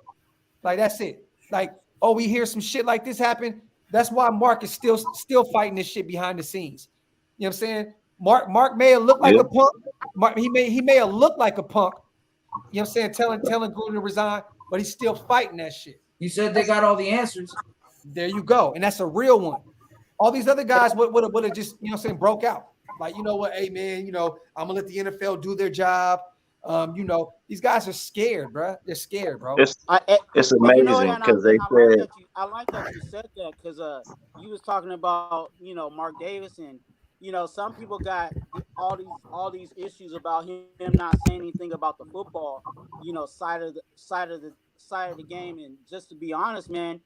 Like, that's it. Like, oh, we hear some shit like this happen. That's why Mark is still fighting this shit behind the scenes. You know what I'm saying? Mark may have looked like Yeah. a punk. He may have looked like a punk. You know what I'm saying? Telling Gruden to resign, but he's still fighting that shit. You said they got all the answers. There you go. And that's a real one. All these other guys would have just, you know what I'm saying, broke out. Like, you know what, hey man, I'm gonna let the NFL do their job. These guys are scared, bro. They're scared, bro. It's And you know what? amazing because they said I like that you said that because you was talking about Mark Davis and some people got all these issues about him not saying anything about the football side of the game. And just to be honest, man,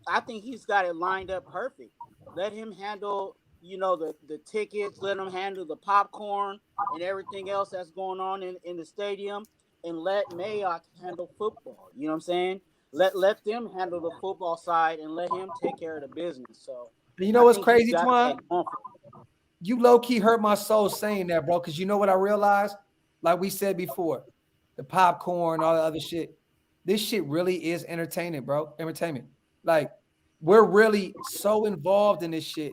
I think he's got it lined up perfect. Let him handle the tickets, let him handle the popcorn and everything else that's going on in the stadium, and let Mayock handle football. You know what I'm saying? Let them handle the football side and let him take care of the business. So You know I what's think crazy, he's got Twan? that going for him. You low-key hurt my soul saying that, bro, because you know what I realized? Like we said before, the popcorn, all the other shit. This shit really is entertainment, bro. Entertainment. Like, we're really so involved in this shit.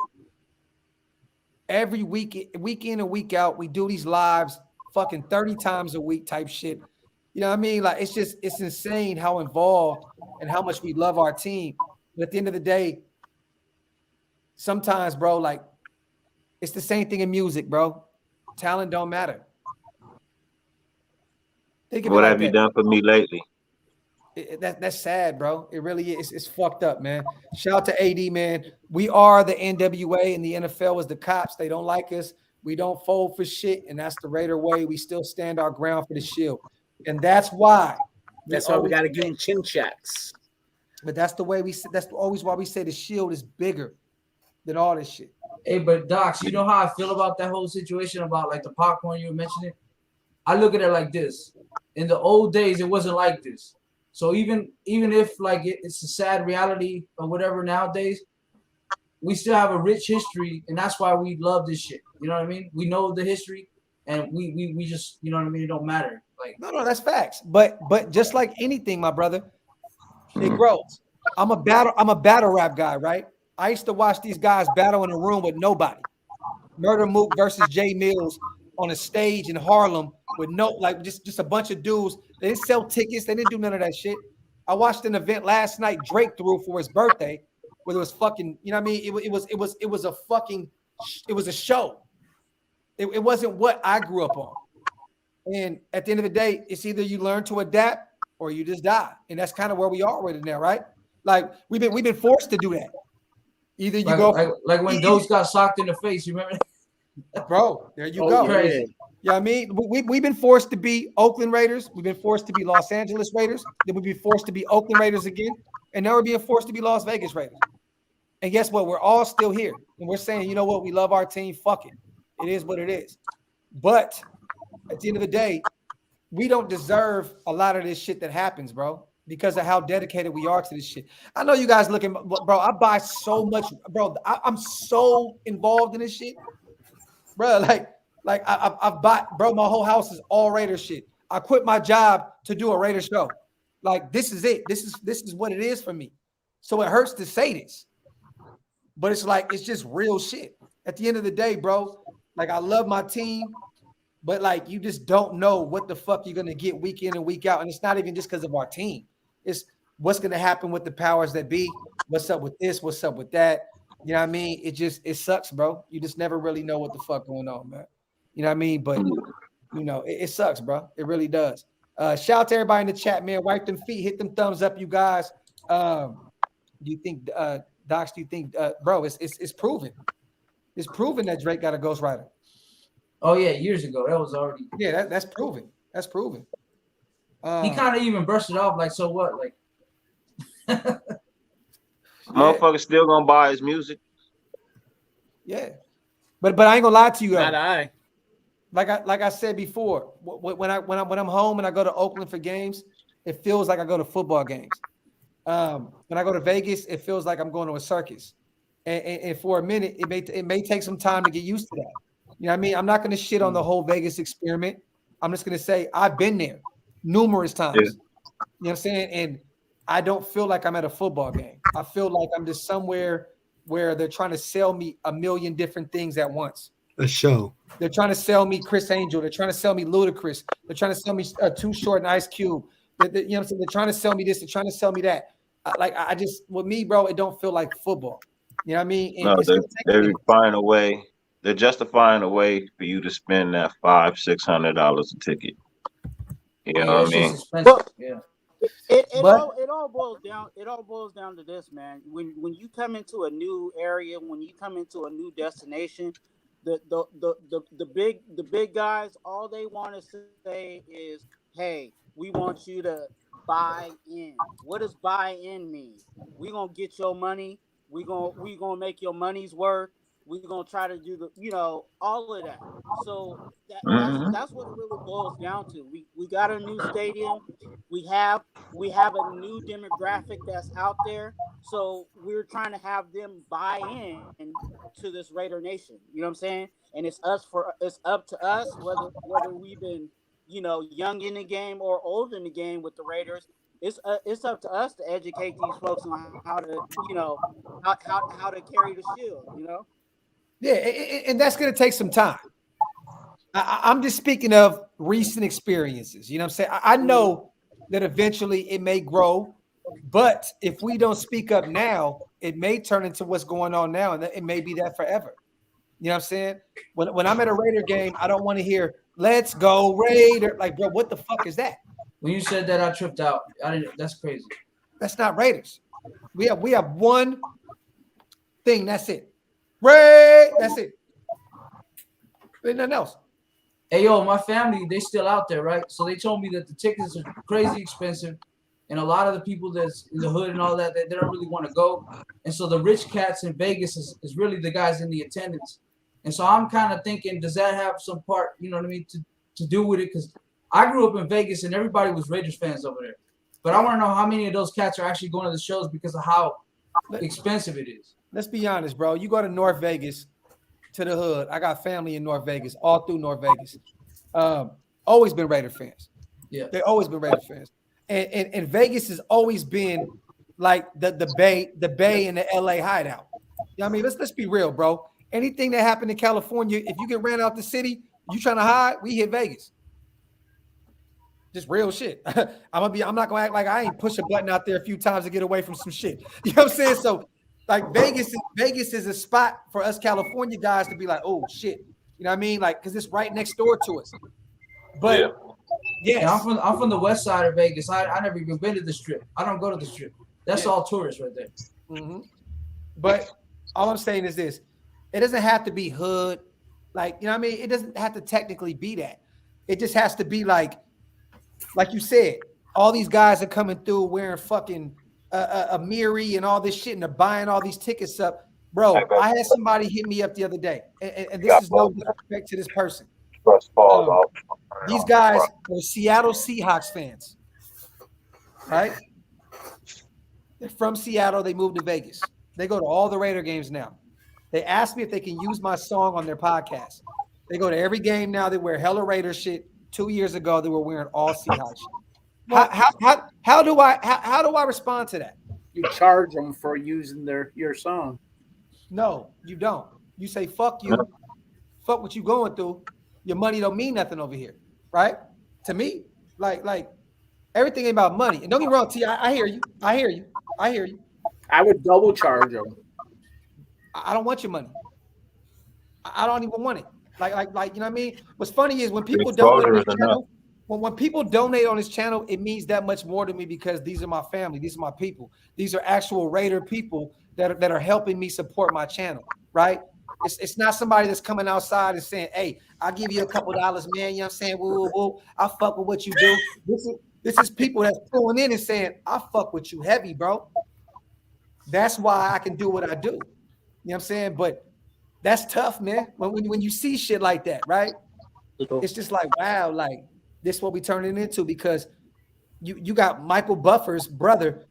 Every week in and week out, we do these lives fucking 30 times a week type shit. You know what I mean? Like, it's insane how involved and how much we love our team. But at the end of the day, sometimes, bro, like, it's the same thing in music, bro. Talent don't matter. Think of it what like have you that. done for me lately? That's sad, bro. It really is. It's fucked up, man. Shout out to AD, man. We are the NWA and the NFL is the cops. They don't like us. We don't fold for shit, and that's the Raider way. We still stand our ground for the shield, and that's why. That's why we got to give them chin checks. But that's the way we. That's always why we say the shield is bigger than all this shit. Hey, but Docs, you know how I feel about that whole situation about like the popcorn you were mentioning? I look at it like this. In the old days, it wasn't like this. So even if like it's a sad reality or whatever nowadays, we still have a rich history, and that's why we love this shit. You know what I mean? We know the history, and we just, you know what I mean? It don't matter. Like, No, that's facts. But just like anything, my brother, it grows. I'm a battle rap guy, right? I used to watch these guys battle in a room with nobody. Murder Mook versus Jay Mills on a stage in Harlem with just a bunch of dudes. They didn't sell tickets. They didn't do none of that shit. I watched an event last night Drake threw for his birthday, where it was fucking, you know what I mean? It was a show. It wasn't what I grew up on. And at the end of the day, it's either you learn to adapt or you just die. And that's kind of where we are right now, right? Like we've been forced to do that. Either you like when those got socked in the face, you remember? Bro, there you go. Crazy. Yeah, I mean, we've been forced to be Oakland Raiders. We've been forced to be Los Angeles Raiders. Then we've been forced to be Oakland Raiders again. And now we're being forced to be Las Vegas Raiders. And guess what? We're all still here. And we're saying, you know what? We love our team. Fuck it. It is what it is. But at the end of the day, we don't deserve a lot of this shit that happens, bro, because of how dedicated we are to this shit. I know you guys looking, bro, I buy so much, bro. I'm so involved in this shit. Bro, like I've bought, bro, my whole house is all Raider shit. I quit my job to do a Raider show. Like, this is it. This is what it is for me. So it hurts to say this, but it's like, it's just real shit. At the end of the day, bro, like, I love my team. but like you just don't know what the fuck you're gonna get week in and week out. And it's not even just because of our team. It's what's gonna happen with the powers that be. What's up with this? What's up with that? You know what I mean? It sucks, bro. You just never really know what the fuck going on, man. You know what I mean? But you know, it sucks, bro. It really does. Shout out to everybody in the chat, man. Wipe them feet, hit them thumbs up, you guys. Do you think, Docs? Do you think, bro? It's proven. It's proven that Drake got a ghostwriter. Oh yeah, years ago that was already. Yeah, that's proven. That's proven. He kind of even brushed it off like, so what? Like, Motherfucker still gonna buy his music. Yeah, but I ain't gonna lie to you. Not I. Like I said before, when I'm home and I go to Oakland for games, it feels like I go to football games. When I go to Vegas, it feels like I'm going to a circus. And for a minute, it may take some time to get used to that. You know what I mean? I'm not going to shit on the whole Vegas experiment. I'm just going to say I've been there numerous times. Yeah. You know what I'm saying? And I don't feel like I'm at a football game. I feel like I'm just somewhere where they're trying to sell me a million different things at once. A show. They're trying to sell me Chris Angel. They're trying to sell me Ludacris. They're trying to sell me Too Short and Ice Cube. You know what I'm saying? They're trying to sell me this. They're trying to sell me that. I just, with me, bro, it don't feel like football. You know what I mean? And No, they're finding a way. They're justifying a way for you to spend that $500-$600 a ticket. You know what I mean? Well, yeah. It all boils down. It all boils down to this, man. When you come into a new area, when you come into a new destination, the big guys, all they want to say is, "Hey, we want you to buy in." What does buy in mean? We gonna get your money. We gonna make your money's worth. We're gonna try to do all of that. So that's what it really boils down to. We got a new stadium. We have a new demographic that's out there. So we're trying to have them buy in to this Raider Nation. You know what I'm saying? And it's up to us whether we've been young in the game or old in the game with the Raiders. It's up to us to educate these folks on how to how to carry the shield. Yeah, and that's going to take some time. I'm just speaking of recent experiences. You know what I'm saying? I know that eventually it may grow, but if we don't speak up now, it may turn into what's going on now, and it may be that forever. You know what I'm saying? When I'm at a Raider game, I don't want to hear "Let's go Raider." Like, bro, what the fuck is that? When you said that, I tripped out. That's crazy. That's not Raiders. We have one thing. That's it. That's it. Ain't nothing else. Hey, yo, my family, they still out there, right? So they told me that the tickets are crazy expensive, and a lot of the people that's in the hood and all that, they don't really want to go. And so the rich cats in Vegas is really the guys in the attendance. And so I'm kind of thinking, does that have some part, you know what I mean, to do with it? Because I grew up in Vegas, and everybody was Raiders fans over there. But I want to know how many of those cats are actually going to the shows because of how expensive it is. Let's be honest, bro. You go to North Vegas, to the hood. I got family in North Vegas, all through North Vegas. Always been Raider fans. Yeah, they always been Raider fans. And Vegas has always been like the Bay and the LA hideout. You know what I mean? Let's be real, bro. Anything that happened in California, if you get ran out the city, you trying to hide, we hit Vegas. Just real shit. I'm not gonna act like I ain't push a button out there a few times to get away from some shit. You know what I'm saying? So like Vegas is a spot for us California guys to be like, oh shit. You know what I mean? Like, because it's right next door to us. But yes. Yeah, I'm from the west side of Vegas. I never even been to the Strip. I don't go to the Strip. That's all tourists right there. Mm-hmm. But all I'm saying is this: it doesn't have to be hood, like, you know what I mean. It doesn't have to technically be that. It just has to be like you said. All these guys are coming through wearing fucking a Miri and all this shit, and they're buying all these tickets up. Bro, I had somebody hit me up the other day, and this is no disrespect to this person. These guys were Seattle Seahawks fans, right? They're from Seattle. They moved to Vegas. They go to all the Raider games now. They asked me if they can use my song on their podcast. They go to every game now. They wear hella Raider shit. 2 years ago, they were wearing all Seahawks shit. How do I respond to that? You charge them for using your song. No, you don't. You say fuck you, fuck what you going through, your money don't mean nothing over here, right? To me, like everything ain't about money. And don't get me wrong, T. I hear you. I hear you. I hear you. I would double charge them. I don't want your money. I don't even want it. Like you know what I mean? What's funny is when people donate on Exposure this is enough. channel, when people donate on this channel, it means that much more to me because these are my family, these are my people, these are actual Raider people that are helping me support my channel, right? It's not somebody that's coming outside and saying, "Hey, I'll give you a couple dollars, man." You know what I'm saying? Woo, woo, woo. I fuck with what you do. This is people that's pulling in and saying, "I fuck with you heavy, bro." That's why I can do what I do. You know what I'm saying? But that's tough, man. When you see shit like that, right? It's just like, wow, like this is what we turn it into because you got Michael Buffer's brother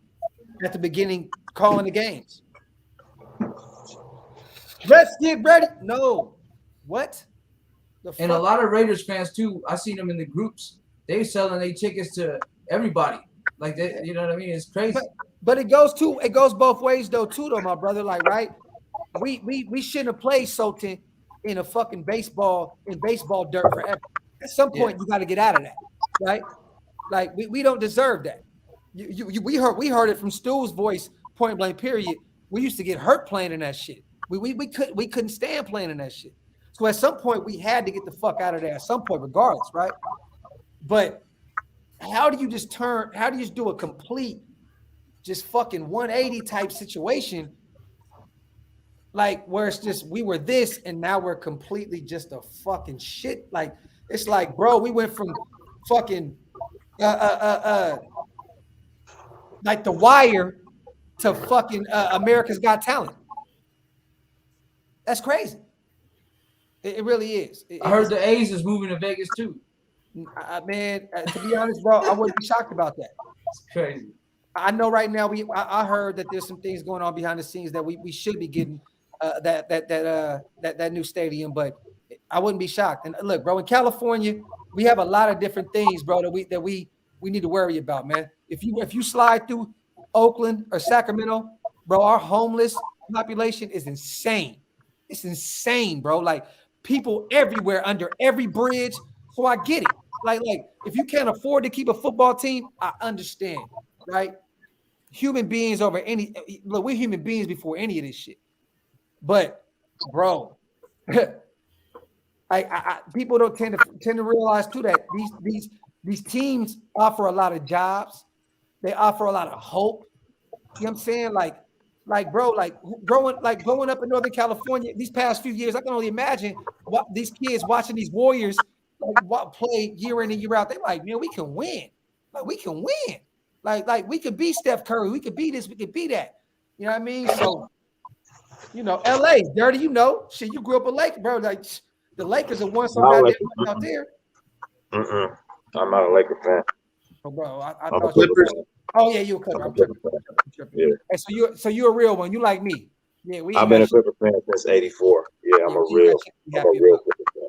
at the beginning calling the games. Let's get ready. No. What? And a lot of Raiders fans too. I seen them in the groups. They selling their tickets to everybody. Like that, you know what I mean? It's crazy. But it goes both ways though, my brother. Like, right? We shouldn't have played Sultan in a fucking baseball dirt forever. At some point, you got to get out of that, right? Like we don't deserve that. We heard it from Stu's voice, point blank. Period. We used to get hurt playing in that shit. We couldn't stand playing in that shit. So at some point, we had to get the fuck out of there. At some point, regardless, right? But how do you just do a complete, just fucking 180 type situation? Like where it's just we were this and now we're completely just a fucking shit. Like it's like, bro, we went from fucking like The Wire to fucking America's Got Talent. That's crazy. It really is. I heard the A's is moving to Vegas too. Man, to be honest, bro, I wouldn't be shocked about that. It's crazy. I know right now I heard that there's some things going on behind the scenes that we should be getting that new stadium, but I wouldn't be shocked. And look, bro, in California, we have a lot of different things, bro, that we need to worry about, man. If you slide through Oakland or Sacramento, bro, our homeless population is insane. It's insane, bro. Like people everywhere under every bridge. So I get it. Like if you can't afford to keep a football team, I understand, right? Human beings over any look, we're human beings before any of this shit. But bro, people don't tend to realize too that these teams offer a lot of jobs. They offer a lot of hope. You know what I'm saying? Like bro, growing up in Northern California these past few years, I can only imagine what these kids watching these Warriors play year in and year out. They're like, man, we can win. Like we can win. Like we could be Steph Curry. We could be this. We could be that. You know what I mean? So, you know, LA, dirty. You know, shit. You grew up a Laker, bro. Like the Lakers are one so goddamn out there. I'm not a Laker fan. Oh, bro, I I'm a thought you. Clippers. Oh yeah, you a Clipper. I'm tripping. Yeah. Hey, so you're a real one. You like me? Yeah, I've been a Clipper fan since '84. Yeah, I'm a real Clipper fan.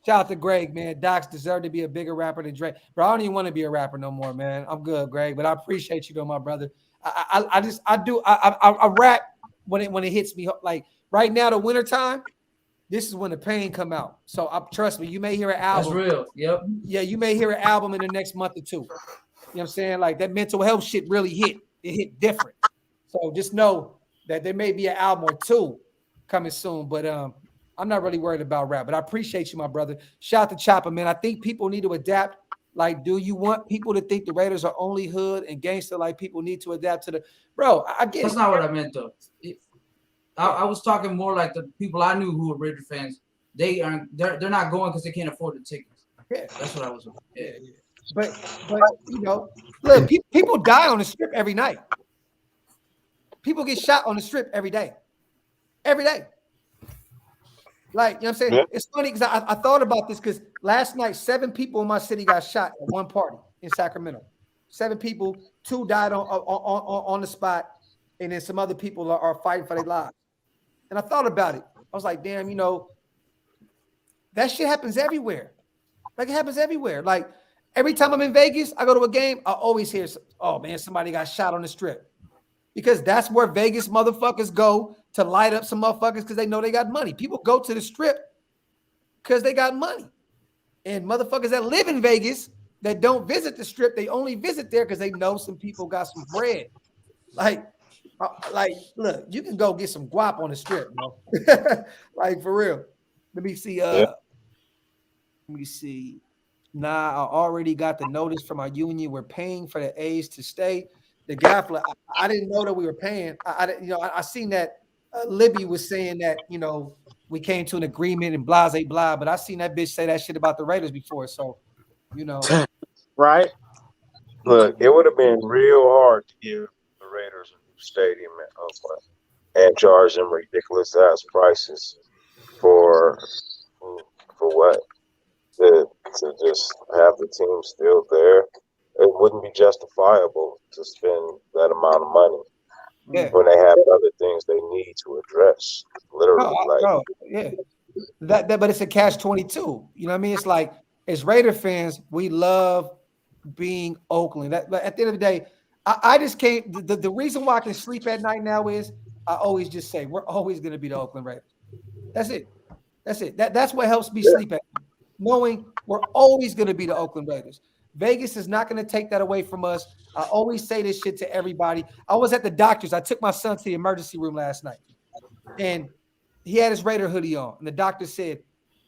Shout out to Greg, man. Docs deserve to be a bigger rapper than Drake. Bro, I don't even want to be a rapper no more, man. I'm good, Greg, but I appreciate you though, my brother. I rap when it hits me. Like right now, the wintertime, this is when the pain come out. So trust me, you may hear an album. That's real. Yep. Yeah, you may hear an album in the next month or two. You know what I'm saying? Like that mental health shit really hit. It hit different. So just know that there may be an album or two coming soon, but I'm not really worried about rap, but I appreciate you, my brother. Shout out to Chopper, man. I think people need to adapt. Like, do you want people to think the Raiders are only hood and gangster? Like, people need to adapt to the bro. I get That's it. not what I meant, though. I was talking more like the people I knew who were Raider fans. They're not going because they can't afford the tickets. Yeah, that's what I was. Yeah. But you know, look, people die on the strip every night. People get shot on the strip every day. Every day. Like, you know what I'm saying? Yeah. It's funny because I thought about this because last night, 7 people in my city got shot at one party in Sacramento. 7 people, 2 died on the spot, and then some other people are fighting for their lives. And I thought about it. I was like, damn, you know, that shit happens everywhere. Like, it happens everywhere. Like, every time I'm in Vegas, I go to a game, I always hear, oh, man, somebody got shot on the strip. Because that's where Vegas motherfuckers go to light up some motherfuckers because they know they got money. People go to the strip Because they got money. And motherfuckers that live in Vegas that don't visit the strip, they only visit there because they know some people got some bread. Like, look, you can go get some guap on the strip, bro. Like, for real. Let me see. Let me see. Nah, I already got the notice from our union. We're paying for the A's to stay. The gaffer, I didn't know that we were paying. I seen that Libby was saying that, we came to an agreement and blah, blah, blah. But I seen that bitch say that shit about the Raiders before. So, Right. Look, it would have been real hard to give the Raiders a new stadium in Oakland and charge them ridiculous ass prices for what? To just have the team still there. It wouldn't be justifiable to spend that amount of money when they have other things they need to address. Literally, but it's a catch-22. You know what I mean? It's like, as Raider fans, we love being Oakland. But at the end of the day, I just can't. The reason why I can sleep at night now is I always just say we're always going to be the Oakland Raiders. That's it. That's what helps me sleep at night, knowing we're always going to be the Oakland Raiders. Vegas is not going to take that away from us. I always say this shit to everybody. I was at the doctor's. I took my son to the emergency room last night, and he had his Raider hoodie on. And the doctor said,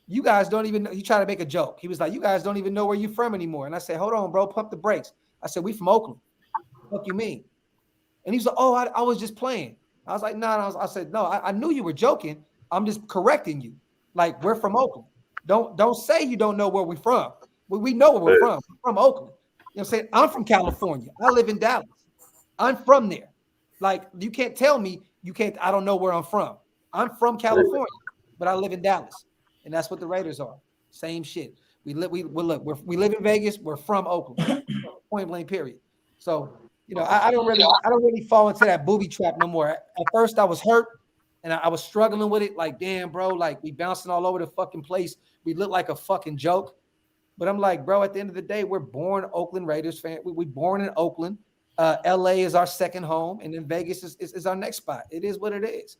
you guys don't even know. He tried to make a joke. He was like, you guys don't even know where you're from anymore. And I said, hold on, bro, pump the brakes. I said, we from Oakland. What you mean? And he was like, oh, I was just playing. I was like, no. I said, no, I knew you were joking. I'm just correcting you. Like, we're from Oakland. Don't say you don't know where we're from. We know where we're from. We're from Oakland. You know what I'm saying? I'm from California. I live in Dallas. I'm from there. Like, you can't tell me I don't know where I'm from. I'm from California, but I live in Dallas. And that's what the Raiders are. Same shit. We live in Vegas. We're from Oakland. Point blank, period. So, I don't really fall into that booby trap no more. At first I was hurt and I was struggling with it. Like, damn, bro, like we bouncing all over the fucking place. We look like a fucking joke. But I'm like, bro, at the end of the day, we're born Oakland Raiders fan. We born in Oakland. LA is our second home, and then Vegas is our next spot. It is what it is.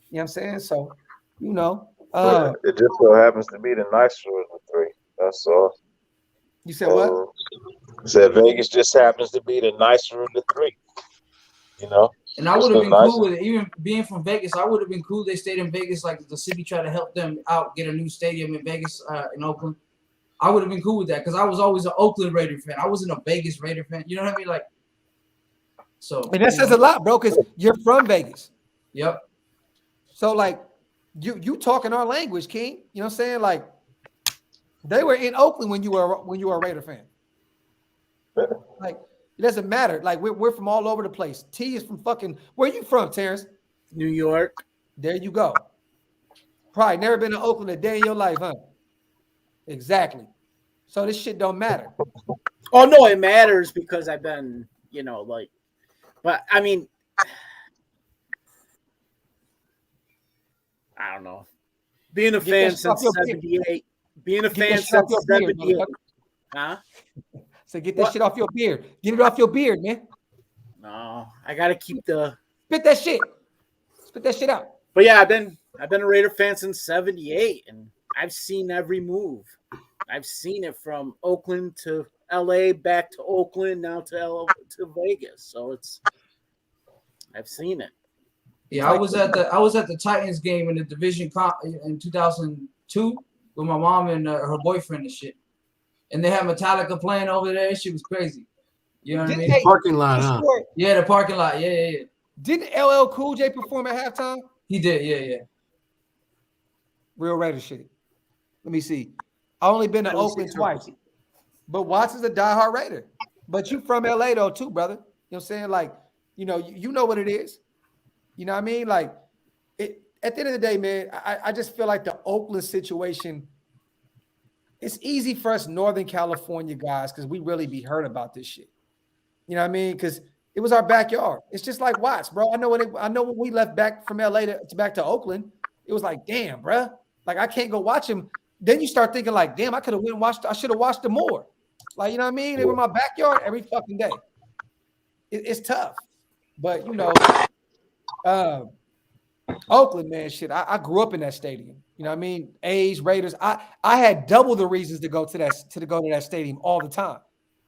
You know what I'm saying? So, it just so happens to be the nicer of the three. That's all. You said what? Said Vegas just happens to be the nicer of the three. And I would have been cool with it. Even being from Vegas, I would have been cool. They stayed in Vegas, like the city tried to help them out, get a new stadium in Vegas, in Oakland. I would have been cool with that because I was always an Oakland Raider fan. I wasn't a Vegas Raider fan. You know what I mean? Like, so. And that says a lot, bro, because you're from Vegas. Yep. So, like, you talking our language, King. You know what I'm saying? Like, they were in Oakland when you were a Raider fan. Like, it doesn't matter. Like, we're from all over the place. T is from fucking. Where you from, Terrence? New York. There you go. Probably never been to Oakland a day in your life, huh? Exactly. So this shit don't matter. Oh no, it matters because I've been, but I mean, I don't know. Being a fan since '78. Being a fan since '78. Huh? So get that shit off your beard. Get it off your beard, man. No, I gotta keep the spit that shit. Spit that shit out. But yeah, I've been a Raider fan since '78, and I've seen every move. I've seen it from Oakland to LA, back to Oakland, now to Vegas. So I've seen it. Yeah, I was at the Titans game in the division in 2002 with my mom and her boyfriend and shit. And they had Metallica playing over there. Shit was crazy. You know what I mean? Parking lot, huh? Yeah, the parking lot. Yeah. Didn't LL Cool J perform at halftime? He did, yeah. Real Raider shit. Let me see. I only been to Oakland twice. But Watson's a diehard Raider. But you from LA though too, brother. You know what I'm saying? Like, you know what it is. You know what I mean? Like, at the end of the day, man, I just feel like the Oakland situation, it's easy for us Northern California guys because we really be hurt about this shit. You know what I mean? Because it was our backyard. It's just like Watts, bro. I know when we left back from LA to back to Oakland, it was like, damn, bro. Like, I can't go watch him. Then you start thinking like, damn, I should have watched them more. Like, you know what I mean? They were in my backyard every fucking day. It's tough. But, Oakland, man, shit. I grew up in that stadium. You know what I mean? A's, Raiders. I had double the reasons to go to that stadium all the time.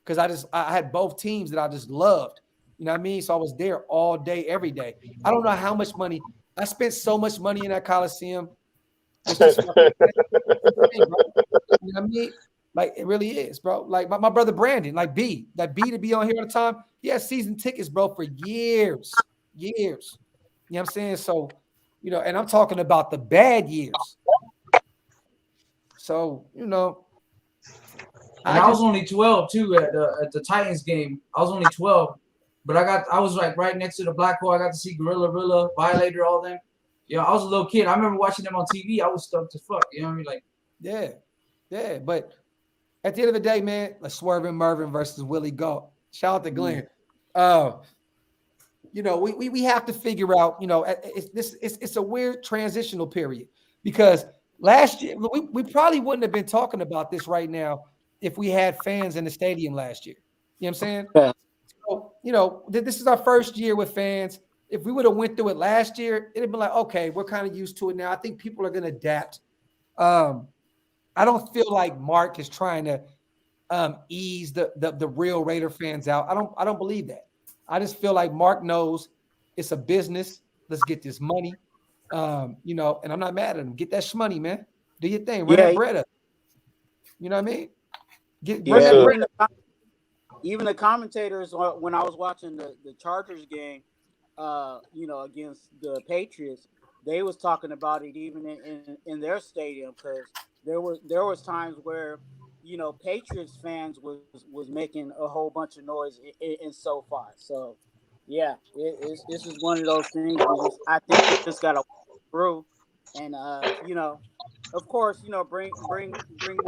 Because I had both teams that I just loved. You know what I mean? So I was there all day, every day. I don't know how much money. I spent so much money in that Coliseum. It's just fucking insane, bro. You know what I mean? Like it really is, bro. Like my brother Brandon, like B to be on here all the time. He has season tickets, bro, for years. Years. You know what I'm saying? So, you know, and I'm talking about the bad years. So, you know. And I was only 12 too at the Titans game. I was only 12, but I was like right next to the black hole. I got to see Gorilla, Violator, all them. Yeah, I was a little kid. I remember watching them on TV. I was stoked as fuck. You know what I mean? Like, yeah. But at the end of the day, man, like Swerving Mervin versus Willie Galt. Shout out to Glenn. You know, we have to figure out. You know, it's a weird transitional period because last year we probably wouldn't have been talking about this right now if we had fans in the stadium last year. You know what I'm saying? Yeah. So, you know, this is our first year with fans. If we would have went through it last year, it'd have been like, okay, we're kind of used to it now. I think people are going to adapt. I don't feel like Mark is trying to ease the real Raider fans out. I don't believe that. I just feel like Mark knows it's a business. Let's get this money. You know, and I'm not mad at him. Get that shmoney, man. Do your thing. Run that bread up. You know what I mean? Even the commentators when I was watching the Chargers game, you know, against the Patriots, they was talking about it even in their stadium because there was times where, you know, Patriots fans was making a whole bunch of noise in SoFi. So yeah, this is one of those things. I think we just gotta walk through, and you know. Of course, you know, bring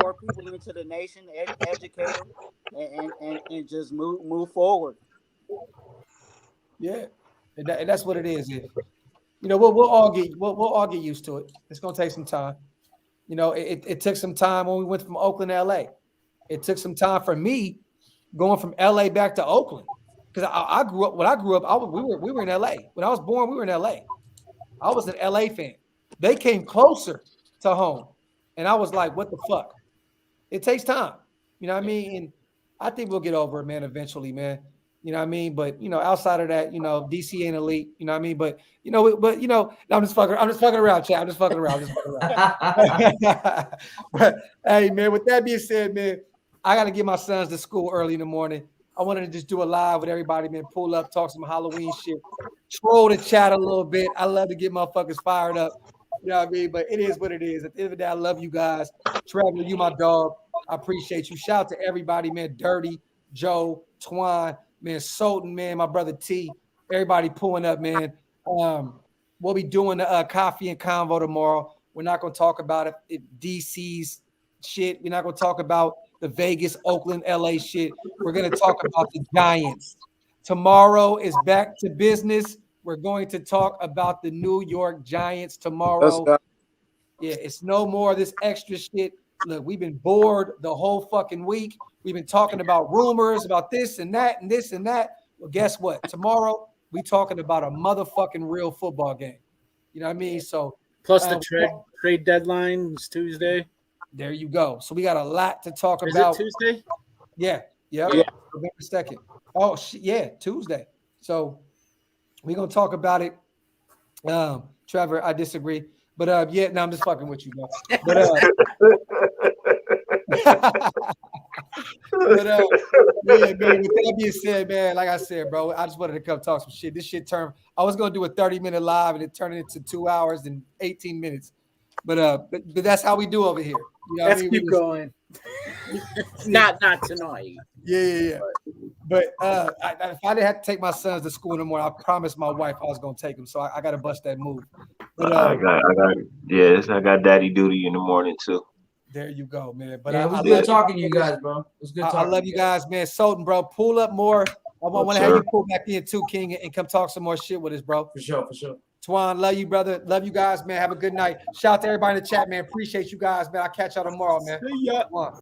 more people into the nation, educate them, and just move forward. Yeah, and that's what it is. If you know, we'll all get used to it. It's gonna take some time. You know, it took some time when we went from Oakland to LA. It took some time for me going from LA back to Oakland because I grew up. When I grew up, we were in LA. When I was born, we were in LA. I was an LA fan. They came closer to home. And I was like, what the fuck? It takes time. You know what I mean? And I think we'll get over it, man, eventually, man. You know what I mean? But, you know, outside of that, you know, DC ain't elite. You know what I mean? But, you know, no, I'm just fucking around, chat. I'm just fucking around. But, hey, man, with that being said, man, I got to get my sons to school early in the morning. I wanted to just do a live with everybody, man, pull up, talk some Halloween shit, troll the chat a little bit. I love to get motherfuckers fired up. You know what I mean? But it is what it is. At the end of the day, I love you guys. Trevor, you my dog. I appreciate you. Shout out to everybody, man. Dirty, Joe, Twine, man, Sultan, man, my brother T. Everybody pulling up, man. We'll be doing the coffee and convo tomorrow. We're not going to talk about it DC's shit. We're not going to talk about the Vegas, Oakland, LA shit. We're going to talk about the Giants. Tomorrow is back to business. We're going to talk about the New York Giants tomorrow. Yeah, it's no more of this extra shit. Look, we've been bored the whole fucking week. We've been talking about rumors about this and that and this and that. Well, guess what? Tomorrow, we talking about a motherfucking real football game. You know what I mean? So plus the trade deadline is Tuesday. There you go. So we got a lot to talk is about. It Tuesday? Yeah. Yeah. November 2nd. Oh, yeah, Tuesday. So we're going to talk about it. Trevor, I disagree. But, yeah, no, I'm just fucking with you, bro. But, yeah, man, with that being said, man, like I said, bro, I just wanted to come talk some shit. This shit turned – I was going to do a 30-minute live, and it turned into 2 hours and 18 minutes. But that's how we do over here. You know Let's keep going. not tonight. Yeah. But if I didn't have to take my sons to school anymore, I promised my wife I was gonna take them. So I got to bust that move. But, I got daddy duty in the morning too. There you go, man. But yeah, it was good talking to you guys, bro. It was good talking. I love you guys, man. Sultan, bro, pull up more. I want to have you pull back in too, King, and come talk some more shit with us, bro. For sure. Twan, love you, brother. Love you guys, man. Have a good night. Shout out to everybody in the chat, man. Appreciate you guys, man. I'll catch y'all tomorrow, man. See ya.